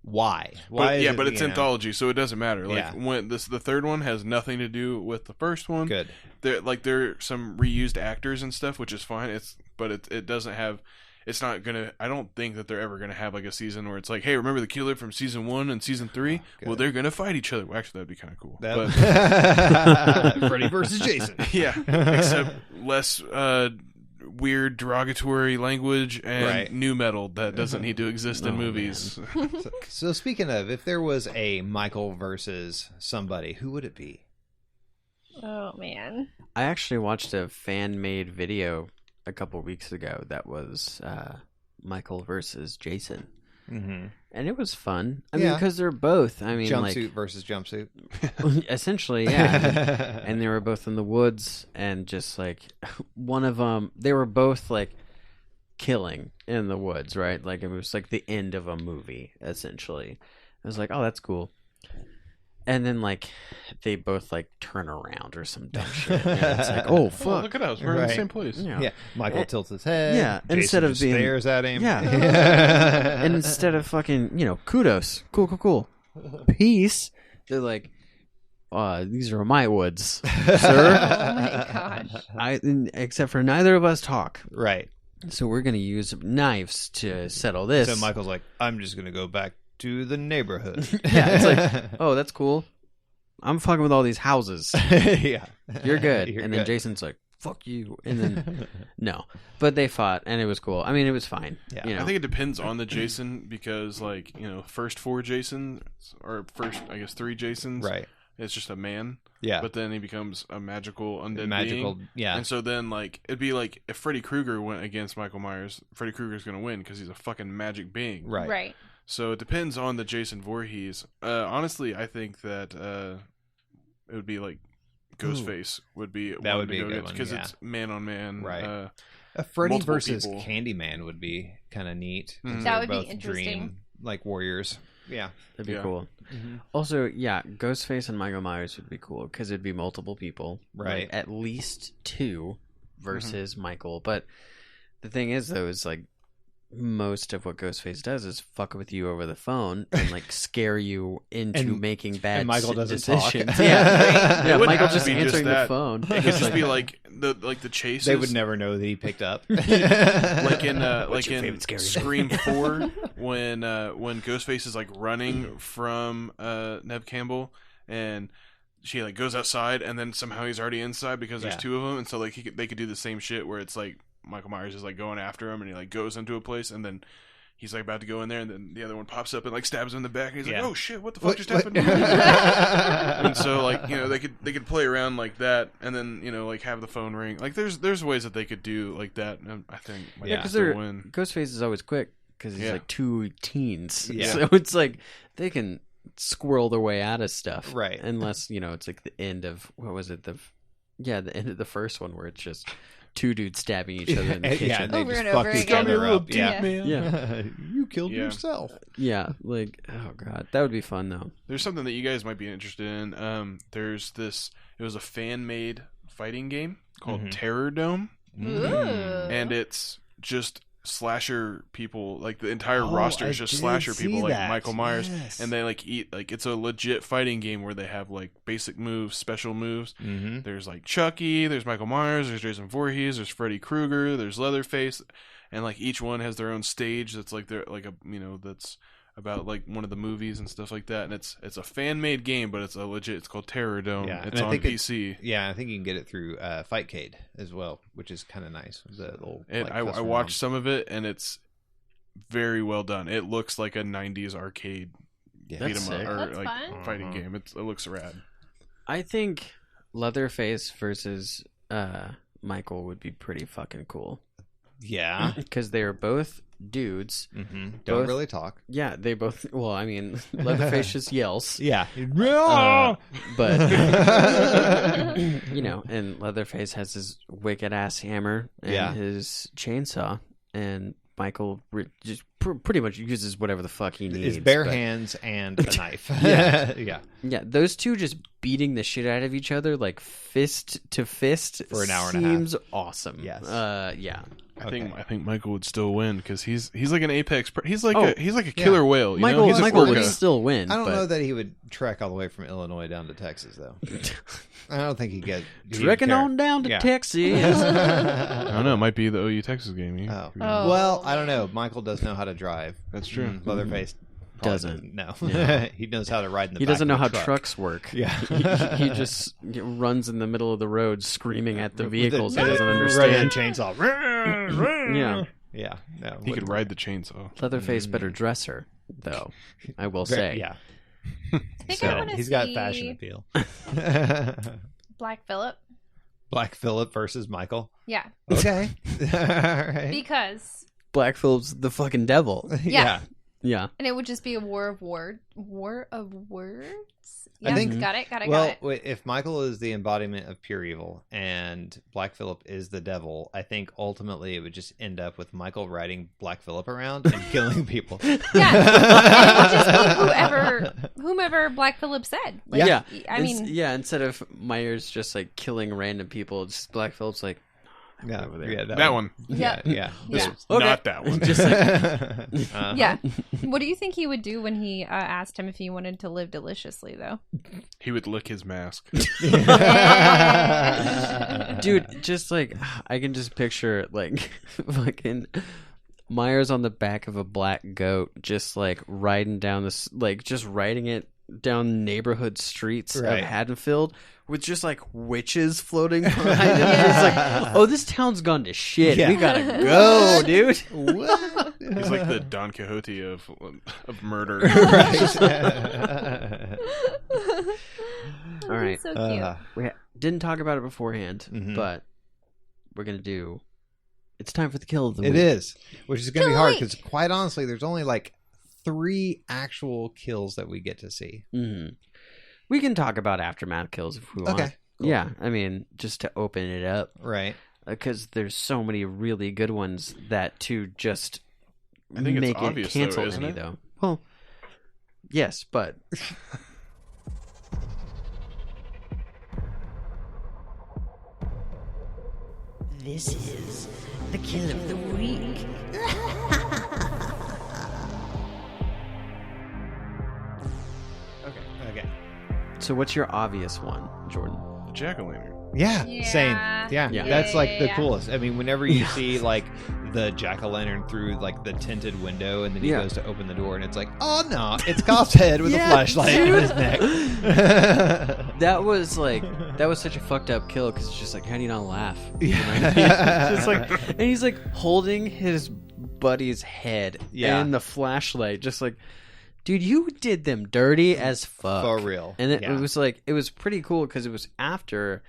Why? But it's anthology, so it doesn't matter. Like when the third one has nothing to do with the first one. Good. There some reused actors and stuff, which is fine. It doesn't have. It's not gonna. I don't think that they're ever gonna have like a season where it's like, hey, remember the killer from season 1 and season 3? Well, they're gonna fight each other. Well, actually, that'd be kind of cool. Freddy versus Jason. Yeah, except less weird derogatory language and new metal that doesn't need to exist in movies. So speaking of, if there was a Michael versus somebody, who would it be? Oh man, I actually watched a fan-made video a couple weeks ago that was Michael versus Jason, and it was fun. I mean, because they're both. I mean, jumpsuit versus jumpsuit, essentially, yeah. And they were both in the woods, and just like one of them, they were both like killing in the woods, right? Like it was like the end of a movie, essentially. I was like, oh, that's cool. And then, like, they both, like, turn around or some dumb shit. And it's like, oh, fuck. Oh, look at us. We're in the same place. Yeah. Michael tilts his head. Yeah. Jason instead of being... stares at him. Yeah. And instead of fucking, kudos. Cool. Peace. They're like, these are my woods, sir. Oh, my gosh. Except for neither of us talk. Right. So we're going to use knives to settle this. So Michael's like, I'm just going to go back to the neighborhood. Yeah, it's like, oh, that's cool. I'm fucking with all these houses. Yeah. You're good. And then Jason's like, fuck you. And then, no. But they fought, and it was cool. I mean, it was fine. Yeah. I think it depends on the Jason, because, like, first 4 Jasons, or first, I guess, 3 Jasons. Right. It's just a man. Yeah. But then he becomes a magical undead being. Yeah. And so then, like, it'd be like if Freddy Krueger went against Michael Myers, Freddy Krueger's going to win because he's a fucking magic being. Right. So it depends on the Jason Voorhees. Honestly, I think that it would be like Ghostface would be that would be a good one because it's man on man. Right. A Freddy versus Candyman would be kind of neat. That would be interesting. Like warriors. Yeah, that'd be cool. Also, Ghostface and Michael Myers would be cool because it'd be multiple people, right? Like at least 2 versus Michael. But the thing is, though, is like most of what Ghostface does is fuck with you over the phone and like scare you into making bad and Michael doesn't decisions. Talk. Yeah, Michael just answering the phone. It could just be like the chases. They would never know that he picked up. like in Scream 4 when Ghostface is like running from Neve Campbell and she like goes outside and then somehow he's already inside because there's 2 of them, and so like they could do the same shit where it's like Michael Myers is like going after him and he like goes into a place and then he's like about to go in there and then the other one pops up and like stabs him in the back and he's like, oh shit, what the fuck just happened? And so like they could play around like that and then like have the phone ring. Like there's ways that they could do like that, and I think because Ghostface is always quick because he's like 2 teens, so it's like they can squirrel their way out of stuff, right? Unless it's like the end of the end of the first one where it's just 2 dudes stabbing each other in the kitchen. Yeah, they over just and fuck over each again. other up. Yeah. You killed yourself. Yeah, like, oh god, that would be fun though. There's something that you guys might be interested in. It was a fan-made fighting game called Terror Dome. And it's just slasher people, like the entire roster is just slasher people like Michael Myers, and they like eat, like it's a legit fighting game where they have like basic moves, special moves. There's like Chucky, there's Michael Myers, there's Jason Voorhees, there's Freddy Krueger, there's Leatherface, and like each one has their own stage that's like they're like a that's about like one of the movies and stuff like that, and it's a fan made game, but it's a legit. It's called Terror Dome. Yeah, it's on PC. I think you can get it through Fightcade as well, which is kind of nice. I watched some of it, and it's very well done. It looks like a '90s arcade beat 'em up or That's like fun. fighting game. It looks rad. I think Leatherface versus Michael would be pretty fucking cool. Yeah, because they are both dudes. Mm-hmm. Don't really talk. Yeah, they both. Well, I mean, Leatherface just yells. Yeah, but and Leatherface has his wicked ass hammer and his chainsaw, and Michael just pretty much uses whatever the fuck he needs. His bare hands and a knife. Yeah. Those two just beating the shit out of each other like fist to fist for an hour and a half seems awesome. Yes. I think Michael would still win because he's like an apex. He's like a killer whale. Michael would still win. I don't know that he would trek all the way from Illinois down to Texas though. I don't think he'd get trekking on down to Texas. I don't know. It might be the OU Texas game. Well, I don't know. Michael does know how to drive. That's true. Leatherface doesn't. No. He knows how to ride in the. He doesn't know how truck. Trucks work. Yeah, he just runs in the middle of the road screaming at the vehicles. He doesn't understand. Chainsaw. Yeah. No, he could ride the chainsaw. Leatherface better dress her, though. I will say. Yeah. I think I want to see. He's got fashion appeal. Black Phillip. Black Phillip versus Michael. Yeah. Okay. All right. Because Black Phillip's the fucking devil. Yeah. Yeah. And it would just be a war of words. Yeah, I think, got it. Well, if Michael is the embodiment of pure evil and Black Phillip is the devil, I think ultimately it would just end up with Michael riding Black Phillip around and killing people. Yeah. And it would just be whomever Black Phillip said. Like, I mean... instead of Myers just like killing random people, just Black Phillip's like, over there. That one. Yeah. Not that one. Just Yeah. What do you think he would do when he asked him if he wanted to live deliciously, though? He would lick his mask. Dude, just like, I can just picture like fucking Myers on the back of a black goat, just like riding down this, like just riding it down neighborhood streets of Haddonfield with just like witches floating behind him. It's like, oh, this town's gone to shit. We gotta go, dude. He's like the Don Quixote of murder. All right. So cute. We didn't talk about it beforehand, but we're gonna do. It's time for the kill of the week. It is, which is gonna be hard because quite honestly, there's only like 3 actual kills that we get to see. Mm-hmm. We can talk about aftermath kills if we want. Okay. Cool. Yeah, I mean, just to open it up. Right. Because there's so many really good ones that to just I think make it's obvious, it cancel though, isn't any, it? though. Well, yes, but... This is the kill of the week. Okay. So what's your obvious one, Jordan? Jack-o'-lantern. Yeah, same. Yeah. That's like the coolest. I mean, whenever you see like the jack-o'-lantern through like the tinted window, and then he goes to open the door, and it's like, oh no, it's Cobb's head with a flashlight in his neck. That was such a fucked up kill because it's just like, how do you not laugh? You know what I mean? It's just like, and he's like holding his buddy's head and the flashlight, just like, dude, you did them dirty as fuck. For real. And it was like, it was pretty cool because it was after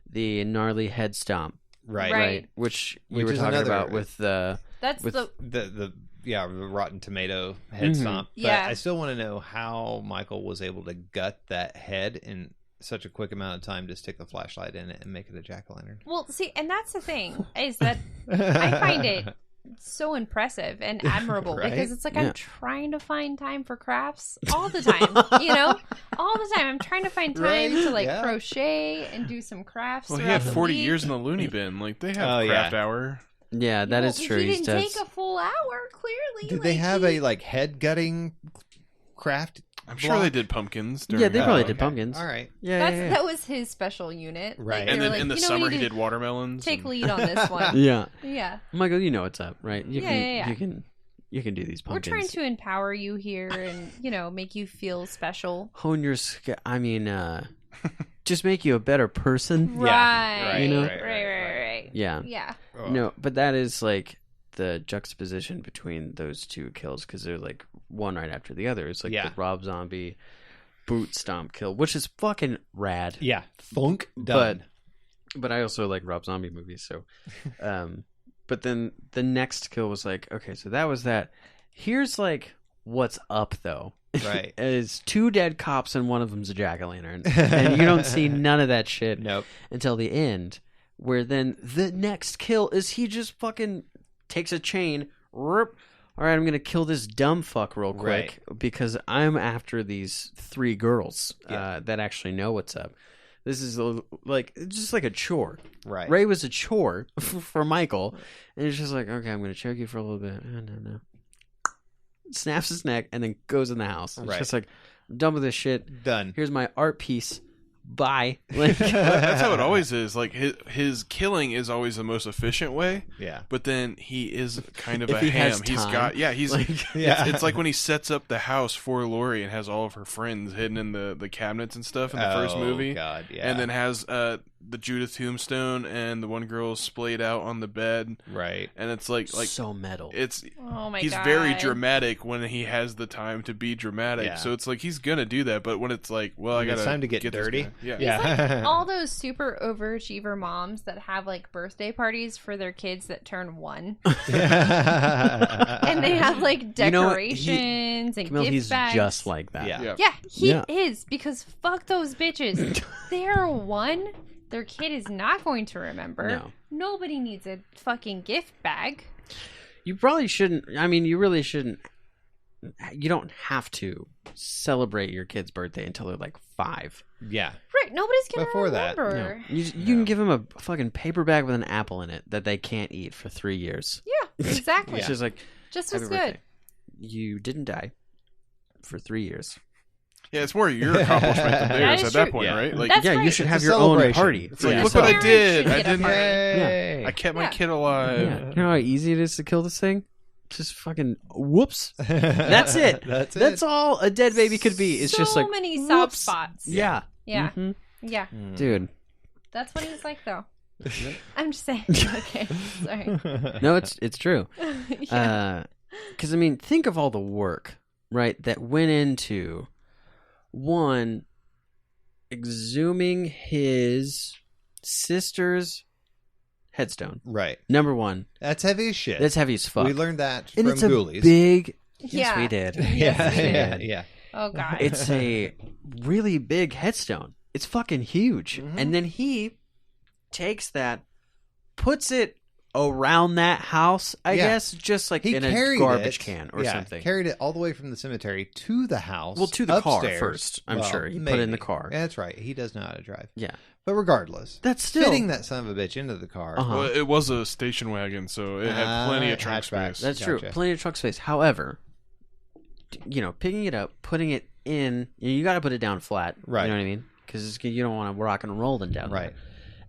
the gnarly head stomp. Right. Which you were talking about with the... That's the rotten tomato head stomp. But I still want to know how Michael was able to gut that head in such a quick amount of time to stick the flashlight in it and make it a jack-o'-lantern. Well, see, and that's the thing, is that I find it so impressive and admirable because it's like I'm trying to find time for crafts all the time, all the time. I'm trying to find time to like crochet and do some crafts. Well, he had 40 years in the loony bin. Like they have craft hour. Yeah, that is true. He didn't take a full hour. Clearly, did they have a like head gutting craft? I'm sure they did pumpkins. Yeah, they probably did pumpkins. All right. Yeah, that was his special unit. Right. Like, And then like, in the summer he did watermelons. Take lead on this one. Yeah. Yeah. Michael, you know what's up, right? You can You can do these pumpkins. We're trying to empower you here and, make you feel special. Hone your just make you a better person. Right. You know? Right. Yeah. Yeah. Oh. No, but that is like the juxtaposition between those two kills because they're like one right after the other. It's like the Rob Zombie boot stomp kill, which is fucking rad. Yeah. Funk done. But I also like Rob Zombie movies, so but then the next kill was like, okay, so that was that. Here's like what's up though. Right. Is 2 dead cops and one of them's a jack-o'-lantern. And you don't see none of that shit until the end, where then the next kill is he just fucking takes a chain. All right, I'm going to kill this dumb fuck real quick because I'm after these 3 girls that actually know what's up. This is just like a chore. Right. Ray was a chore for Michael. And it's just like, okay, I'm going to choke you for a little bit. No. Snaps his neck and then goes in the house. It's just like, I'm done with this shit. Done. Here's my art piece. Bye. Like, that's how it always is. Like his killing is always the most efficient way. Yeah. But then he is kind of if a he ham. has He's time, got he's like, it's like when he sets up the house for Lori and has all of her friends hidden in the cabinets and stuff in the first movie. God, yeah. And then has the Judith Tombstone and the one girl splayed out on the bed. Right. And it's like so metal. It's oh my he's God. very dramatic when he has the time to be dramatic. Yeah. So it's like he's gonna do that, but when it's like, well, I got time to get dirty. Yeah. He's like all those super overachiever moms that have like birthday parties for their kids that turn 1. And they have like decorations and Camille, gift he's bags. just like that. Yeah, he is, because fuck those bitches. They're 1. Their kid is not going to remember. No. Nobody needs a fucking gift bag. You probably shouldn't. I mean, you really shouldn't. You don't have to celebrate your kid's birthday until they're like 5. Yeah. Right, nobody's going to Before that, remember. No. You can give them a fucking paper bag with an apple in it that they can't eat for 3 years. Yeah, exactly. It's just like, just happy as good. birthday. You didn't die for 3 years. Yeah, it's more your accomplishment than theirs at that point, Yeah. right? Like, That's yeah, right. you should It's have a your own celebration. party. it's like, Yeah. look what I Parents did. should I get a didn't. party. Yay. I kept my Yeah. kid alive. Yeah. You know how easy it is to kill this thing? Just fucking whoops. That's it. That's all a dead baby could be. It's so just like many soft whoops. spots. Yeah. Yeah. Mhm. Yeah. Dude. That's what he's like, though. I'm just saying. Okay. Sorry. No, it's true. Yeah. Because, I mean, think of all the work, right, that went into, one, exhuming his sister's headstone. Right. Number 1. That's heavy as shit. That's heavy as fuck. We learned that and from it's a Ghoulies. big... Yes, Yeah. we did. Yes, we did. Yeah. Oh, God. It's a really big headstone. It's fucking huge. Mm-hmm. And then he takes that, puts it around that house, I guess, just like He in a carried garbage it, can or something. Carried it all the way from the cemetery to the house. Well, to the car upstairs. first, I'm Well, sure. He put it in the maybe. car. Yeah, that's right. He does know how to drive. Yeah. But regardless, That's still... fitting that son of a bitch into the car. Uh-huh. Well, it was a station wagon, so it had plenty of trunk hatchback. space. That's true. Gotcha. Plenty of truck space. However, picking it up, putting it in, you got to put it down flat. Right. You know what I mean? Because you don't want to rock and roll them down Right. there.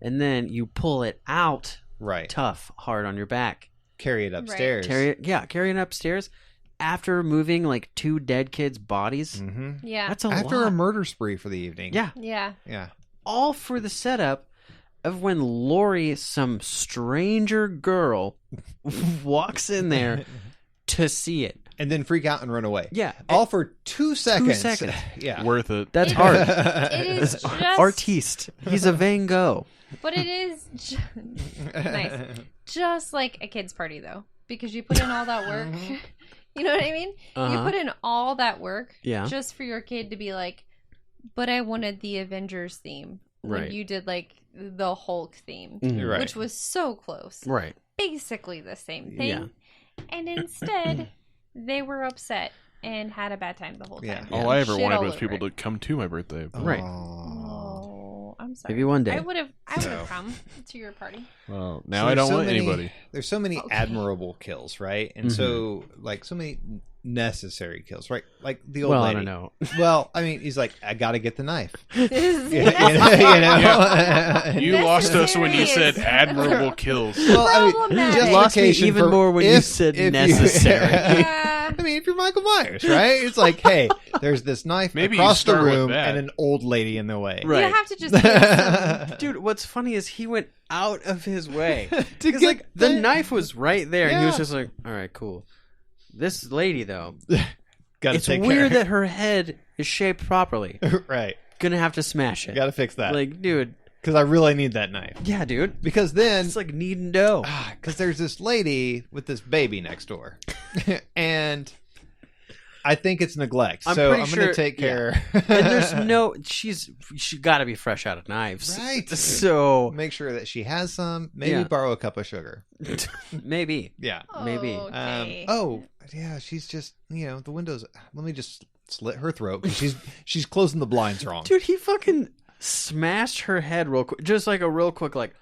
And then you pull it out Right. tough, hard on your back. Carry it upstairs. Carry it upstairs after removing like 2 dead kids' bodies. Mm-hmm. Yeah. That's a After lot. a murder spree for the evening. Yeah. Yeah. Yeah. All for the setup of when Lori, some stranger girl, walks in there to see it. And then freak out and run away. Yeah. All for 2 seconds. 2 seconds. Yeah. Worth it. That's art. It is just... Artiste. He's a Van Gogh. But it is nice. Just like a kid's party, though. Because you put in all that work. You know what I mean? Uh-huh. You put in all that work Yeah. just for your kid to be like, but I wanted the Avengers theme. When Right. you did like the Hulk theme. Mhm. Right. Which was so close. Right. Basically the same thing. Yeah. And instead, they were upset and had a bad time the whole Yeah. time. All I ever Shit wanted all was over people it. to come to my birthday. Right. Oh, I'm I'm sorry. Maybe one day. I would have come to your party. Well, now I don't want anybody. There's so many admirable kills, right? And so many necessary kills, right? Like the old lady. I don't know. Well, I mean, he's like, I got to get the knife. This is You lost us when you said admirable kills. Well, problematic. You lost me even more when you said necessary. Yeah. I mean, if you're Michael Myers, right? It's like, hey, there's this knife Maybe across you the start with room that. and an old lady in the way. Right. You have to just get some... Dude, what's funny is he went out of his way. To Because, get the knife was right there, and he was Yeah. just like, all right, cool. This lady, though, Gotta it's take weird care. that her head is shaped properly. Right. Gonna have to smash it. Gotta fix that. Like, dude. Because I really need that knife. Yeah, dude. Because then... It's like kneading dough. Because there's this lady with this baby next door. And I think it's neglect. I'm so pretty I'm sure- going to take care. And there's no... She got to be fresh out of knives. Right. So... Make sure that she has some. Maybe Yeah. borrow a cup of sugar. Maybe. Yeah. Maybe. Okay. Yeah, she's just, the windows. Let me just slit her throat. 'Cause she's closing the blinds wrong. Dude, he fucking smashed her head real quick. Just like a real quick, like,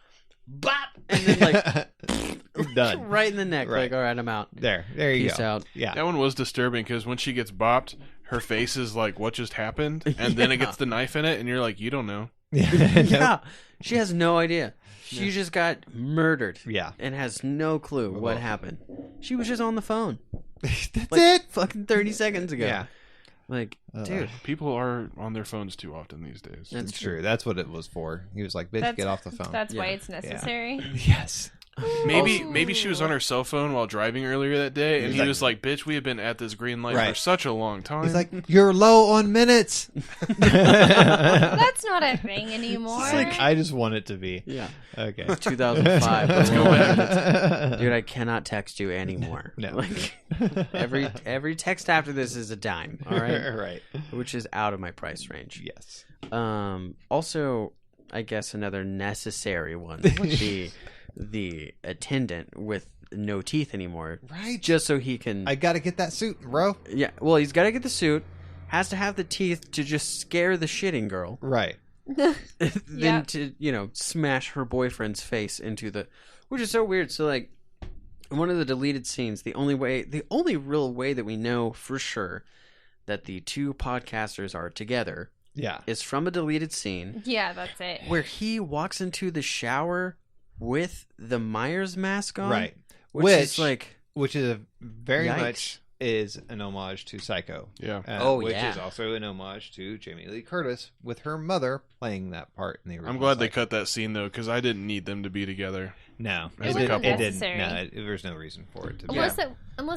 bop! And then, like, Done. right in the neck. Right. Like, all right, I'm out. There you Peace go. out. Yeah. That one was disturbing because when she gets bopped, her face is like, what just happened? And then it gets the knife in it, and you're like, you don't know. Yeah. She has no idea. She just got murdered. Yeah. And has no clue what happened. She was just on the phone. That's Like, it. fucking 30 seconds ago. Yeah. Like, dude. People are on their phones too often these days. That's It's true. That's what it was for. He was like, bitch, get off the phone. That's why Yeah. it's necessary. Yes. Maybe she was on her cell phone while driving earlier that day, and He's he like- was like, "Bitch, we have been at this green light for Right. such a long time." He's like, you're low on minutes. That's not a thing anymore. I just want it to be. Yeah. Okay. 2005. Let's go back. Dude, I cannot text you anymore. No. Like, every text after this is a dime, all right? Right. Which is out of my price range. Yes. Also, I guess another necessary one would be the attendant with no teeth anymore. Right. Just so he can... I got to get that suit, bro. Yeah, well, he's got to get the suit, has to have the teeth to just scare the shitting girl, Right. then Yeah. to, smash her boyfriend's face into the... Which is so weird. So, like, in one of the deleted scenes, the only real way that we know for sure that the two podcasters are together Yeah. is from a deleted scene Yeah, that's it. where he walks into the shower with the Myers mask on. Right. Which is like... Which is very Yikes. much is an homage to Psycho. Yeah. Which yeah. is also an homage to Jamie Lee Curtis with her mother playing that part in the original. I'm glad they Psycho. cut that scene though, because I didn't need them to be together. No, As a it couple. didn't. Necessary. No, there's no reason for it to be. Unless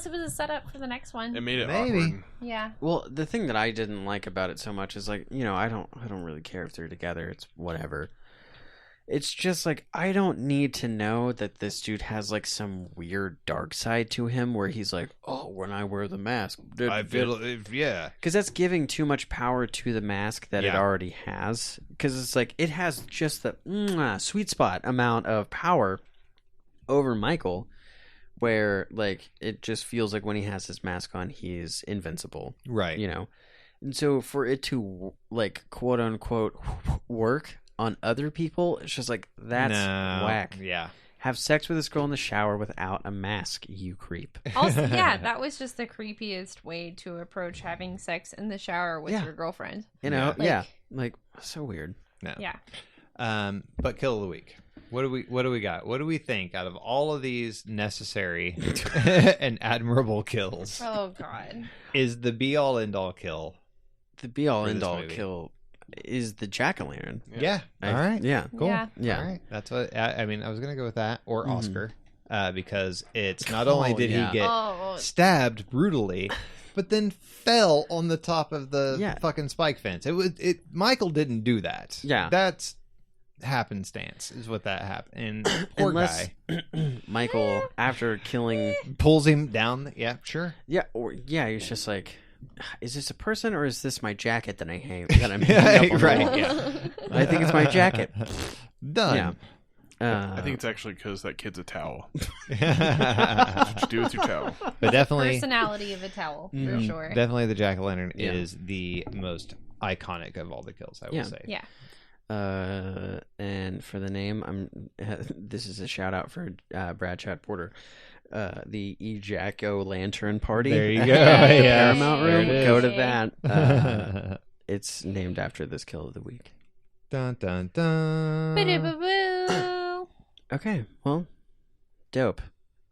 it was a setup for the next one. It made it Maybe. awkward. Yeah. Well, the thing that I didn't like about it so much is like, I don't really care if they're together. It's whatever. It's just like, I don't need to know that this dude has like some weird dark side to him where he's like, oh, when I wear the mask, I feel, yeah. because that's giving too much power to the mask that it Yeah. already has. Because it's like, it has just the sweet spot amount of power over Michael, where like it just feels like when he has his mask on, he's invincible. Right. And so for it to like quote unquote work on other people, it's just like, that's whack. Yeah. Have sex with this girl in the shower without a mask, you creep. Also, yeah, that was just the creepiest way to approach having sex in the shower with Yeah. your girlfriend. Like so weird. No. Yeah. But kill of the week. What do we got? What do we think out of all of these necessary and admirable kills? Oh God. Is the be all end all kill? The be all For end this all movie. kill is the jack-o'-lantern. Yeah. All right. Yeah. Cool. Yeah. Yeah. All right. That's what I mean. I was gonna go with that or Mhm. Oscar, because it's not only did yeah. he get Oh. stabbed brutally, but then fell on the top of the Yeah. fucking spike fence. Michael didn't do that. Yeah. That's happenstance is what that happened. And poor Unless guy Michael, after killing, pulls him down. Yeah, sure. he's just like, is this a person or is this my jacket that I'm hanging up on the Right, wall? yeah. I think it's my jacket. Done. Yeah. I think it's actually because that kid's a towel. But What you do with your towel? definitely, Personality of a towel, for sure. definitely the jack-o'-lantern Yeah. is the most iconic of all the kills, I will Yeah. say. Yeah. And for the name, this is a shout out for Brad Chad Porter. The Ejack-O-Lantern Party. There you go. Paramount There Room. it is. Go to that. It's named after this kill of the week. Dun dun dun. Ba-da-ba-boo. Okay, well, dope.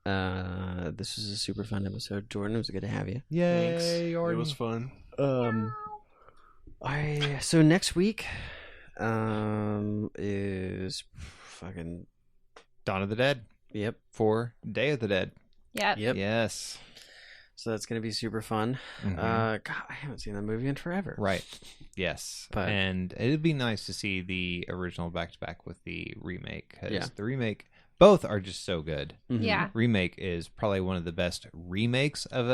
This was a super fun episode. Jordan, it was good to have you. Yay, Thanks. It Jordan. was fun. So next week is fucking Dawn of the Dead. Yep. For Day of the Dead. Yep. Yes. So that's gonna be super fun. God, I haven't seen that movie in forever. Right. Yes. But- and it'd be nice to see the original back to back with the remake. 'Cause Yeah. the remake, both are just so good. Mhm. Yeah. Remake is probably one of the best remakes of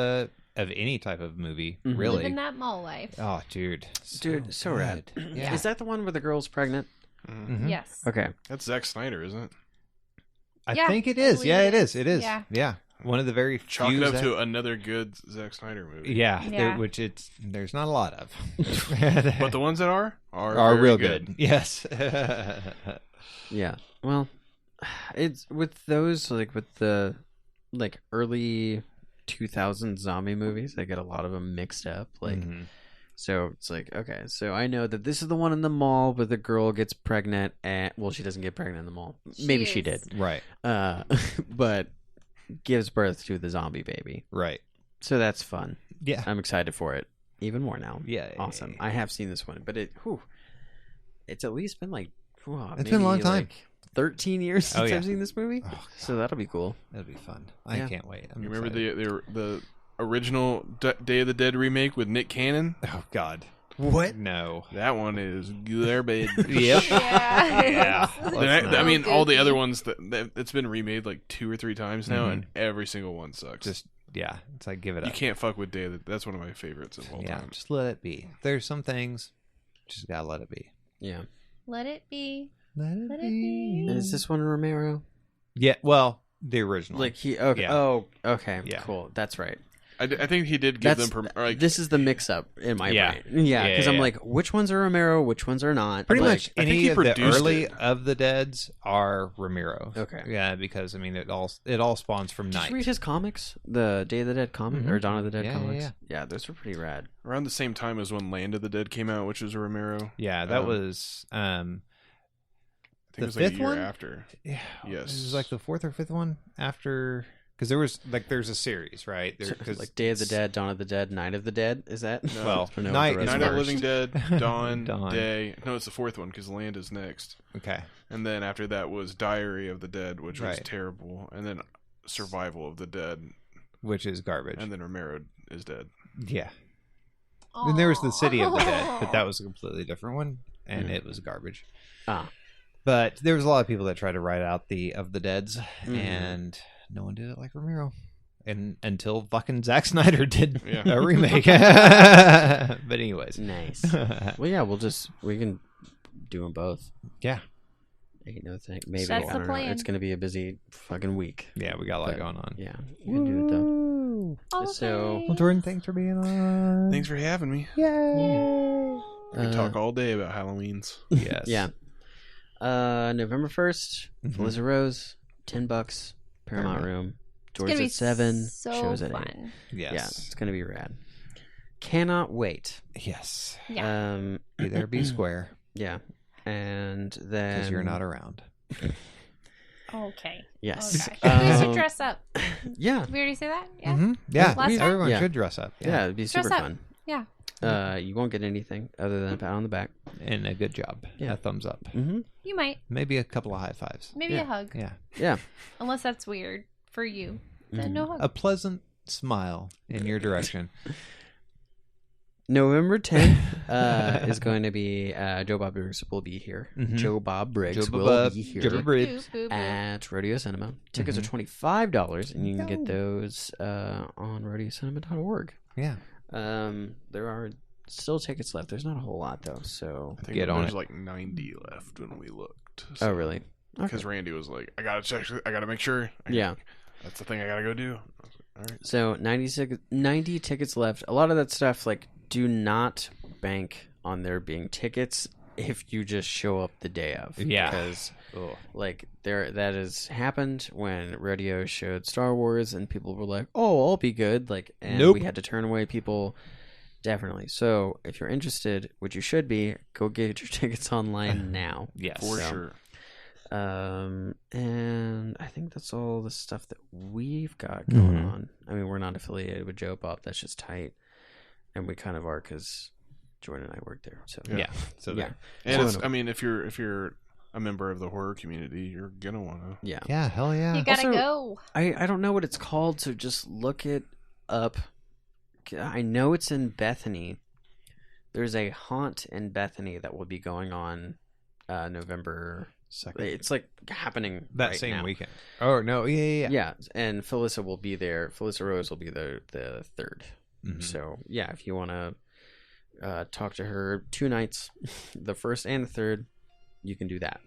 any type of movie. Mhm. Really. Living that mall life. Oh, dude. Dude, so rad. Yeah. Is that the one where the girl's pregnant? Mhm. Yes. Okay. That's Zack Snyder, isn't it? I Yeah, think it I is. believe Yeah, it it is. It is. Yeah. Yeah. One of the very Chalk few it up Zack- to another good Zack Snyder movie. Yeah, Yeah. which there's not a lot of. But the ones that are are very real good. Yes. Yeah. Well, it's with those with the early 2000s zombie movies. I get a lot of them mixed up. Mhm. So it's okay. So I know that this is the one in the mall where the girl gets pregnant, and she doesn't get pregnant in the mall. Maybe she did. Right. But gives birth to the zombie baby. Right. So that's fun. Yeah. I'm excited for it even more now. Yeah. Awesome. I have seen this one, but it's at least been It's been a long time. 13 years since yeah. I've seen this movie. Oh, So that'll be cool. That'll be fun. I Yeah. can't wait. I'm You remember excited. the original Day of the Dead remake with Nick Cannon? Oh God. What? No. That one is garbage. Yep. Yeah. Yeah. I mean, all the goofy. other ones that it's been remade 2 or 3 times now, and every single one sucks. Just it's like give it you up. can't fuck with Day of the. That's one of my favorites of all Yeah. time. Just let it be. There's some things. Just gotta let it be. Yeah. Let it be. Let Let it be. And is this one Romero? Yeah. Well, the original. Okay. Yeah. Oh, okay. Yeah. Cool. That's right. I think he did give them this is the mix-up in my Yeah. brain. Yeah, because I'm Yeah. like, which ones are Romero, which ones are not? Pretty Like, much I think any he of the produced early it. of the Deads are Ramiro. Okay. Yeah, because I mean it all spawns from Did Night. you read his comics? The Day of the Dead comic or Dawn of the Dead Yeah, yeah, comics? yeah. Yeah, those were pretty rad. around the same time as when Land of the Dead came out, which was a Romero. Yeah, that Um, was I think the it was a fifth year one? after. yeah, Yes. it was like the fourth or fifth one after because there's a series, right? Like Day of the Dead, Dawn of the Dead, Night of the Dead. Is that? No. Well, Or no, Night the is rest Night of the first. Living Dead, Dawn, Dawn. Day. No, it's the fourth one because Land is next. Okay. And then after that was Diary of the Dead, which was Right. terrible. And then Survival of the Dead. Which is garbage. And then Romero is dead. Yeah. Then there was the City of the Dead, but that was a completely different one, and it was garbage. Ah. But there was a lot of people that tried to write out the of the Deads, Mhm. and no one did it like Romero. And until fucking Zack Snyder did Yeah. a remake. But anyways. Nice. Well, yeah, we can do them both. Yeah. Ain't no thing. Maybe That's I the don't know. plan. It's gonna be a busy fucking week. Yeah, we got a lot But, going on. Yeah, you can do it though. So- Well, Jordan, thanks for being on. Thanks for having me. Yay. We can talk all day about Halloweens. Yes. Yeah. November 1st, Felissa Rose, $10, Paramount Room. It's Doors gonna be at 7, so shows at fun. 8. Yes. Yeah, it's gonna be rad. Cannot wait. Yes. Yeah. Be there, be square, Yeah, and then because you're not around. Okay. Yes. Okay. We should dress up. Yeah, We already say that? Yeah. Mm-hmm. Yeah. Last time? Everyone Yeah. should dress up. yeah, it'd be Dress super up. fun. Yeah. You won't get anything other than a pat on the back. And a good job. Yeah. A thumbs up. Mm-hmm. You might. Maybe a couple of high fives. Maybe Yeah. a hug. Yeah. Yeah. Unless that's weird for you. Then no hug. A pleasant smile in your direction. November 10th is going to be Joe Bob Briggs will be here. Mhm. Joe Bob Briggs Joe will Bob- be here Joe Bob Briggs. Boo, boo, boo. at Rodeo Cinema. Tickets are $25, and you can get those on rodeocinema.org. Yeah. There are still tickets left. There's not a whole lot though. So I think Get on there's it. like 90 left when we looked. oh really? Because Randy was like, I gotta check. I gotta make sure. Yeah. That's the thing I gotta go do. I was like, all right. So 90 tickets left. A lot of that stuff, like, do not bank on there being tickets if you just show up the day of. Yeah. Because like that has happened when Rodeo showed Star Wars and people were like, "Oh, I'll be good." Like, and we had to turn away people. Definitely. So if you're interested, which you should be, go get your tickets online now. Yes, for sure. And I think that's all the stuff that we've got going on. I mean, we're not affiliated with Joe Pop. That's just tight. And we kind of are because Jordan and I work there. So yeah. So yeah. And it's, I mean, if you're a member of the horror community, you're gonna want to. Yeah. Yeah. Hell yeah. You gotta Also, go. I don't know what it's called, so just look it up. I know it's in Bethany. There's a haunt in Bethany that will be going on November 2nd. It's like happening that right same now. weekend. Oh no, yeah. Yeah, and Felissa will be there. Felissa Rose will be the 3rd. Mm-hmm. So yeah, if you want to talk to her 2 nights, the 1st and the 3rd, you can do that.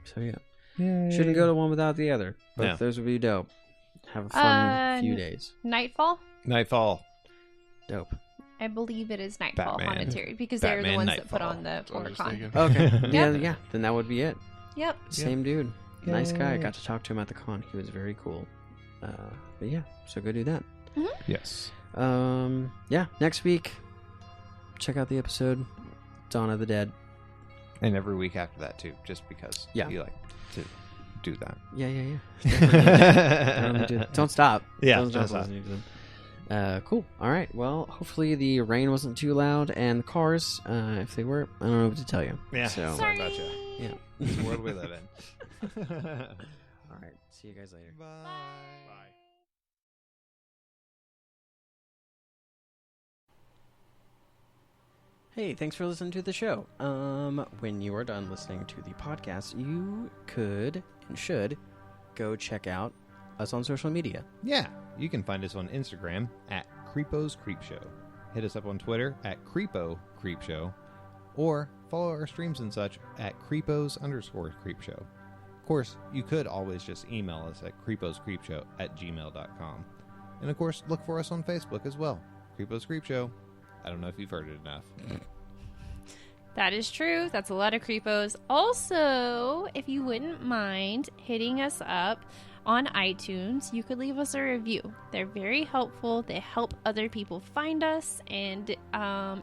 So yeah, shouldn't go to one without the other. Both those would be dope. Have a fun few days. Nightfall. Dope. I believe it is Nightfall Batman. Commentary because they're the ones that put Nightfall. on the HorrorCon. Okay. Yeah. Then that would be it. Yep. Same dude. Nice guy. Got to talk to him at the con. He was very cool. But yeah, so go do that. Yes. Yeah. Next week, check out the episode Dawn of the Dead. And every week after that too, just because you like to do that. Yeah. Don't stop. Yeah. Don't stop listening to them. Cool. All right. Well, hopefully the rain wasn't too loud, and the cars, if they were, I don't know what to tell you. Yeah. So, Sorry about you. Yeah. It's the world we live in. All right. See you guys later. Bye. Hey, thanks for listening to the show. When you are done listening to the podcast, you could and should go check out us on social media. Yeah, you can find us on Instagram at Creepo's Creep Show. Hit us up on Twitter at Creepo Creep Show, or follow our streams and such at Creepos_Creep Show. Of course, you could always just email us at creeposcreepshow@gmail.com. And of course, look for us on Facebook as well. Creepo's Creep Show. I don't know if you've heard it enough. That is true. That's a lot of creepos. Also, if you wouldn't mind hitting us up on iTunes, you could leave us a review. They're very helpful. They help other people find us, and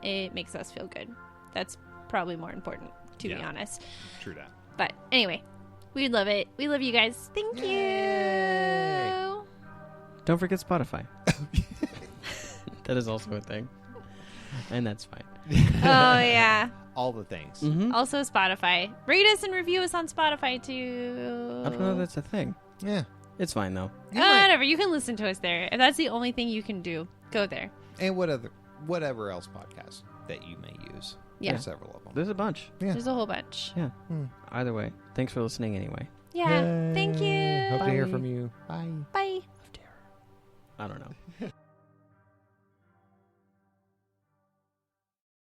it makes us feel good. That's probably more important, to be honest. True that. But anyway, we love it. We love you guys. Thank you. Don't forget Spotify. That is also a thing. And that's fine. Oh, yeah. All the things. Mm-hmm. Also Spotify. Rate us and review us on Spotify, too. I don't know if that's a thing. Yeah. It's fine, though. Whatever. You can listen to us there. If that's the only thing you can do, go there. And whatever else podcast that you may use. Yeah. There's several of them. There's a bunch. Yeah. There's a whole bunch. Yeah. Either way, thanks for listening anyway. Yeah. Yay. Thank you. Hope to hear from you. Bye. Bye. I don't know.